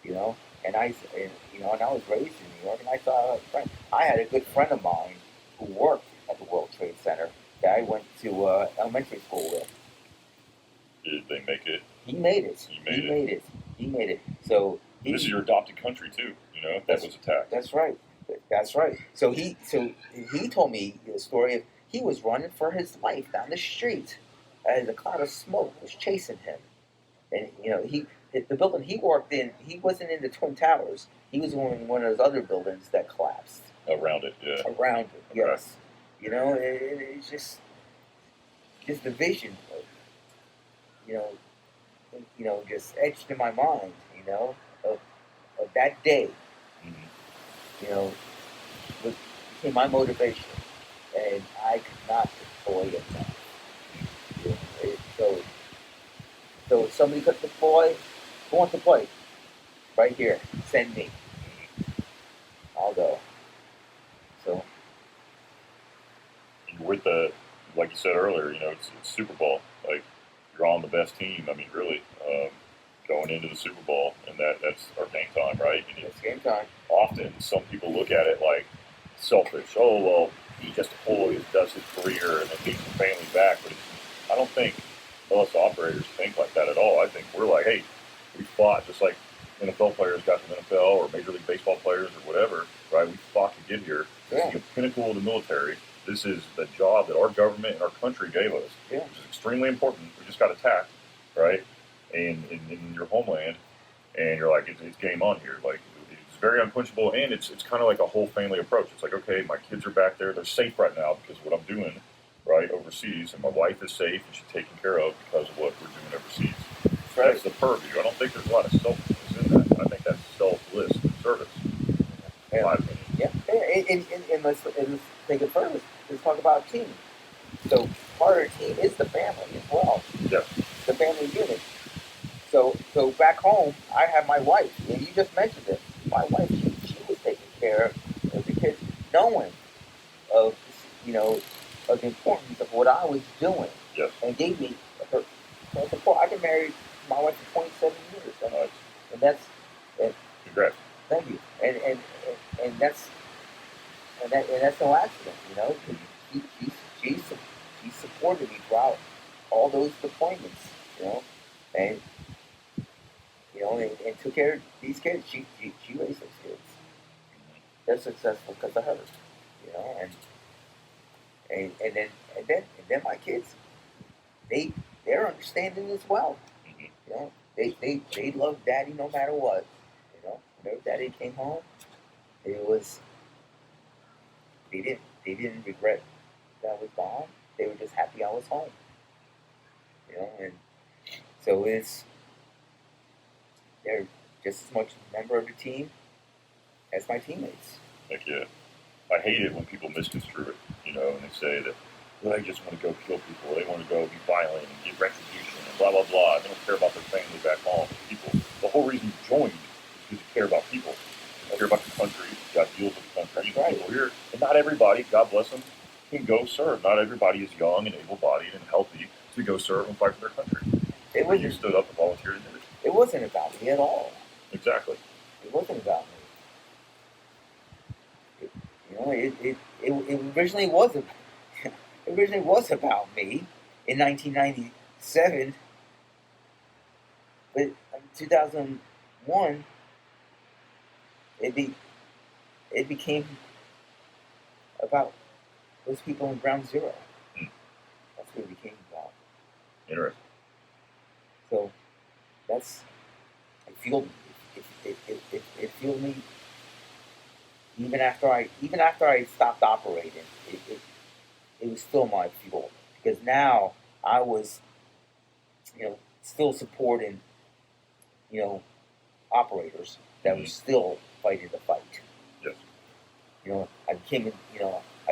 Speaker 3: you know. And I was raised in New York, and I saw a friend. I had a good friend of mine who worked at the World Trade Center that I went to elementary school with.
Speaker 1: Did they make it?
Speaker 3: He made it.
Speaker 1: He made it.
Speaker 3: He made it. So
Speaker 1: This is your adopted country too. You know that was attacked.
Speaker 3: That's right. That's right. So he told me the story of he was running for his life down the street, as a cloud of smoke was chasing him, and the building he worked in. He wasn't in the Twin Towers. He was in one of those other buildings that collapsed
Speaker 1: Around it, yeah.
Speaker 3: around it.
Speaker 1: Okay.
Speaker 3: Yes, it's just the vision of just etched in my mind. Of that day.
Speaker 1: Mhm.
Speaker 3: You know, was became my motivation, and I could not deploy enough. So if somebody could deploy, who wants to play? Right here, send me. I'll go. So
Speaker 1: And with like you said earlier, it's Super Bowl. Like you're on the best team. I mean, really, going into the Super Bowl, and that's our game time, right? And
Speaker 3: it's game time.
Speaker 1: often some people look at it like selfish. Oh well, he just deploys, does his career, and then takes his family back. But I don't think us operators think like that at all. I think we're like, hey, we fought just like NFL players got to the NFL or Major League Baseball players or whatever, right? We fought to get here. This is the pinnacle of the military. This is the job that our government and our country gave us, which is extremely important. We just got attacked, right? And in your homeland, and you're like, it's game on here. Like, it's very unquenchable, and it's kind of like a whole family approach. It's like, okay, my kids are back there. They're safe right now because of what I'm doing, right, overseas, and my wife is safe, and she's taken care of because of what we're doing overseas.
Speaker 3: Right.
Speaker 1: That's the purview. I don't think there's a lot of selfishness in that. I think that's selfless service, in my opinion.
Speaker 3: Yeah. And let's take it further. Let's talk about team. So part of the team is the family as well.
Speaker 1: Yeah.
Speaker 3: The family unit. So back home, I have my wife, and you just mentioned it. My wife, she was taking care of the kids, knowing of of the importance of what I was doing,
Speaker 1: Yes.
Speaker 3: and gave me her support. I've been married to my wife for 27 years, and that's
Speaker 1: Congrats.
Speaker 3: Thank you. And that's and that's no accident, you know. She, she, she supported me throughout all those deployments, you know, and and took care of these kids. She raised those kids. They're successful because of her, you know, and then my kids, they're understanding as well, you know. They love daddy no matter what, you know. Whenever daddy came home, it was they didn't regret that I was gone. They were just happy I was home, you know. And so they're just as much a member of the team as my teammates.
Speaker 1: Heck yeah. I hate it when people misconstrue it, you know, and they say that well, they just want to go kill people, they want to go be violent and get retribution and blah, blah, blah. They don't care about their family back home. People, the whole reason you joined is because you care about people. You care about the country, you got deals with the country, you
Speaker 3: Right.
Speaker 1: people here. And not everybody, God bless them, can go serve. Not everybody is young and able-bodied and healthy to go serve and fight for their country.
Speaker 3: It
Speaker 1: But you
Speaker 3: wasn't.
Speaker 1: stood up and volunteered and did it.
Speaker 3: It wasn't about me at all.
Speaker 1: Exactly.
Speaker 3: It wasn't about me. It originally was about. It originally was about me in 1997, but in 2001, it became about those people in Ground Zero.
Speaker 1: Hmm.
Speaker 3: That's what it became about.
Speaker 1: Interesting.
Speaker 3: So that's it fueled it fueled me even after I stopped operating. It was still my fuel because now I was still supporting operators that were still fighting the fight.
Speaker 1: Yes.
Speaker 3: I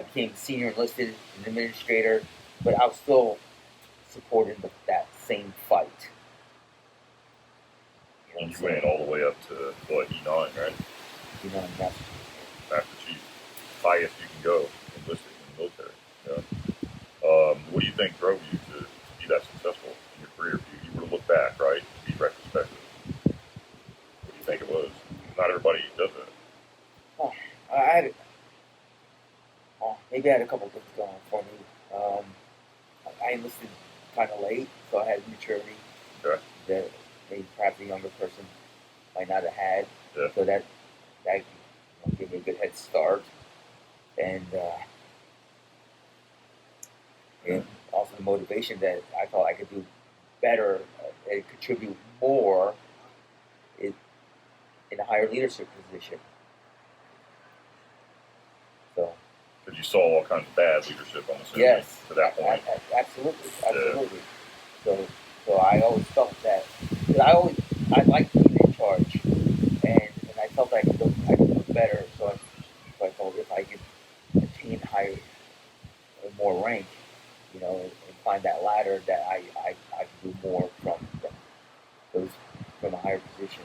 Speaker 3: became senior enlisted and administrator, but I was still supporting that same fight.
Speaker 1: And you went all the way up to what, E9, right?
Speaker 3: And that's
Speaker 1: Master Chief, highest you can go enlisted in the military. Yeah. What do you think drove you to be that successful in your career? If you were to look back, right, be retrospective, what do you think it was? Not everybody does that.
Speaker 3: Maybe I had a couple things going for me. I enlisted kind of late, so I had maturity
Speaker 1: Okay.
Speaker 3: that maybe perhaps a younger person might not have had.
Speaker 1: Yeah.
Speaker 3: So that gave me a good head start, and also the motivation that I thought I could do better and contribute more in a higher leadership position. So.
Speaker 1: Because you saw all kinds of bad leadership on the scene
Speaker 3: Yes,
Speaker 1: to that point.
Speaker 3: absolutely. So I always felt that because I liked being in charge, and I felt I could do better. So I thought if I could attain higher, more rank, and climb that ladder, that I could do more from a higher position,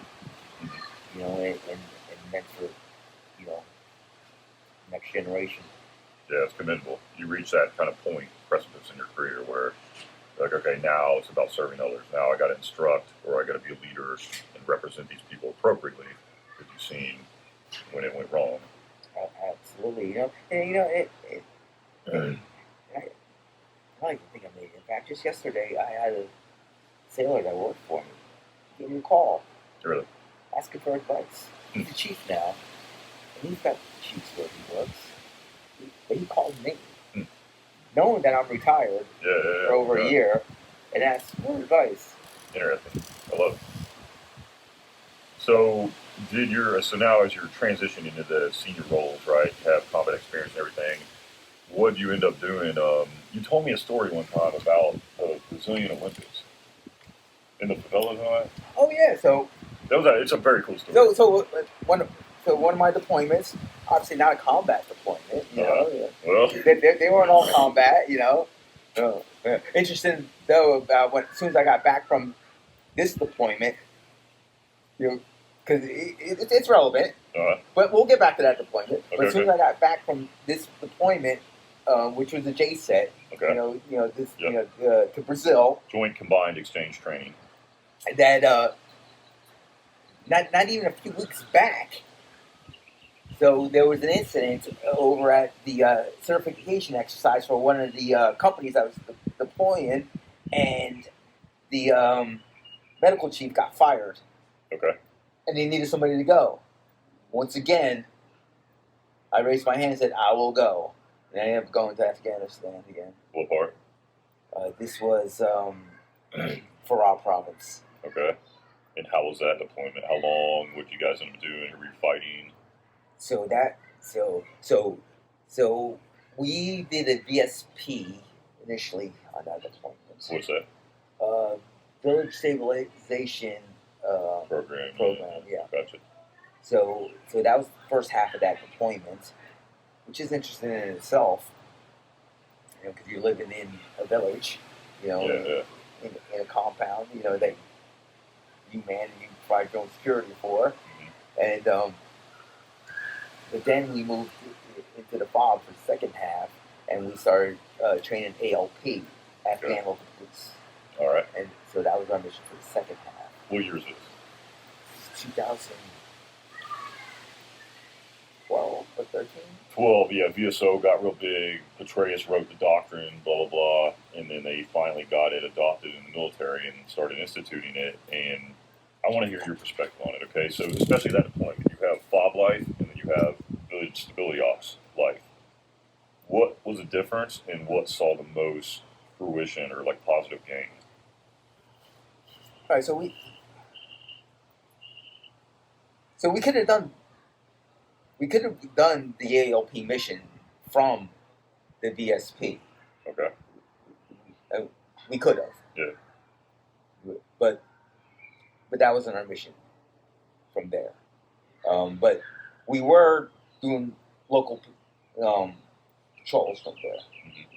Speaker 3: and mentor, next generation.
Speaker 1: Yeah, it's commendable. You reach that kind of point, precipice in your career where, like, okay, now it's about serving others. Now I got to instruct, or I got to be a leader and represent these people appropriately because you've seen when it went wrong.
Speaker 3: Absolutely, and I don't even think I made it. In fact, just yesterday, I had a sailor that worked for me give me a call,
Speaker 1: Really?
Speaker 3: asking for advice. He's the chief now, and he's got chiefs where he works. But he called me, knowing that I'm retired for over a year, and asked for advice.
Speaker 1: Interesting. I love it. So, so now as you're transitioning into the senior roles, right? You have combat experience and everything. What did you end up doing? You told me a story one time about the Brazilian Olympics in the favelas and all that.
Speaker 3: Oh yeah, so
Speaker 1: It's a very cool story.
Speaker 3: So one of my deployments, obviously not a combat deployment,
Speaker 1: Well,
Speaker 3: they weren't all combat, Interesting though about as soon as I got back from this deployment, because it's relevant, but we'll get back to that deployment.
Speaker 1: Okay,
Speaker 3: but as soon as I got back from this deployment, which was a JSET, to Brazil,
Speaker 1: Joint Combined Exchange Training.
Speaker 3: that not even a few weeks back, So there was an incident over at the certification exercise for one of the companies I was deploying, and the medical chief got fired,
Speaker 1: Okay.
Speaker 3: and they needed somebody to go. Once again, I raised my hand and said, "I will go." And I ended up going to Afghanistan again.
Speaker 1: What part?
Speaker 3: This was Farah province.
Speaker 1: Okay. And how was that deployment? How long? What you guys end up doing? Were you fighting?
Speaker 3: So we did a VSP initially on that deployment.
Speaker 1: What's that?
Speaker 3: Village stabilization
Speaker 1: Program.
Speaker 3: yeah.
Speaker 1: Gotcha.
Speaker 3: So that was the first half of that deployment, which is interesting in itself, because you're living in a village,
Speaker 1: Yeah.
Speaker 3: in a compound, that you man and you provide your own security for, and but then we moved into the FOB for the second half, and we started training ALP, Afghan Local Police.
Speaker 1: All right.
Speaker 3: And so that was our mission for the second half.
Speaker 1: What year is this?
Speaker 3: 2012 or 13?
Speaker 1: 12, yeah. VSO got real big. Petraeus wrote the doctrine, blah, blah, blah. And then they finally got it adopted in the military and started instituting it. And I want to hear your perspective on it, okay? So, especially that deployment. You have FOB life, and then you have Village Stability Ops life. What was the difference, and what saw the most fruition or, like, positive gain?
Speaker 3: All right, so we could have done the ALP mission from the VSP.
Speaker 1: Okay.
Speaker 3: We could have.
Speaker 1: Yeah.
Speaker 3: But that wasn't our mission from there. But we were doing local patrols from there.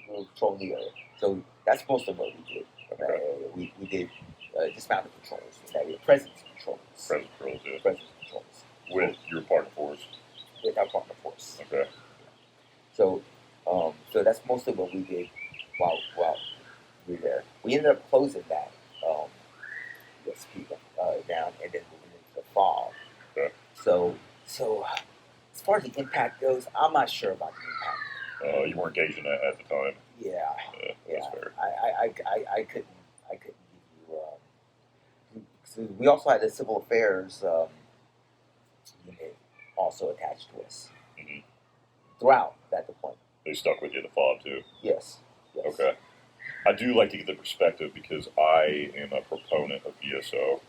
Speaker 3: We were patrolling the area. So that's most of what we did from that area. We did dismounted patrols in that area. Presence patrols.
Speaker 1: Presence patrols, yeah.
Speaker 3: Presence patrols.
Speaker 1: With your partner force.
Speaker 3: With our partner force.
Speaker 1: Okay.
Speaker 3: So that's most of what we did while we were there. We ended up closing that USP down and then moving into the FOB.
Speaker 1: Okay.
Speaker 3: So as far as the impact goes, I'm not sure about the impact.
Speaker 1: You weren't gauging that at the time.
Speaker 3: Yeah.
Speaker 1: That's fair.
Speaker 3: I couldn't give you. So we also had the civil affairs unit also attached to us throughout that deployment.
Speaker 1: They stuck with you, the FOB, too?
Speaker 3: Yes.
Speaker 1: Okay. I do like to get the perspective because I am a proponent of VSO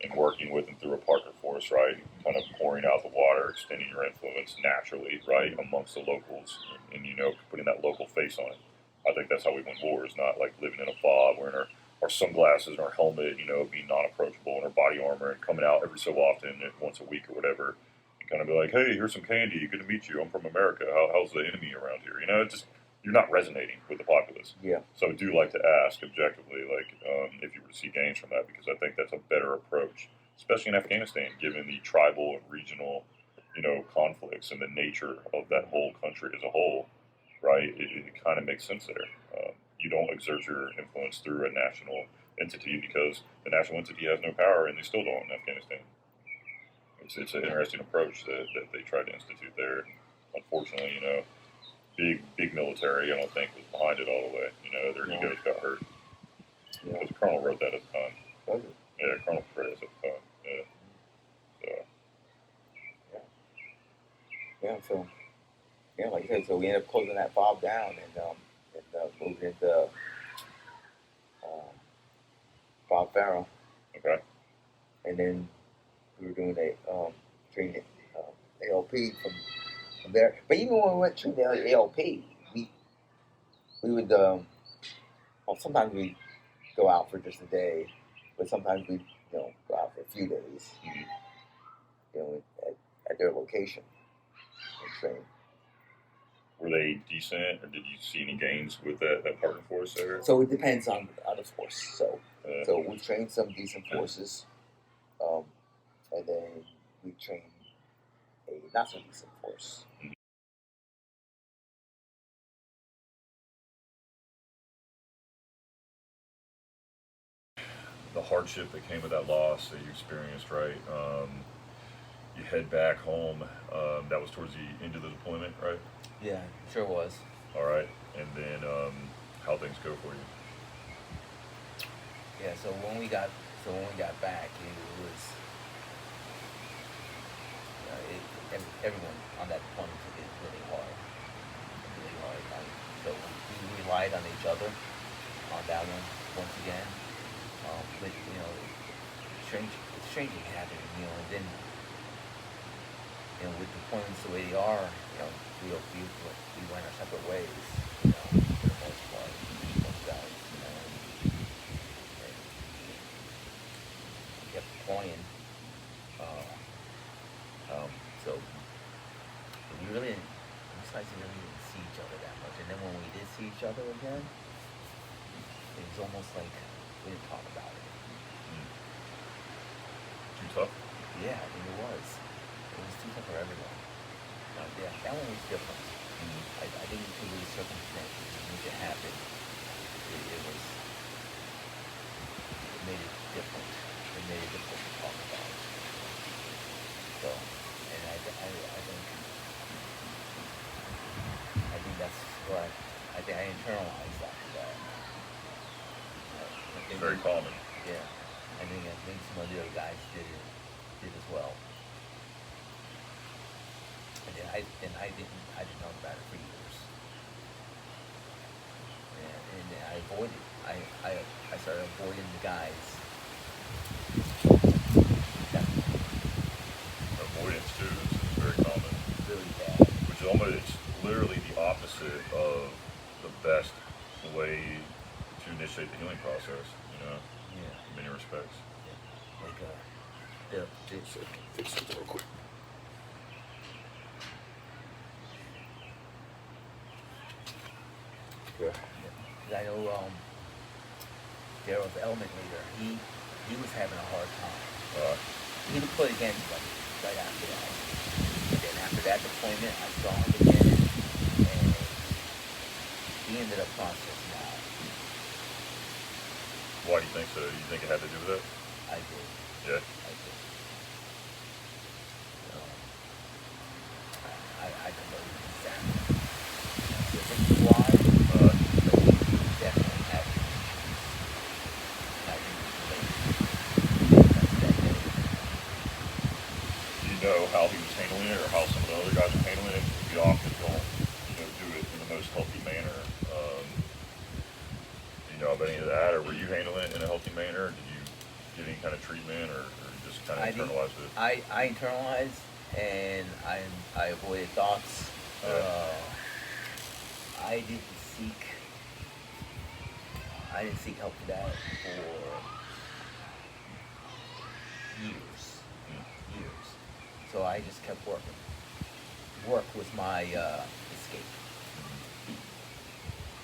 Speaker 1: and working with and through a partner force, right? Kind of pouring out the water, extending your influence naturally, right, amongst the locals and putting that local face on it. I think that's how we win wars, not like living in a FOB, wearing our sunglasses and our helmet, being non-approachable in our body armor and coming out every so often, once a week or whatever, and kind of be like, hey, here's some candy, good to meet you, I'm from America, how's the enemy around here? You're not resonating with the populace.
Speaker 3: Yeah.
Speaker 1: So I do like to ask objectively, if you were to see gains from that, because I think that's a better approach, especially in Afghanistan, given the tribal and regional, conflicts and the nature of that whole country as a whole, right? It kind of makes sense there. You don't exert your influence through a national entity because the national entity has no power, and they still don't in Afghanistan. It's an interesting approach that they tried to institute there. Unfortunately, big military, I don't think, was behind it all the way. Their egos got hurt.
Speaker 3: Yeah.
Speaker 1: Because the colonel wrote that at the time.
Speaker 3: Was it?
Speaker 1: Yeah, Colonel Petraeus at the time. Yeah.
Speaker 3: Yeah. So like I said, so we ended up closing that FOB down and moved into Bob Farrow.
Speaker 1: Okay.
Speaker 3: And then we were doing a training ALP from there. But even when we went to the ALP, we would sometimes we go out for just a day, but sometimes we go out for a few days. At their location and train.
Speaker 1: Were they decent, or did you see any gains with that partner force there?
Speaker 3: So it depends on the force. So we trained some decent forces, and then we trained a not so decent force.
Speaker 1: The hardship that came with that loss that you experienced, right? you head back home. That was towards the end of the deployment, right?
Speaker 2: Yeah, sure was.
Speaker 1: All right. And then how things go for you?
Speaker 2: Yeah, so when we got back, it was everyone on that deployment took it really hard, really hard. So we relied on each other on that one once again. But it's strange it happened, and then with deployments the way they are, we went our separate ways, for the most part, most guys, and we kept deploying. So we really didn't, most guys really didn't see each other that much, and then when we did see each other again, it was almost like we didn't talk about it.
Speaker 1: Too tough?
Speaker 2: Yeah, I think it was. It was too tough for everyone. Yeah, that one was different. I think because of the circumstances in which it happened, it made it different. It made it difficult to talk about. So, and I think that's what I think I internalized after that.
Speaker 1: It's very common.
Speaker 2: Yeah, I think some of the other guys did as well. And I didn't know about it for years. And I avoided. I started avoiding the guys.
Speaker 1: Avoidance too is very common.
Speaker 2: Really bad.
Speaker 1: Which is almost, it's literally the opposite of the best way to initiate the healing process,
Speaker 2: Yeah.
Speaker 1: in many respects.
Speaker 2: Yeah. Like
Speaker 1: Fix something real quick. Okay.
Speaker 2: I know Daryl's element leader. He was having a hard time. He deployed again right after that. And then after that deployment, I saw him again, and he ended up processing out.
Speaker 1: Why do you think so? You think it had to do with it?
Speaker 2: I did.
Speaker 1: Yeah.
Speaker 2: I did. I don't know exactly. Specifically why, but he definitely had
Speaker 1: Do you know how he was handling it, or how some of the other guys were handling it? We often don't, do it in the most healthy manner. Do you know of any of that, or were you handling it in a healthy manner? Did you get any kind of treatment, or just kind of internalize it?
Speaker 2: I internalized, and I avoided thoughts.
Speaker 1: Yeah.
Speaker 2: I didn't seek help for that for years. So I just kept working. Work was my escape.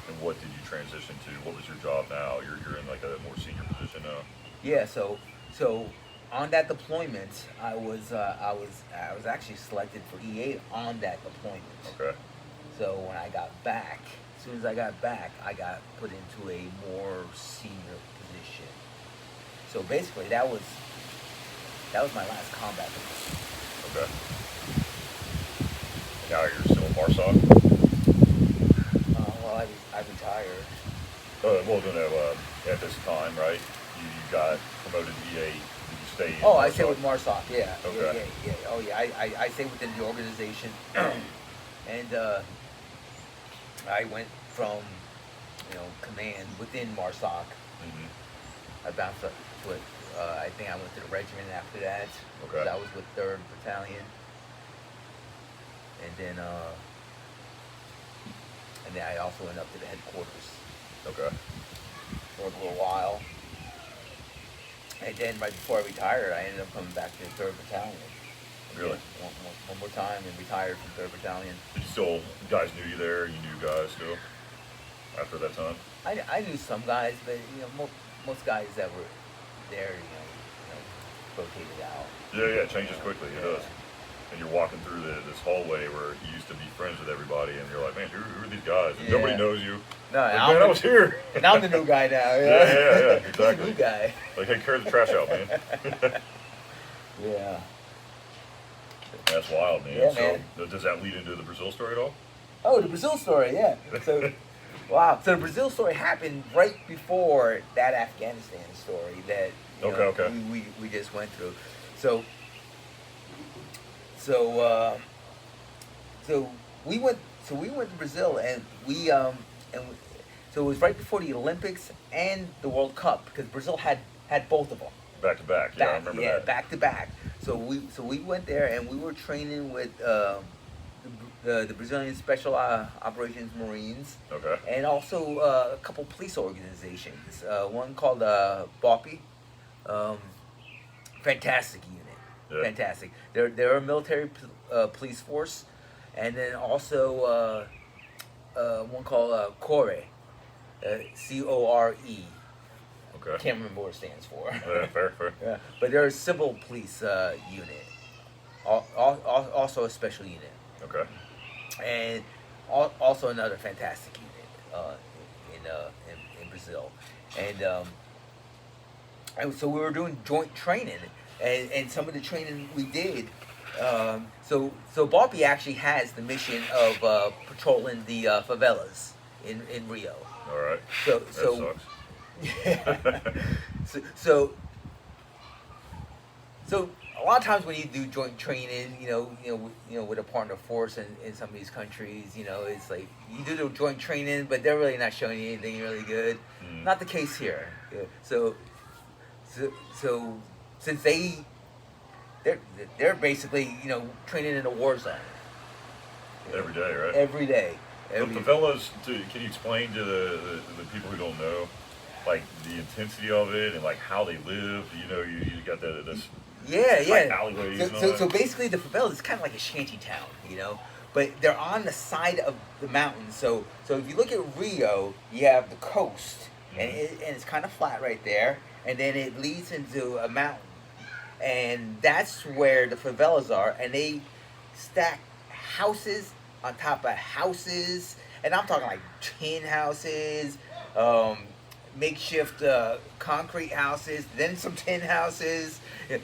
Speaker 1: And what did you transition to? What was your job now? You're in like a more senior position now.
Speaker 2: Yeah. So on that deployment, I was actually selected for E8 on that deployment.
Speaker 1: Okay.
Speaker 2: So when I got back, as soon as I got back, I got put into a more senior position. So basically, that was my last combat position.
Speaker 1: Okay. And now you're still in MARSOC?
Speaker 2: Well, I retired.
Speaker 1: Well, at this time, right? You got promoted to EA. Did you stay in
Speaker 2: Oh, I
Speaker 1: MARSOC?
Speaker 2: stay with MARSOC. Yeah.
Speaker 1: Okay.
Speaker 2: Yeah. Oh, yeah. I stay within the organization, and I went from command within MARSOC.
Speaker 1: Mm-hmm.
Speaker 2: I bounced up to it. I think I went to the regiment after that.
Speaker 1: Okay.
Speaker 2: I was with 3rd Battalion. And then I also went up to the headquarters
Speaker 1: Okay.
Speaker 2: for a little while. And then right before I retired, I ended up coming back to the 3rd Battalion.
Speaker 1: Really?
Speaker 2: Yeah, one more time and retired from 3rd Battalion.
Speaker 1: Did you guys knew you there? You knew guys still after that time?
Speaker 2: I knew some guys, but most guys that were there, rotated out.
Speaker 1: Yeah, it changes quickly. It does. And you're walking through this hallway where you used to be friends with everybody, and you're like, man, who are these guys? And nobody knows you.
Speaker 2: No,
Speaker 1: like, man, I was here.
Speaker 2: And I'm the new guy now.
Speaker 1: Yeah, exactly.
Speaker 2: I'm the new guy.
Speaker 1: Like, hey, carry the trash out, man.
Speaker 2: Yeah.
Speaker 1: That's wild, man.
Speaker 3: Yeah,
Speaker 1: So
Speaker 3: man.
Speaker 1: does that lead into the Brazil story at all?
Speaker 3: Oh, the Brazil story, yeah. So, wow. So the Brazil story happened right before that Afghanistan story that
Speaker 1: Okay.
Speaker 3: we just went through. So so uh, so we went to Brazil and so it was right before the Olympics and the World Cup because Brazil had both of them.
Speaker 1: Back to back. Yeah, I remember that.
Speaker 3: Back to back. So we went there and we were training with the Brazilian Special Operations Marines.
Speaker 1: Okay.
Speaker 3: And also a couple police organizations. One called BOPI. Fantastic unit.
Speaker 1: Yeah.
Speaker 3: Fantastic. They're a military police force, and then also one called CORE. CORE.
Speaker 1: Okay.
Speaker 3: Can't remember what it stands for.
Speaker 1: Yeah, fair.
Speaker 3: Yeah, but they're a civil police unit, also a special unit,
Speaker 1: Okay.
Speaker 3: and also another fantastic unit in Brazil, and so we were doing joint training, and some of the training we did. So Bobby actually has the mission of patrolling the favelas in Rio.
Speaker 1: All right.
Speaker 3: So
Speaker 1: That sucks.
Speaker 3: So a lot of times when you do joint training, with a partner force in some of these countries, it's like you do the joint training, but they're really not showing you anything really good.
Speaker 1: Mm.
Speaker 3: Not the case here. Yeah. So since they're basically training in a war zone
Speaker 1: Every day, right?
Speaker 3: every day.
Speaker 1: The favelas, can you explain to the people who don't know, like the intensity of it and like how they live? You got this
Speaker 3: Yeah.
Speaker 1: like alleyways and all
Speaker 3: So
Speaker 1: that.
Speaker 3: basically, the favela is kind of like a shanty town, but they're on the side of the mountain. So if you look at Rio, you have the coast, and it's kind of flat right there, and then it leads into a mountain, and that's where the favelas are, and they stack houses on top of houses, and I'm talking like tin houses, makeshift concrete houses, then some tin houses.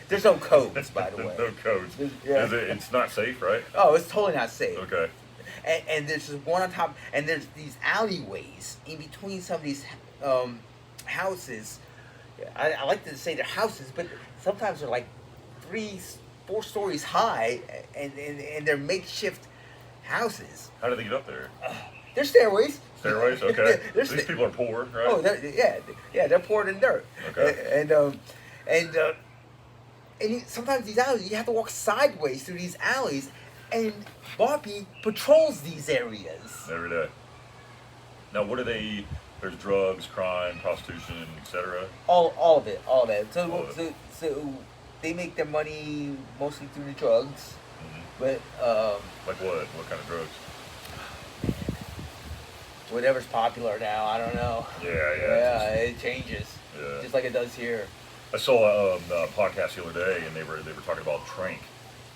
Speaker 3: There's no codes, by the way.
Speaker 1: No codes.
Speaker 3: Yeah.
Speaker 1: It's not safe, right?
Speaker 3: Oh, it's totally not safe.
Speaker 1: Okay.
Speaker 3: And there's just one on top, and there's these alleyways in between some of these houses. I like to say they're houses, but sometimes they're like 3-4 stories high, and they're makeshift houses.
Speaker 1: How do they get up there?
Speaker 3: There's stairways.
Speaker 1: Stairways? Okay.
Speaker 3: There's
Speaker 1: These people are poor, right?
Speaker 3: Oh, they're poured in dirt.
Speaker 1: Okay.
Speaker 3: And sometimes these alleys, you have to walk sideways through these alleys, and Bobby patrols these areas.
Speaker 1: Every day. Now, what do they? There's drugs, crime, prostitution, etc.
Speaker 3: All of it.
Speaker 1: All of it.
Speaker 3: So they make their money mostly through the drugs,
Speaker 1: Mm-hmm.
Speaker 3: but
Speaker 1: Like what? What kind of drugs?
Speaker 3: whatever's popular now, I don't know.
Speaker 1: Yeah.
Speaker 3: It changes,
Speaker 1: Yeah.
Speaker 3: just like it does here.
Speaker 1: I saw a podcast the other day, and they were talking about trank,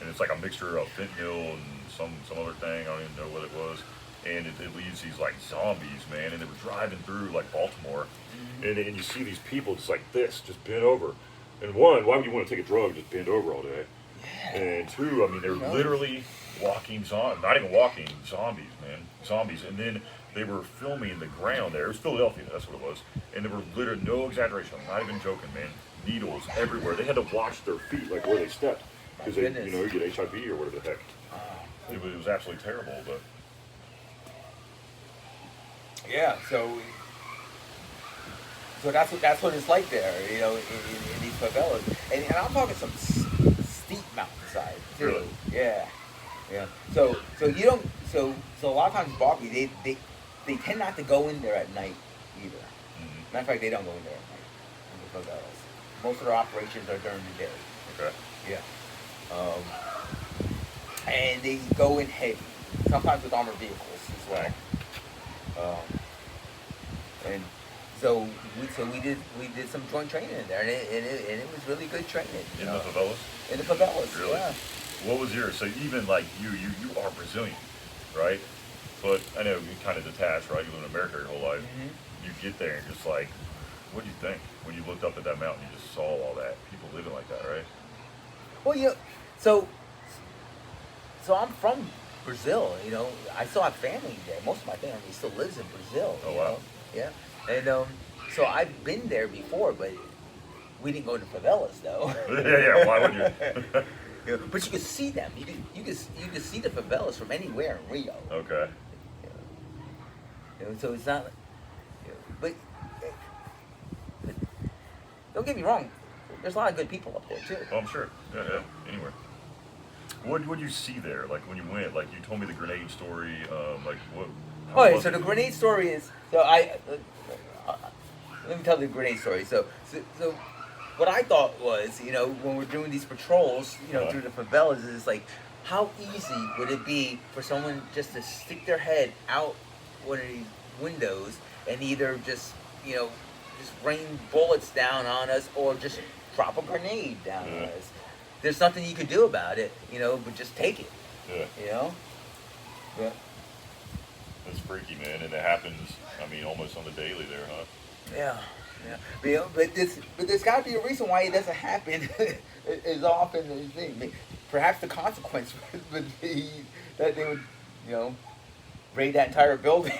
Speaker 1: and it's like a mixture of fentanyl and some other thing. I don't even know what it was, and it leaves these like zombies, man. And they were driving through like Baltimore, and you see these people just like this, just bent over. And one, why would you want to take a drug just bent over all day?
Speaker 3: Yeah.
Speaker 1: And two, I mean, they're literally walking not even walking zombies, man, zombies. And then they were filming the ground there. It was Philadelphia, that's what it was. And there were literally, no exaggeration, I'm not even joking, man, needles everywhere. They had to watch their feet, like where they stepped, because they,
Speaker 3: goodness.
Speaker 1: you get HIV or whatever the heck. It was absolutely terrible, but
Speaker 3: Yeah, so that's what it's like there, in these favelas, and I'm talking some steep mountainside too.
Speaker 1: Really?
Speaker 3: Yeah. So you don't so a lot of times Bobby they tend not to go in there at night either.
Speaker 1: mm-hmm.
Speaker 3: Matter of fact, they don't go in there at night in the favelas. Most of their operations are during the day.
Speaker 1: okay.
Speaker 3: Yeah. And they go in heavy, sometimes with armored vehicles as well. And so we did some joint training in there, and it was really good training.
Speaker 1: In the favelas?
Speaker 3: In the favelas,
Speaker 1: Really?
Speaker 3: yeah.
Speaker 1: What was yours? So even like you are Brazilian, right? But I know you kind of detached, right? You live in America your whole life.
Speaker 3: Mm-hmm.
Speaker 1: You get there and just like, what do you think when you looked up at that mountain? You just saw all that people living like that, right?
Speaker 3: Well, so so I'm from Brazil. You know, I still have family there. Most of my family still lives in Brazil.
Speaker 1: Oh,
Speaker 3: you
Speaker 1: wow.
Speaker 3: know? Yeah, and so I've been there before, but we didn't go to favelas though.
Speaker 1: Yeah, why would you?
Speaker 3: You know, but you could see them. You could see the favelas from anywhere in Rio.
Speaker 1: Okay.
Speaker 3: You know, so it's not. You know, but don't get me wrong. There's a lot of good people up there too.
Speaker 1: Oh, I'm sure. Yeah, anywhere. What would you see there? Like when you went, like you told me the grenade story. Like what? how
Speaker 3: Okay,
Speaker 1: was
Speaker 3: so
Speaker 1: it?
Speaker 3: the grenade story is let me tell the grenade story. So what I thought was, you know, when we're doing these patrols, you know, through the favelas, is like, how easy would it be for someone just to stick their head out one of these windows and either just, you know, just rain bullets down on us or just drop a grenade down on us. There's nothing you could do about it, you know, but just take it,
Speaker 1: Yeah,
Speaker 3: you know. Yeah.
Speaker 1: that's freaky, man, and it happens. I mean, almost on the daily there, huh?
Speaker 3: Yeah, yeah. You know, but there's got to be a reason why it doesn't happen as often as you think. Perhaps the consequence would be that they would, you know, raid that entire building.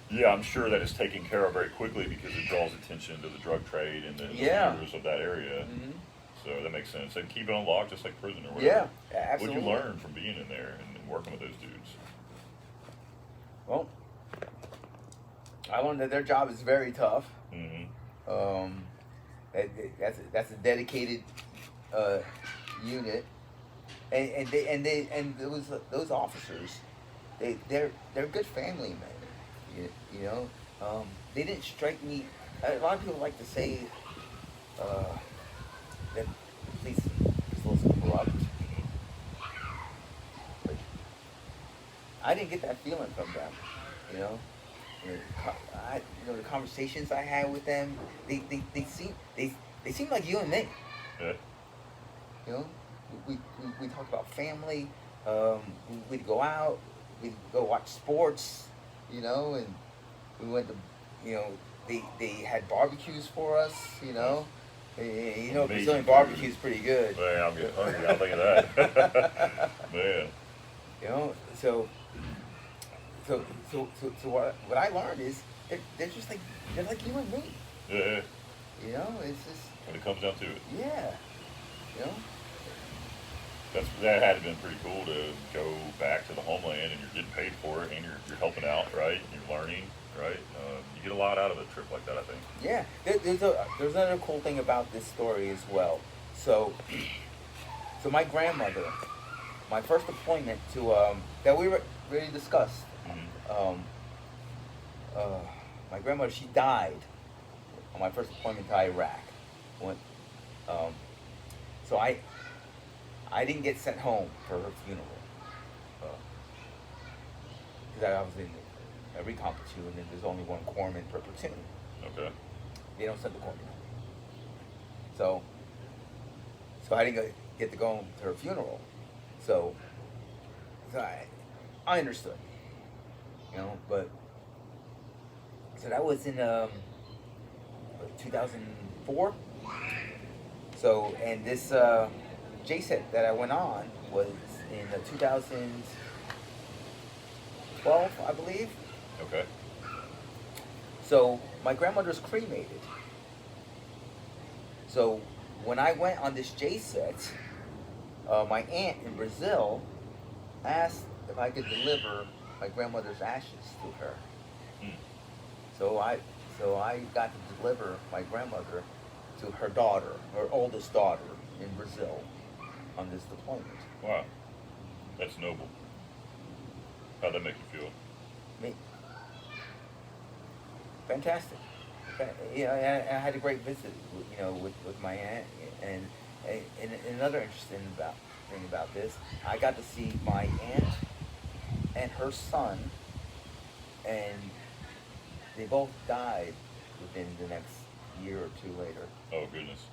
Speaker 1: Yeah, I'm sure that it's taken care of very quickly because it draws attention to the drug trade and the
Speaker 3: Yeah.
Speaker 1: leaders of that area.
Speaker 3: Hmm.
Speaker 1: So that makes sense. And keep it on lock, just like prison or
Speaker 3: Yeah,
Speaker 1: whatever.
Speaker 3: absolutely.
Speaker 1: What'd you learn from being in there and working with those dudes?
Speaker 3: Well, I learned that their job is very tough.
Speaker 1: Mm-hmm.
Speaker 3: That's a dedicated unit, and those officers, they're good family men. You know, they didn't strike me. A lot of people like to say that the police is a little corrupt, but I didn't get that feeling from them. You know. The conversations I had with them, they seem like you and me.
Speaker 1: Yeah.
Speaker 3: You know, we talk about family. We'd go out, we'd go watch sports. You know, and we went to, you know, they had barbecues for us. You know, you know,
Speaker 1: Amazing
Speaker 3: Brazilian
Speaker 1: food.
Speaker 3: barbecue is pretty good.
Speaker 1: Man, I'm getting hungry. I'm thinking of that. Man.
Speaker 3: You know, so what I learned is they're just like you and me.
Speaker 1: Yeah.
Speaker 3: You know, it's just
Speaker 1: When it comes down to it.
Speaker 3: yeah. You know.
Speaker 1: That had to have been pretty cool to go back to the homeland and you're getting paid for it and you're helping out, right? You're learning, right? You get a lot out of a trip like that, I think.
Speaker 3: Yeah, there's another cool thing about this story as well. So my grandmother, my first deployment to that we already discussed.
Speaker 1: Mm-hmm.
Speaker 3: My grandmother, she died on my first deployment to Iraq. So I didn't get sent home for her funeral because I was in a recon platoon and there's only one corpsman per platoon.
Speaker 1: Okay.
Speaker 3: They don't send the corpsman. So I didn't get to go to her funeral. So I understood, you know, but so that was in 2004. So and this JSET that I went on was in 2012, I believe.
Speaker 1: Okay.
Speaker 3: So my grandmother's cremated. So when I went on this JSET, my aunt in Brazil asked if I could deliver my grandmother's ashes to her.
Speaker 1: Hmm.
Speaker 3: So I got to deliver my grandmother to her daughter, her oldest daughter in Brazil, on this deployment.
Speaker 1: Wow. That's noble. How'd that make you feel?
Speaker 3: Me, fantastic. You know, I had a great visit, you know, with my aunt, and another interesting thing about this, I got to see my aunt and her son, and they both died within the next year or two later.
Speaker 1: Oh, goodness.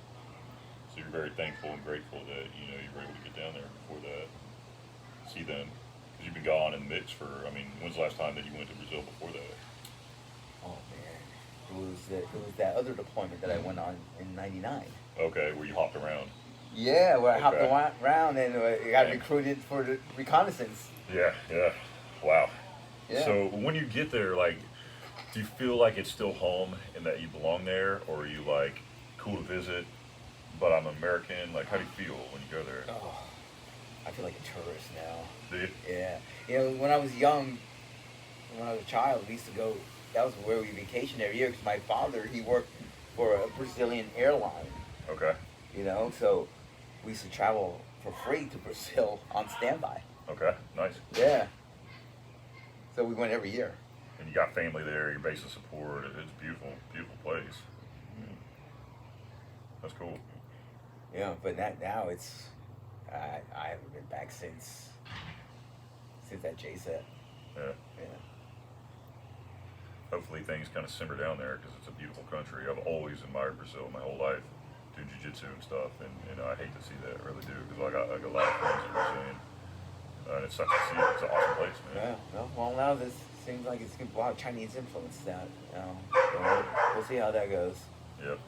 Speaker 1: So you're very thankful and grateful that, you know, you were able to get down there before that, see them. Because you've been gone in the mix for, I mean, when's the last time that you went to Brazil before that?
Speaker 3: Oh man, it was that other deployment that I went on in '99.
Speaker 1: Okay, where you hopped around.
Speaker 3: Yeah, where I hopped
Speaker 1: Okay.
Speaker 3: around and got
Speaker 1: And-
Speaker 3: recruited for the reconnaissance.
Speaker 1: Yeah, yeah. Wow.
Speaker 3: Yeah.
Speaker 1: So when you get there, like, do you feel like it's still home and that you belong there, or are you like cool to visit, but I'm American? Like, how do you feel when you go there?
Speaker 3: Oh, I feel like a tourist now.
Speaker 1: Do you?
Speaker 3: Yeah. You know, when I was young, when I was a child, we used to go. That was where we vacationed every year because my father he worked for a Brazilian airline.
Speaker 1: Okay.
Speaker 3: You know, so we used to travel for free to Brazil on standby.
Speaker 1: Okay. Nice.
Speaker 3: Yeah. So we went every year.
Speaker 1: And you got family there, your base of support. It's a beautiful, beautiful place. That's cool.
Speaker 3: Yeah, but now it's I haven't been back since that JSET.
Speaker 1: Yeah.
Speaker 3: Yeah.
Speaker 1: Hopefully things kind of simmer down there because it's a beautiful country. I've always admired Brazil my whole life, doing jiu-jitsu and stuff, and I hate to see that, I really do, because I got a lot of friends that are Brazilian. And it sucks to see it. It's an awesome place, man.
Speaker 3: Yeah. Well, now this seems like it's a lot of Chinese influence now. So we'll see how that goes.
Speaker 1: Yep.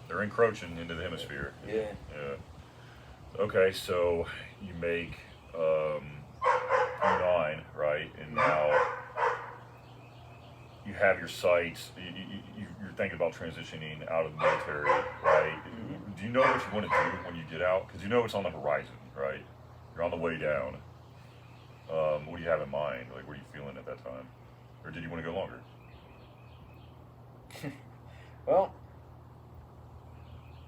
Speaker 1: They're encroaching into the hemisphere.
Speaker 3: Yeah.
Speaker 1: Yeah. Okay, so you make U9, right? And now you have your sights. You're thinking about transitioning out of the military, right? Do you know what you want to do when you get out? Because you know it's on the horizon, right? You're on the way down. What do you have in mind? Like, what are you feeling at that time? Or did you want to go longer?
Speaker 3: Well,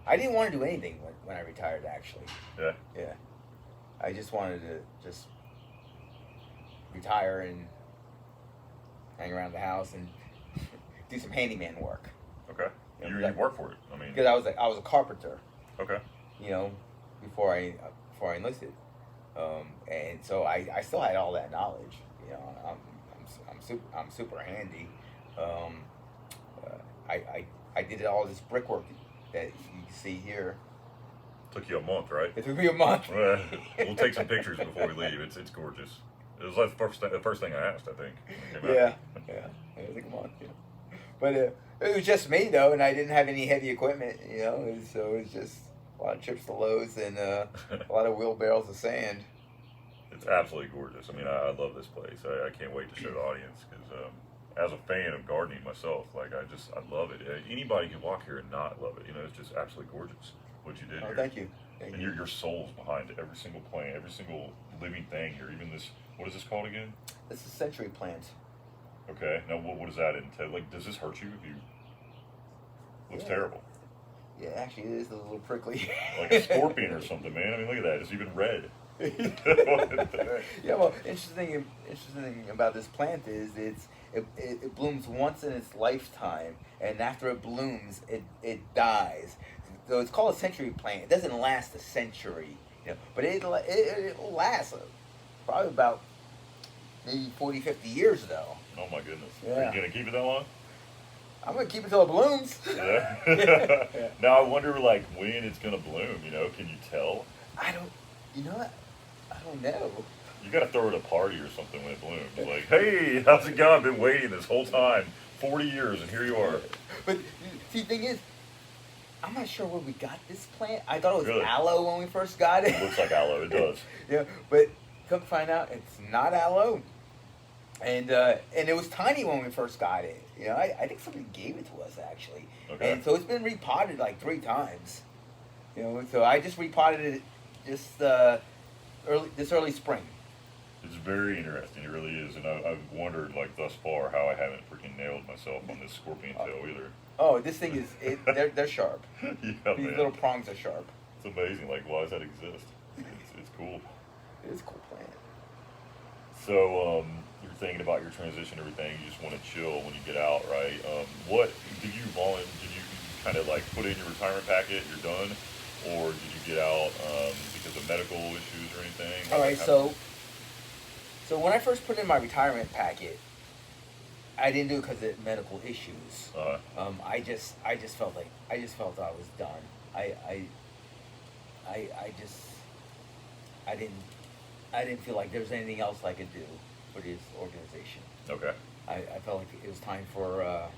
Speaker 3: I didn't want to do anything when I retired, actually.
Speaker 1: Yeah.
Speaker 3: Yeah. I just wanted to just retire and hang around the house and do some handyman work.
Speaker 1: Okay.
Speaker 3: Yeah,
Speaker 1: You
Speaker 3: that-
Speaker 1: work for it. I mean,
Speaker 3: Because I was a carpenter,
Speaker 1: okay.
Speaker 3: you know, before I enlisted, and so I still had all that knowledge. You know, I'm super handy. I did all this brickwork that you can see here.
Speaker 1: Took you a month, right?
Speaker 3: It took me a month.
Speaker 1: We'll take some pictures before we leave. It's gorgeous. It was like the first thing I asked, I think. when it came out.
Speaker 3: Yeah. It took a month. Yeah. But it was just me though, and I didn't have any heavy equipment. You know, so it was just a lot of trips to Lowe's and a lot of wheelbarrows of sand.
Speaker 1: It's absolutely gorgeous. I mean, I love this place. I can't wait to show the audience because as a fan of gardening myself, like I love it. Anybody can walk here and not love it. You know, it's just absolutely gorgeous what you did
Speaker 3: Oh,
Speaker 1: here.
Speaker 3: thank you. Thank
Speaker 1: And
Speaker 3: you.
Speaker 1: your soul's behind every single plant, every single living thing here. Even this, what is this called again?
Speaker 3: This is century plant.
Speaker 1: Okay. Now, what does that entail? Like, does this hurt you if you? Looks terrible.
Speaker 3: Yeah, actually, it is a little prickly.
Speaker 1: Like a scorpion or something, man. I mean, look at that. It's even red.
Speaker 3: Yeah, well, interesting thing about this plant is it blooms once in its lifetime, and after it blooms, it dies. So it's called a century plant. It doesn't last a century, you know, but it'll last probably about maybe 40, 50 years though.
Speaker 1: Oh my goodness.
Speaker 3: Yeah.
Speaker 1: Are you gonna keep it that long?
Speaker 3: I'm gonna keep it till it blooms.
Speaker 1: Yeah.
Speaker 3: Yeah.
Speaker 1: Now I wonder, like, when it's gonna bloom. You know, can you tell?
Speaker 3: You know what? I don't know.
Speaker 1: You gotta throw it a party or something when it blooms. Like, hey, how's it going? I've been waiting this whole time, 40 years, and here you are.
Speaker 3: But see, the thing is, I'm not sure where we got this plant. I thought it was
Speaker 1: Really?
Speaker 3: aloe when we first got it.
Speaker 1: It looks like aloe. It does.
Speaker 3: Yeah, but come to find out, it's not aloe. And it was tiny when we first got it. You know, I think somebody gave it to us actually.
Speaker 1: Okay.
Speaker 3: And so it's been repotted like 3 times. You know, so I just repotted it just early spring.
Speaker 1: It's very interesting. It really is. And I've wondered, like, thus far, how I haven't freaking nailed myself on this scorpion tail either.
Speaker 3: Oh, this thing is they're sharp.
Speaker 1: Yeah,
Speaker 3: These
Speaker 1: man.
Speaker 3: little prongs are sharp.
Speaker 1: It's amazing. Like, why does that exist? It's cool.
Speaker 3: It is a cool plant.
Speaker 1: So, you're thinking about your transition, everything. You just want to chill when you get out, right? What did you kind of like put in your retirement packet? You're done, or did you get out because of medical issues or anything?
Speaker 3: All right, so when I first put in my retirement packet, I didn't do it because of medical issues. I just felt that I was done. I didn't feel like there was anything else I could do for this organization.
Speaker 1: Okay.
Speaker 3: I felt like it was time for. I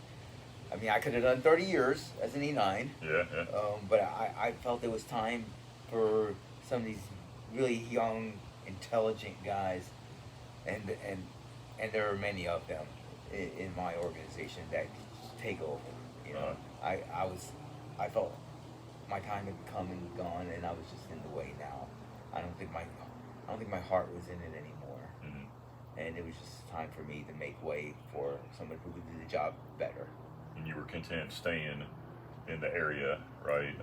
Speaker 3: mean, I could have done 30 years as an E9.
Speaker 1: Yeah.
Speaker 3: But I felt it was time
Speaker 2: for some of these really young, intelligent guys, and there are many of them in my organization that take over. You know, I felt my time had come and gone, and I was just in the way now. I don't think my heart was in it anymore, and it was just time for me to make way for someone who could do the job better.
Speaker 1: And you were content staying in the area, right?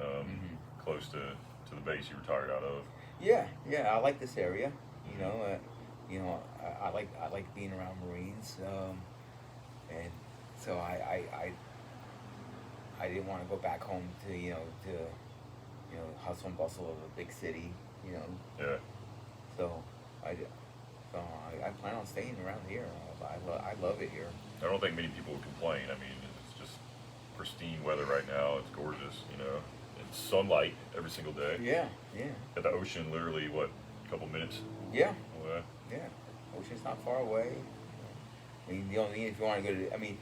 Speaker 1: Close to the base you retired out of.
Speaker 2: Yeah, I like this area. You know, I like being around Marines, and so I didn't want to go back home to hustle and bustle of a big city.
Speaker 1: Yeah.
Speaker 2: So I plan on staying around here. I love it here.
Speaker 1: I don't think many people would complain. I mean, it's just pristine weather right now. It's gorgeous, It's sunlight every single day.
Speaker 2: Yeah.
Speaker 1: At the ocean, literally, what, a couple minutes
Speaker 2: Yeah.
Speaker 1: away?
Speaker 2: Yeah. Ocean's not far away. I mean, the only thing, if you want to go to, the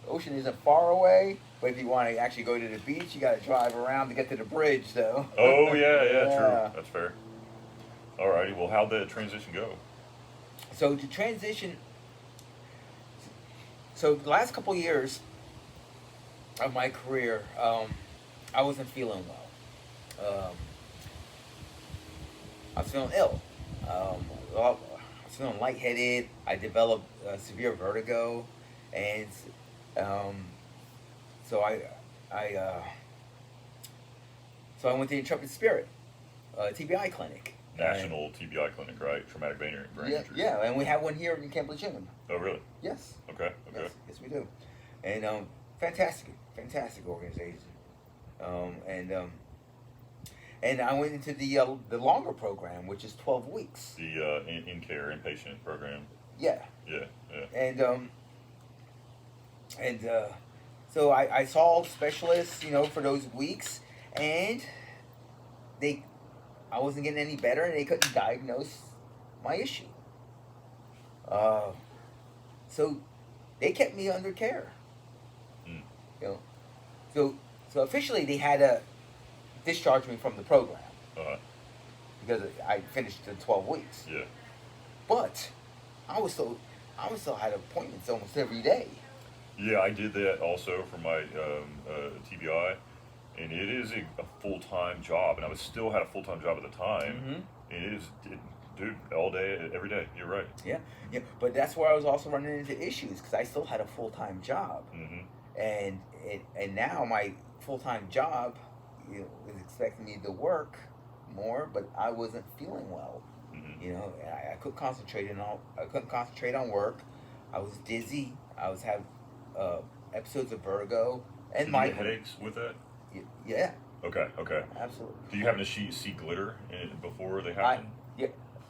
Speaker 2: ocean isn't far away, but if you want to actually go to the beach, you got to drive around to get to the bridge, though.
Speaker 1: Oh, yeah,
Speaker 2: Yeah.
Speaker 1: true. That's fair. Alrighty, well, how'd the transition go?
Speaker 2: So to transition, so the last couple years of my career, I wasn't feeling well. I was feeling ill. I was feeling lightheaded. I developed severe vertigo, and so I went to the Intrepid Spirit TBI clinic.
Speaker 1: National TBI clinic, right? Traumatic brain injury.
Speaker 2: Yeah, and we have one here in Camp Lejeune.
Speaker 1: Oh, really?
Speaker 2: Yes.
Speaker 1: Okay.
Speaker 2: Yes, we do. And fantastic organization. And I went into the longer program, which is 12 weeks.
Speaker 1: The in-care inpatient program.
Speaker 2: Yeah.
Speaker 1: Yeah.
Speaker 2: And so I saw specialists, for those weeks, and I wasn't getting any better, and they couldn't diagnose my issue. So they kept me under care. So officially they had to discharge me from the program because I finished the 12 weeks.
Speaker 1: Yeah.
Speaker 2: But I was still had appointments almost every day.
Speaker 1: Yeah, I did that also for my TBI, and it is a full-time job, and I still had a full-time job at the time. And dude, all day, every day. You're right.
Speaker 2: Yeah. But that's where I was also running into issues because I still had a full-time job, and now my full-time job was expecting me to work more, but I wasn't feeling well. I couldn't concentrate on work. I was dizzy. I was having episodes of vertigo and
Speaker 1: my headaches with that.
Speaker 2: Yeah.
Speaker 1: Okay.
Speaker 2: Absolutely.
Speaker 1: Do you happen to see glitter before they happen?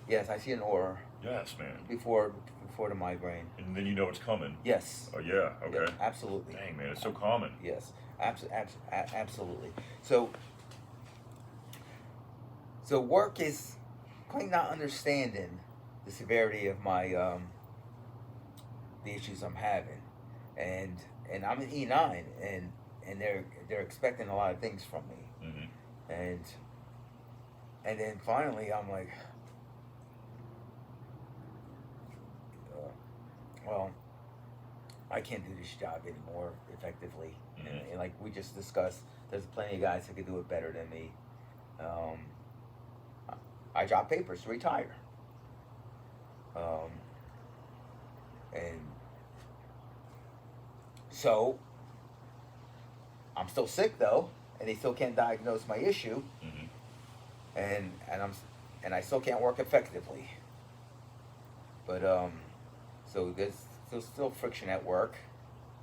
Speaker 2: Yes, I see an aura.
Speaker 1: Yes, man.
Speaker 2: Before the migraine.
Speaker 1: And then you know it's coming.
Speaker 2: Yes.
Speaker 1: Oh yeah. Okay.
Speaker 2: Yeah, absolutely.
Speaker 1: Dang, man, it's so common.
Speaker 2: Yes. Absolutely. So work is quite not understanding the severity of my the issues I'm having, and I'm an E9, and they're expecting a lot of things from me, and then finally I'm like, well, I can't do this job anymore effectively. And like we just discussed, there's plenty of guys that could do it better than me. I dropped papers to retire. And so I'm still sick though, and they still can't diagnose my issue. And I still can't work effectively. But so there's still friction at work,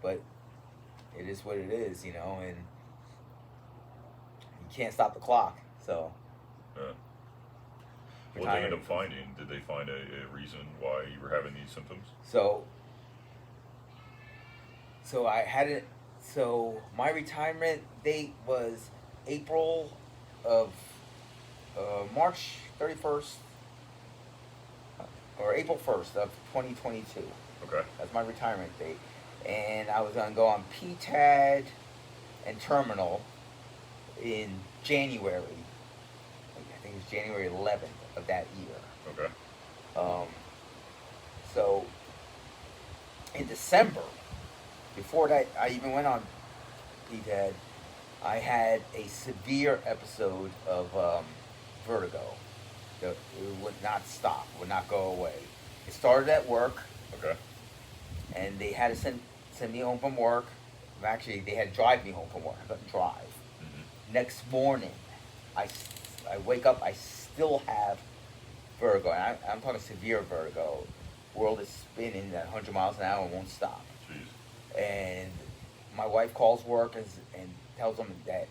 Speaker 2: but it is what it is, and you can't stop the clock. So
Speaker 1: what did they end up finding? Did they find a reason why you were having these symptoms?
Speaker 2: So I had it. So my retirement date was April of March 31st or April 1st of 2022.
Speaker 1: Okay.
Speaker 2: That's my retirement date. And I was going to go on PTAD and terminal in January.
Speaker 3: was January 11th of that year.
Speaker 1: Okay.
Speaker 3: So in December, before that I even went on PTAD, I had a severe episode of vertigo. It would not stop, would not go away. It started at work,
Speaker 1: Okay.
Speaker 3: and they had to send me home from work. Actually, they had to drive me home from work. I couldn't drive.
Speaker 1: Mm-hmm.
Speaker 3: Next morning, I wake up, I still have vertigo. And I'm talking severe vertigo. World is spinning at 100 miles an hour and won't stop.
Speaker 1: Jeez.
Speaker 3: And my wife calls work and tells them that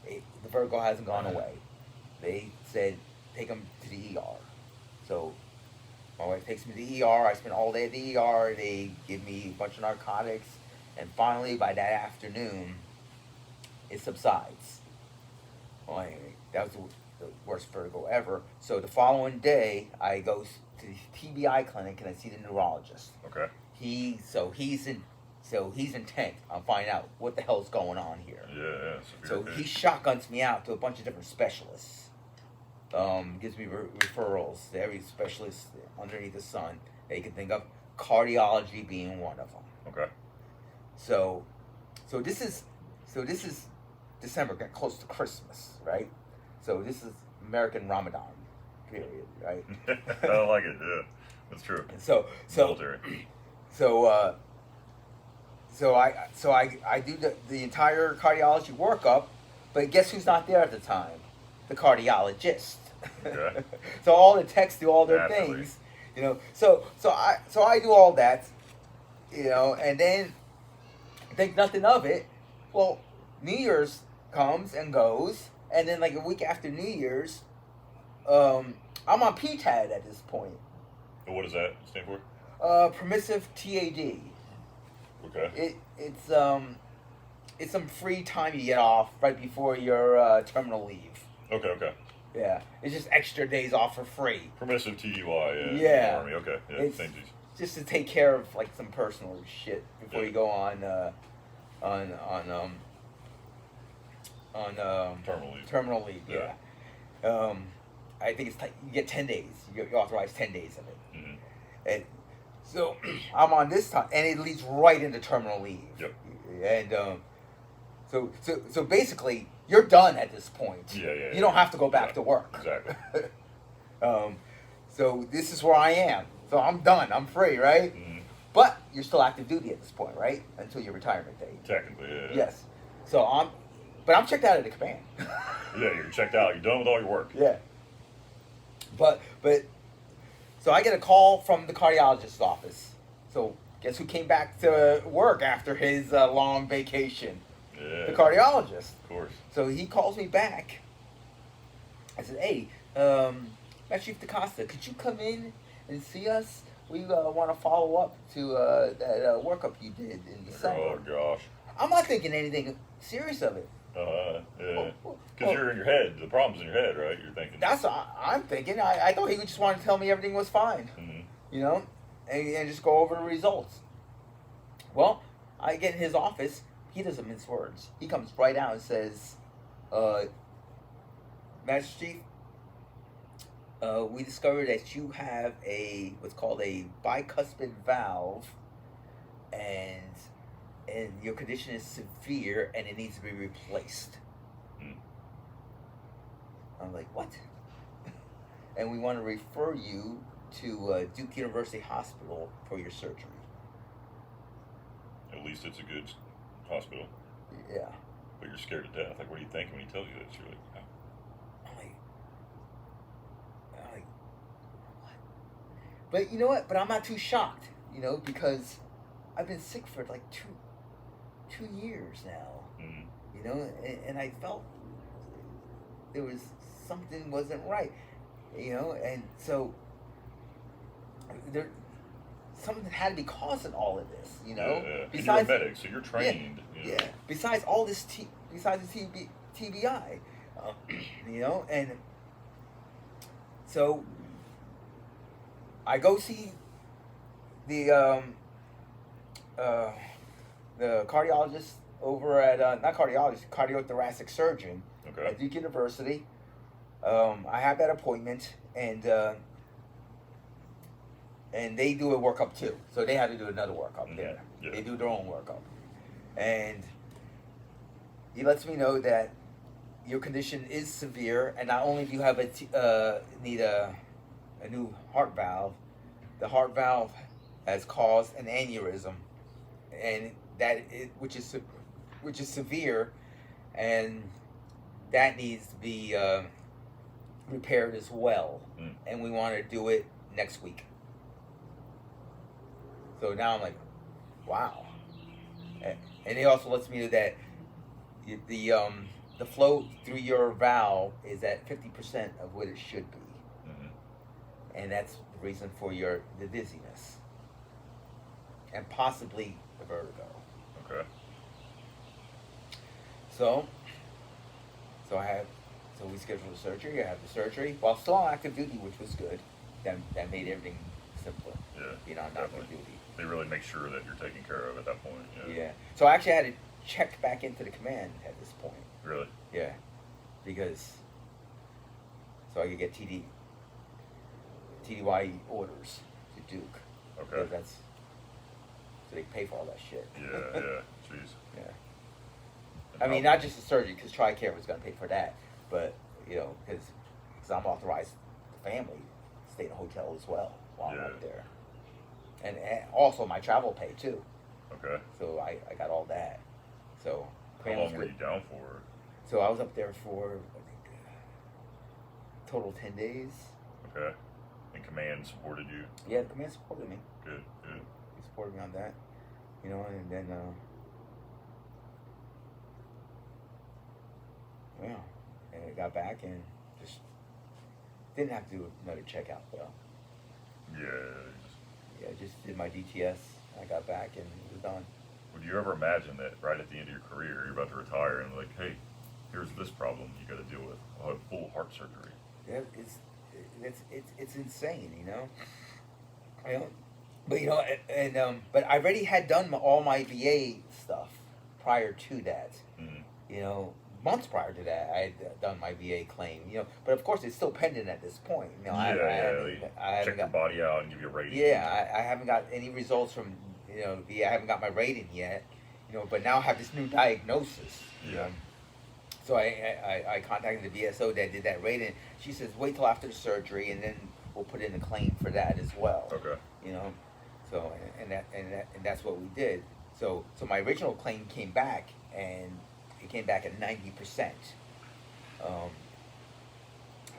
Speaker 3: the vertigo hasn't gone away. They said, take him to the ER. So my wife takes me to the ER. I spend all day at the ER. They give me a bunch of narcotics. And finally, by that afternoon, it subsides. Well, anyway, that was the worst vertigo ever. So the following day, I go to the TBI clinic and I see the neurologist.
Speaker 1: Okay.
Speaker 3: He's intent on finding out what the hell's going on here.
Speaker 1: Yeah.
Speaker 3: So he shotguns me out to a bunch of different specialists. Gives me referrals to every specialist underneath the sun that you can think of. Cardiology being one of them.
Speaker 1: Okay.
Speaker 3: So this is December, getting close to Christmas, right? So this is American Ramadan period, right?
Speaker 1: I don't like it. Yeah, that's true.
Speaker 3: And so
Speaker 1: Military.
Speaker 3: So I do the entire cardiology workup, but guess who's not there at the time? The cardiologist.
Speaker 1: Okay.
Speaker 3: So all the techs do all their
Speaker 1: Naturally.
Speaker 3: things, you know. So I do all that, you know, and then think nothing of it. Well, New Year's comes and goes, and then like a week after New Year's, I'm on PTAD at this point.
Speaker 1: And what does that stand for?
Speaker 3: Permissive TAD.
Speaker 1: Okay.
Speaker 3: It's some free time you get off right before your terminal leave.
Speaker 1: Okay.
Speaker 3: Yeah, it's just extra days off for free.
Speaker 1: Permissive TDY. Yeah.
Speaker 3: Yeah.
Speaker 1: In the Army. Okay. Yeah.
Speaker 3: It's
Speaker 1: Same piece.
Speaker 3: just to take care of like some personal shit before
Speaker 1: Yeah.
Speaker 3: you go on terminal leave.
Speaker 1: Yeah.
Speaker 3: I think it's you get 10 days. You authorize 10 days of it.
Speaker 1: Mm-hmm.
Speaker 3: And so I'm on this time, and it leads right into terminal leave.
Speaker 1: Yep.
Speaker 3: And so basically, you're done at this point.
Speaker 1: Yeah.
Speaker 3: You don't have to go back to work.
Speaker 1: Exactly.
Speaker 3: So this is where I am. So I'm done. I'm free, right?
Speaker 1: Mm-hmm.
Speaker 3: But you're still active duty at this point, right? Until your retirement date.
Speaker 1: Technically, yeah.
Speaker 3: Yes. So I'm checked out of the command.
Speaker 1: Yeah, you're checked out. You're done with all your work.
Speaker 3: Yeah. But so I get a call from the cardiologist's office. So guess who came back to work after his long vacation?
Speaker 1: Yeah.
Speaker 3: The cardiologist.
Speaker 1: Of course.
Speaker 3: So he calls me back. I said, "Hey, Master Chief Dacosta, could you come in and see us? We want to follow up to that workup you did in December."
Speaker 1: Oh gosh.
Speaker 3: I'm not thinking anything serious of it.
Speaker 1: Yeah. Because you're in your head. The problem's in your head, right? You're thinking.
Speaker 3: That's what I'm thinking. I thought he would just want to tell me everything was fine,
Speaker 1: Mm-hmm.
Speaker 3: you know, and just go over the results. Well, I get in his office. He doesn't mince words. He comes right out and says, Master Chief, we discovered that you have what's called a bicuspid valve, and your condition is severe and it needs to be replaced.
Speaker 1: Mm.
Speaker 3: I'm like, what? And we want to refer you to Duke University Hospital for your surgery.
Speaker 1: At least it's a good hospital.
Speaker 3: Yeah.
Speaker 1: But you're scared to death. Like, what do you think when he tells you this? You're like, oh.
Speaker 3: I'm like, what? But you know what? But I'm not too shocked, you know, because I've been sick for like two years now,
Speaker 1: Mm.
Speaker 3: you know, and I felt there was something wasn't right, you know, and so something had to be causing all of this, you know.
Speaker 1: Yeah. And
Speaker 3: Besides,
Speaker 1: you're a medic, so you're trained.
Speaker 3: yeah.
Speaker 1: You know.
Speaker 3: Besides all this, besides the TBI, you know, and so I go see the cardiologist over at not cardiologist, cardiothoracic surgeon
Speaker 1: Okay.
Speaker 3: at Duke University. I have that appointment, and they do a workup too. So they have to do another workup there.
Speaker 1: Yeah.
Speaker 3: They do their own workup, and he lets me know that your condition is severe, and not only do you have need a new heart valve, the heart valve has caused an aneurysm, and which is severe, and that needs to be repaired as well. And we want to do it next week. So now I'm like, wow. And he also lets me know that the flow through your valve is at 50% of what it should be, and that's the reason for the dizziness and possibly the vertigo.
Speaker 1: Okay.
Speaker 3: So we scheduled the surgery. I had the surgery while still on active duty, which was good. That made everything simpler.
Speaker 1: Yeah.
Speaker 3: You know, on
Speaker 1: definitely.
Speaker 3: active duty.
Speaker 1: They really make sure that you're taken care of at that point.
Speaker 3: Yeah. So I actually had to check back into the command at this point.
Speaker 1: Really?
Speaker 3: Yeah. Because so I could get TDY orders to Duke.
Speaker 1: Okay.
Speaker 3: So they pay for all that shit.
Speaker 1: Yeah. Jeez.
Speaker 3: Yeah.
Speaker 1: And
Speaker 3: I mean,
Speaker 1: how-
Speaker 3: not just the surgery, because TRICARE was going to pay for that, but because I'm authorized the family to stay in a hotel as well while I'm up there, and also my travel pay too.
Speaker 1: Okay.
Speaker 3: So I got all that. So
Speaker 1: How long were you down for?
Speaker 3: So I was up there for I think total 10 days.
Speaker 1: Okay. And command supported you?
Speaker 3: Yeah, the command supported me.
Speaker 1: Good.
Speaker 3: He supported me on that, and then and I got back and just didn't have to do another checkout though.
Speaker 1: Yeah.
Speaker 3: Just did my DTS. I got back and it was done.
Speaker 1: Would you ever imagine that right at the end of your career, you're about to retire and like, hey, here's this problem you got to deal with, full heart surgery?
Speaker 3: Yeah, it's insane, but I already had done all my VA stuff prior to that. Months prior to that, I had done my VA claim. But of course it's still pending at this point. I
Speaker 1: check your body out and give you a rating.
Speaker 3: Yeah, I haven't got any results from VA. I haven't got my rating yet. But now I have this new diagnosis.
Speaker 1: Yeah.
Speaker 3: So I contacted the VSO that did that rating. She says wait till after the surgery and then we'll put in a claim for that as well.
Speaker 1: Okay.
Speaker 3: So and that's what we did. So my original claim came back and it came back at 90%.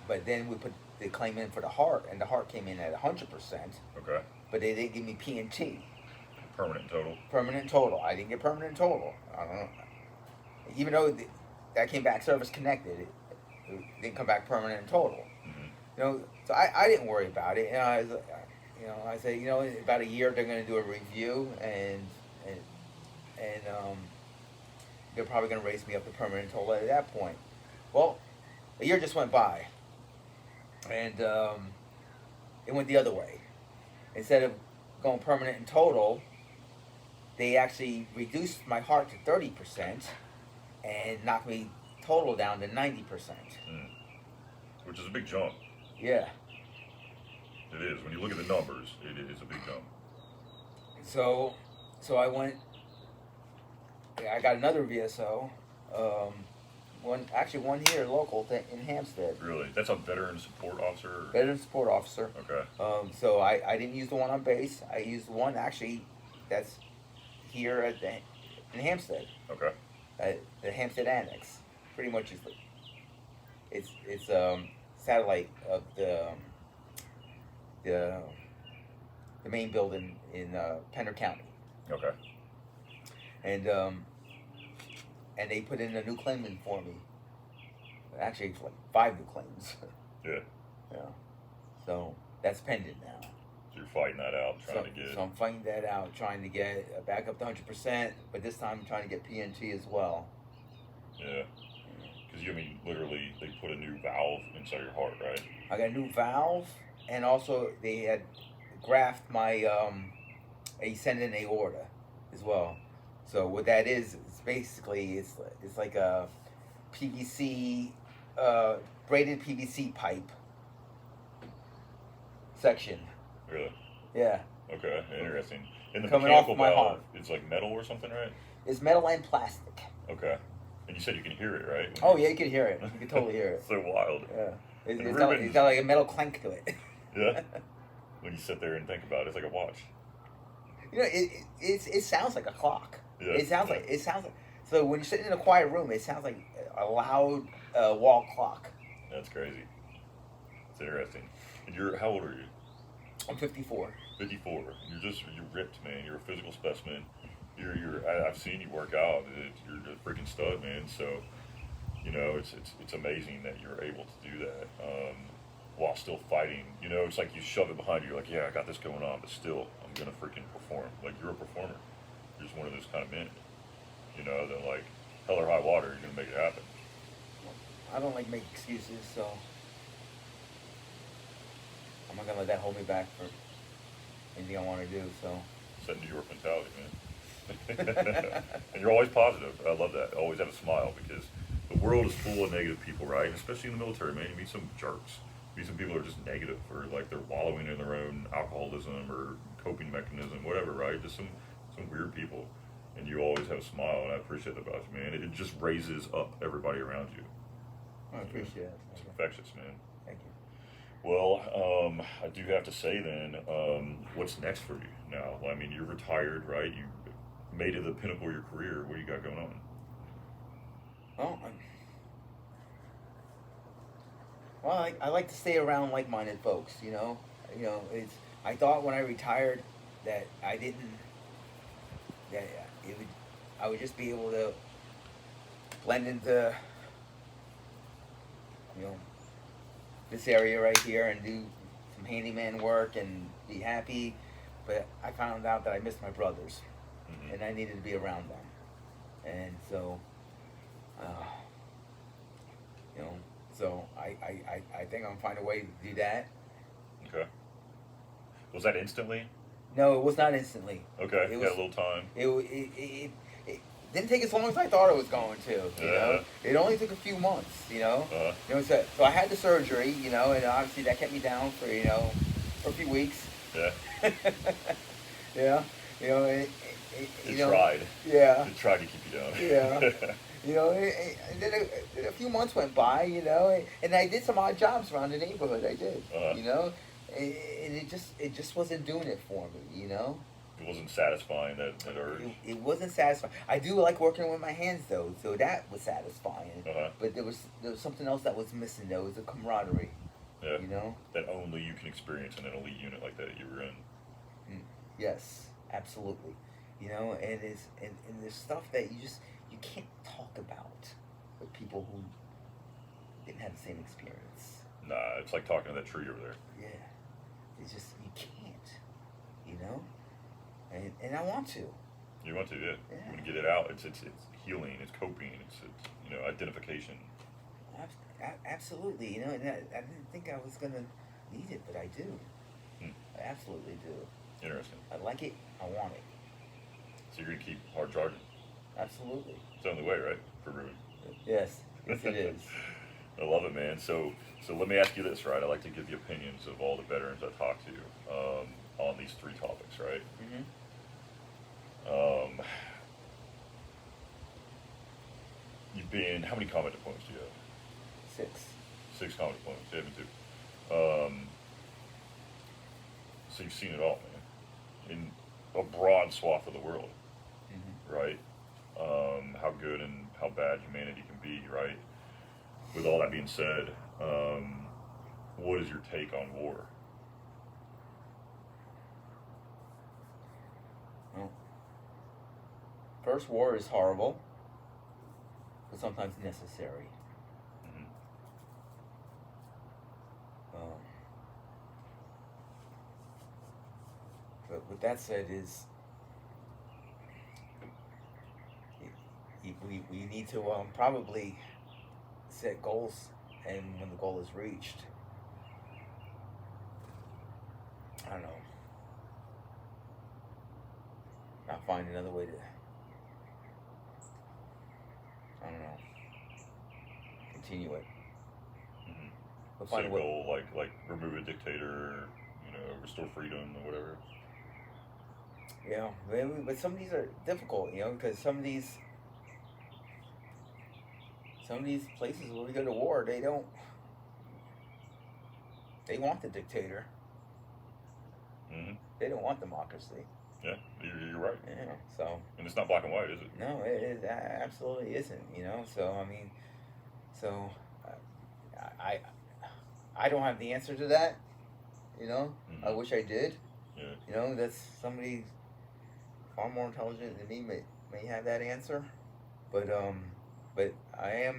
Speaker 3: But then we put the claim in for the heart, and the heart came in at 100%.
Speaker 1: Okay.
Speaker 3: But they didn't give me P&T.
Speaker 1: Permanent total.
Speaker 3: Permanent total. I didn't get permanent total. I don't know. Even though that came back service connected, it didn't come back permanent and total.
Speaker 1: Mm-hmm.
Speaker 3: So I didn't worry about it. And I said, in about a year they're going to do a review, and they're probably going to raise me up to permanent total at that point. Well, a year just went by, and it went the other way. Instead of going permanent and total, they actually reduced my heart to 30% and knocked me total down to 90%.
Speaker 1: Which is a big jump.
Speaker 3: Yeah.
Speaker 1: It is. When you look at the numbers, it is a big jump.
Speaker 3: So I went. I got another VSO. One here local in Hampstead.
Speaker 1: Really? That's a veteran support officer?
Speaker 3: Veteran support officer.
Speaker 1: Okay.
Speaker 3: So I didn't use the one on base. I used the one actually that's here in Hampstead.
Speaker 1: Okay.
Speaker 3: At the Hampstead Annex. Pretty much it's satellite of the main building in Pender County.
Speaker 1: Okay.
Speaker 3: And they put in a new claim in for me. Actually, it's like 5 new claims.
Speaker 1: Yeah.
Speaker 3: Yeah. So that's pending now.
Speaker 1: So you're fighting that out, trying to get.
Speaker 3: So I'm fighting that out, trying to get back up to 100%, but this time I'm trying to get PNT as well.
Speaker 1: Yeah. Because literally, they put a new valve inside your heart, right?
Speaker 3: I got a new valve, and also they had graphed my ascending aorta as well. So what that is, it's basically it's like a PVC braided PVC pipe section.
Speaker 1: Really?
Speaker 3: Yeah,
Speaker 1: Okay, interesting. And the
Speaker 3: coming off
Speaker 1: mechanical
Speaker 3: my
Speaker 1: valve,
Speaker 3: heart.
Speaker 1: it's like metal or something, right?
Speaker 3: It's metal and plastic.
Speaker 1: Okay. And you said you can hear it, right?
Speaker 3: Oh yeah, you can hear it. You can totally hear it.
Speaker 1: So wild.
Speaker 3: Yeah,
Speaker 1: And
Speaker 3: it's got like a metal clank to it.
Speaker 1: Yeah. When you sit there and think about it, it's like a watch.
Speaker 3: You know, it sounds like a clock.
Speaker 1: Yeah.
Speaker 3: It sounds like so when you're sitting in a quiet room, it sounds like a loud wall clock.
Speaker 1: That's crazy. It's interesting. And how old are you?
Speaker 3: I'm 54.
Speaker 1: 54. You're ripped, man. You're a physical specimen. I've seen you work out. You're a freaking stud, man. So, you know, it's amazing that you're able to do that while still fighting. You know, it's like you shove it behind you. You're like, yeah, I got this going on, but still, I'm gonna freaking perform. Like, you're a performer. You're just one of those kind of men. You know, that like hell or high water, you're gonna make it happen.
Speaker 3: I don't like make excuses, so I'm not gonna let that hold me back for anything I want to do. So.
Speaker 1: Set New York mentality, man. And you're always positive. I love that. Always have a smile because the world is full of negative people, right? And especially in the military, man. You meet some jerks. You meet some people who are just negative, or like they're wallowing in their own alcoholism or coping mechanism, whatever, right? Just some weird people. And you always have a smile, and I appreciate that about you, man. It just raises up everybody around you.
Speaker 3: I appreciate it.
Speaker 1: It's infectious, man.
Speaker 3: Thank you.
Speaker 1: Well, I do have to say then, what's next for you now? I mean, you're retired, right? You made it the pinnacle of your career. What do you got going on?
Speaker 3: Well, I like to stay around like-minded folks. You know, I thought when I retired that I would just be able to blend into, this area right here and do some handyman work and be happy. But I found out that I missed my brothers,
Speaker 1: Mm-hmm.
Speaker 3: and I needed to be around them. And so, so I think I'm gonna find a way to do that.
Speaker 1: Okay. Was that instantly?
Speaker 3: No, it was not instantly.
Speaker 1: Okay,
Speaker 3: It
Speaker 1: you
Speaker 3: was-
Speaker 1: got a little time.
Speaker 3: It didn't take as long as I thought it was going to. You know, it only took a few months. So I had the surgery. And obviously that kept me down for for a few weeks.
Speaker 1: Yeah.
Speaker 3: Yeah.
Speaker 1: It tried.
Speaker 3: Yeah.
Speaker 1: It tried to keep you down.
Speaker 3: Yeah. And then a few months went by. And I did some odd jobs around the neighborhood. I did. And it just wasn't doing it for me.
Speaker 1: It wasn't satisfying, that urge.
Speaker 3: It wasn't satisfying. I do like working with my hands though, so that was satisfying. But there was something else that was missing. There was a camaraderie.
Speaker 1: Yeah. That only you can experience in an elite unit like that you were in.
Speaker 3: Yes, absolutely. And there's stuff that you can't talk about with people who didn't have the same experience.
Speaker 1: Nah, it's like talking to that tree over there.
Speaker 3: Yeah, it's just you can't. And I want to.
Speaker 1: You want to, yeah.
Speaker 3: Yeah.
Speaker 1: You want to get it out. It's healing. It's coping. It's identification.
Speaker 3: Absolutely. And I didn't think I was gonna need it, but I do. I absolutely do.
Speaker 1: Interesting.
Speaker 3: I like it. I want it.
Speaker 1: So you're gonna keep hard charging.
Speaker 3: Absolutely.
Speaker 1: It's the only way, right? For Ruben.
Speaker 3: Yes. Yes, it is.
Speaker 1: I love it, man. So let me ask you this, right? I like to give the opinions of all the veterans I talk to on these three topics, right?
Speaker 3: Mm-hmm.
Speaker 1: You've been, how many combat deployments do you have?
Speaker 3: 6.
Speaker 1: 6 combat deployments. You have me too. So you've seen it all, man. In a broad swath of the world, right? How good and how bad humanity can be, right? With all that being said, what is your take on war?
Speaker 3: Well, first, war is horrible, but sometimes necessary.
Speaker 1: Mm-hmm.
Speaker 3: But with that said, we need to probably set goals, and when the goal is reached, I don't know, not find another way to, I don't know, continue it. We'll
Speaker 1: Set
Speaker 3: find
Speaker 1: a
Speaker 3: a way.
Speaker 1: goal like remove a dictator, restore freedom or whatever.
Speaker 3: Yeah, but some of these are difficult, because some of these places where we go to war, they want the dictator.
Speaker 1: Mm-hmm.
Speaker 3: They don't want democracy.
Speaker 1: Yeah, you're right.
Speaker 3: Yeah, so.
Speaker 1: And it's not black and white, is it?
Speaker 3: No, it absolutely isn't. So I mean, I don't have the answer to that.
Speaker 1: Mm-hmm.
Speaker 3: I wish I did.
Speaker 1: Yeah.
Speaker 3: That's somebody far more intelligent than me may have that answer, but I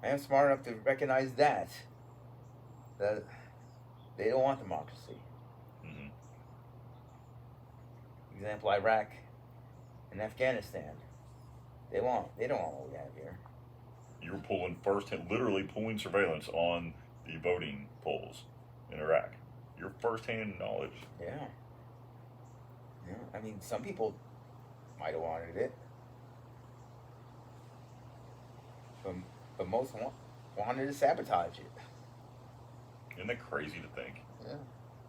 Speaker 3: am smart enough to recognize that they don't want democracy.
Speaker 1: Mm-hmm.
Speaker 3: Example: Iraq and Afghanistan. They don't want what we have here.
Speaker 1: You were pulling literally pulling surveillance on the voting polls in Iraq. Your first-hand knowledge.
Speaker 3: Yeah. I mean, some people might have wanted it, but most wanted to sabotage it.
Speaker 1: Isn't that crazy to think?
Speaker 3: Yeah.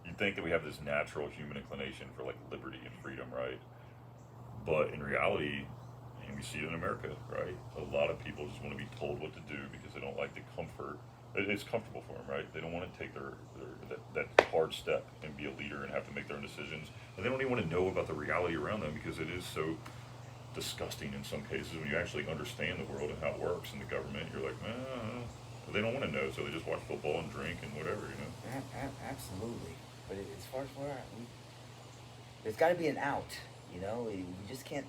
Speaker 1: You'd think that we have this natural human inclination for like liberty and freedom, right? But in reality, and we see it in America, right? A lot of people just want to be told what to do because they don't like the comfort. It's comfortable for them, right? They don't want to take that hard step and be a leader and have to make their own decisions. And they don't even want to know about the reality around them because it is so disgusting in some cases when you actually understand the world and how it works in the government. You're like, but they don't want to know, so they just watch football and drink and whatever,
Speaker 3: Absolutely. But as far as there's got to be an out. We just can't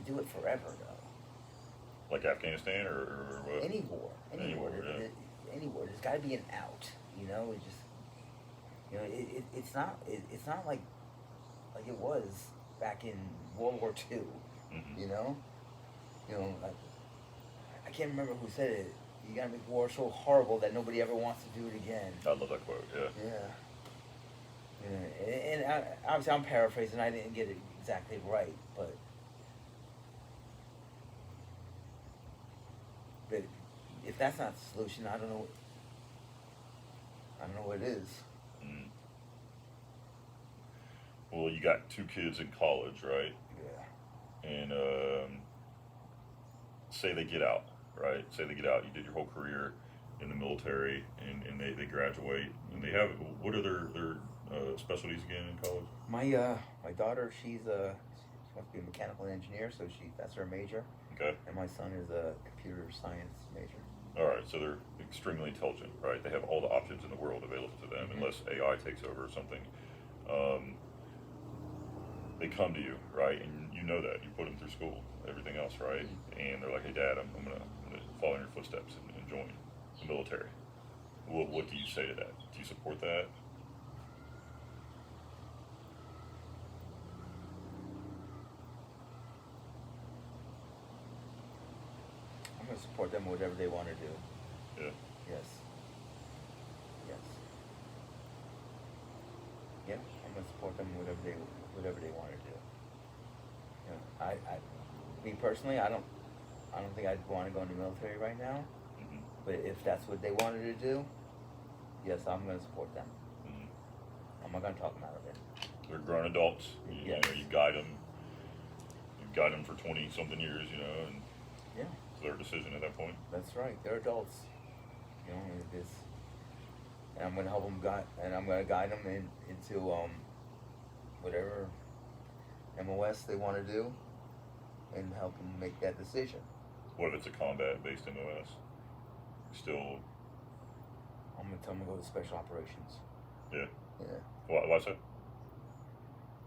Speaker 3: do it forever though.
Speaker 1: Like Afghanistan or what?
Speaker 3: Any war.
Speaker 1: Any war, yeah.
Speaker 3: Any war. There's got to be an out. It just. It's not like it was back in World War II.
Speaker 1: Mm-hmm.
Speaker 3: I can't remember who said it. You gotta make war so horrible that nobody ever wants to do it again.
Speaker 1: I love that quote. Yeah.
Speaker 3: And obviously I'm paraphrasing. I didn't get it exactly right, but if that's not the solution, I don't know what it is.
Speaker 1: Mm. Well, you got 2 kids in college, right?
Speaker 3: Yeah.
Speaker 1: And say they get out, right? Say they get out. You did your whole career in the military, and they graduate, and they have what are their specialties again in college?
Speaker 3: My daughter, she wants to be a mechanical engineer, so that's her major.
Speaker 1: Okay.
Speaker 3: And my son is a computer science major.
Speaker 1: All right, so they're extremely intelligent, right? They have all the options in the world available to them,
Speaker 3: Mm-hmm.
Speaker 1: unless AI takes over or something. They come to you, right? And you know that. You put them through school, everything else, right?
Speaker 3: Mm-hmm.
Speaker 1: And they're like, hey, Dad, I'm gonna follow in your footsteps and join the military. What do you say to that? Do you support that?
Speaker 3: I'm going to support them whatever they want to do.
Speaker 1: Yeah.
Speaker 3: Yes. Yeah, I'm going to support them whatever they want to do. Me personally, I don't think I'd want to go in the military right now.
Speaker 1: Mm-hmm.
Speaker 3: But if that's what they wanted to do, yes, I'm going to support them.
Speaker 1: Mm-hmm.
Speaker 3: I'm not going to talk them out of it.
Speaker 1: They're grown adults.
Speaker 3: Yes.
Speaker 1: You guide them. You guide them for 20-something years, and
Speaker 3: Yeah.
Speaker 1: it's their decision at that point.
Speaker 3: That's right. They're adults. And I'm going to help them and I'm going to guide them into whatever MOS they want to do, and help them make that decision.
Speaker 1: What if it's a combat-based MOS? Still.
Speaker 3: I'm going to tell them to go to special operations.
Speaker 1: Yeah.
Speaker 3: Yeah.
Speaker 1: Why so?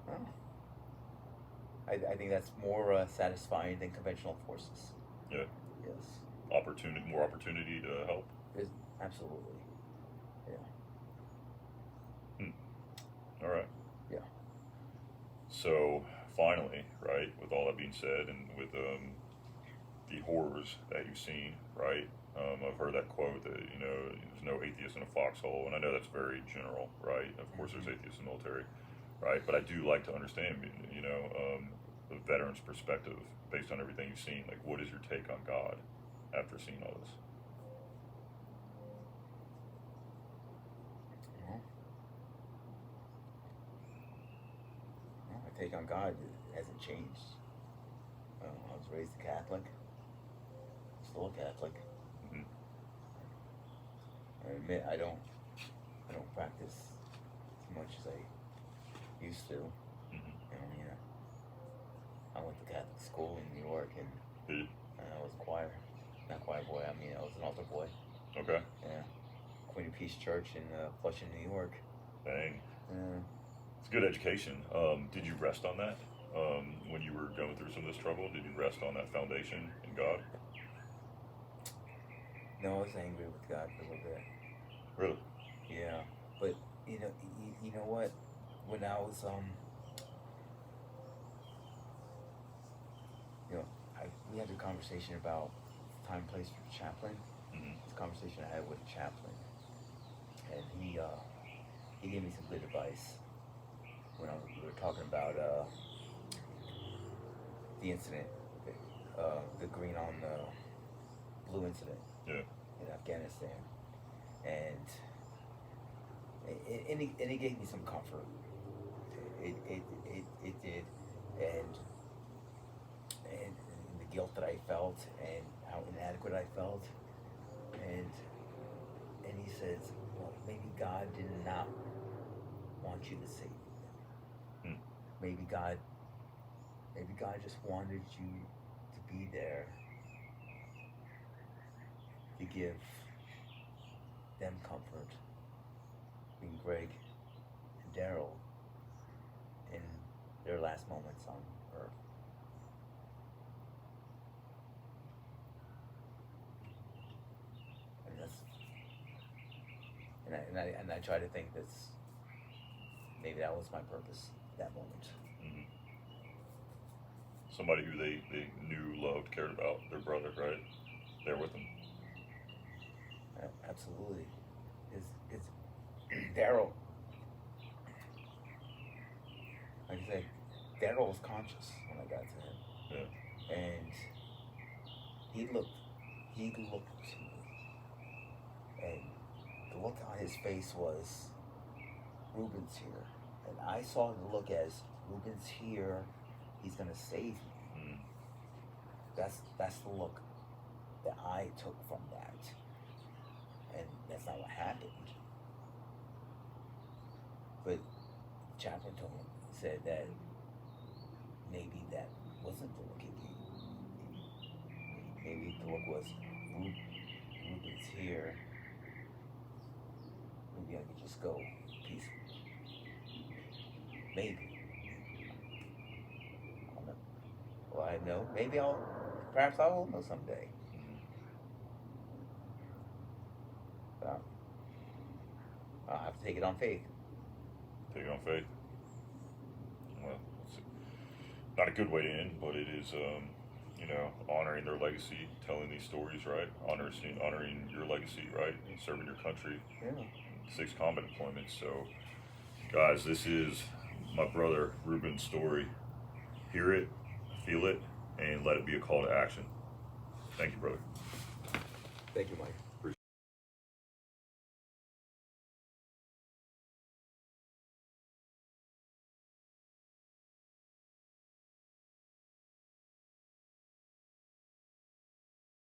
Speaker 3: Oh. I think that's more satisfying than conventional forces.
Speaker 1: Yeah.
Speaker 3: Yes.
Speaker 1: More opportunity to help.
Speaker 3: Absolutely. Yeah.
Speaker 1: All right.
Speaker 3: Yeah.
Speaker 1: So finally, right, with all that being said, and with the horrors that you've seen, right? I've heard that quote that there's no atheist in a foxhole, and I know that's very general, right? Of course, there's atheists in the military, right? But I do like to understand, the veteran's perspective based on everything you've seen. Like, what is your take on God after seeing all this?
Speaker 2: take on God hasn't changed. I was raised a Catholic, still a Catholic.
Speaker 1: Mhm.
Speaker 2: I admit I don't practice as much as I used to.
Speaker 1: Mhm.
Speaker 2: I went to Catholic school in New York, and
Speaker 1: Did you?
Speaker 2: I was a choir, not choir boy. I mean, I was an altar boy.
Speaker 1: Okay.
Speaker 2: Yeah, Queen of Peace Church in Flushing, New York.
Speaker 1: Dang.
Speaker 2: Uh,
Speaker 1: It's good education. Did you rest on that when you were going through some of this trouble? Did you rest on that foundation in God?
Speaker 2: no, I was angry with God for a little bit.
Speaker 1: Really?
Speaker 2: Yeah, but you know what? When I was we had a conversation about time and place for the chaplain.
Speaker 1: Hmm.
Speaker 2: It's a conversation I had with the chaplain, and he gave me some good advice when we were talking about the incident, the green on the blue incident
Speaker 1: Yeah.
Speaker 2: in Afghanistan, and he gave me some comfort. It did, and and the guilt that I felt and how inadequate I felt, and he says, well, maybe God did not want you to save you.
Speaker 1: Hmm.
Speaker 2: Maybe God just wanted you to be there to give them comfort. Being Greg and Daryl in their last moments on Earth. And that's and I try to think that's maybe that was my purpose that moment.
Speaker 1: Hmm. Somebody who they knew, loved, cared about, their brother, right? There with them.
Speaker 2: Absolutely. It's Daryl. Like I said, Daryl was conscious when I got to him.
Speaker 1: Yeah.
Speaker 2: And he looked to me, and the look on his face was, Rubens here. And I saw the look as, Rubens here, he's gonna save me.
Speaker 1: Mm.
Speaker 2: That's the look that I took from that. And that's not what happened. But the chaplain told me, said that maybe that wasn't the look he gave. Maybe the look was, Rubens here. Maybe I could just go peacefully. Maybe. I don't know. Well, I know. Maybe perhaps I will know someday. But I'll have to take it on faith.
Speaker 1: Take it on faith. Well, it's not a good way to end, but it is, honoring their legacy, telling these stories, right? Honoring your legacy, right? Serving your country.
Speaker 2: Yeah.
Speaker 1: 6 combat deployments. So, guys, this is my brother Ruben's story. Hear it, feel it, and let it be a call to action. Thank you, brother.
Speaker 2: Thank you, Mike.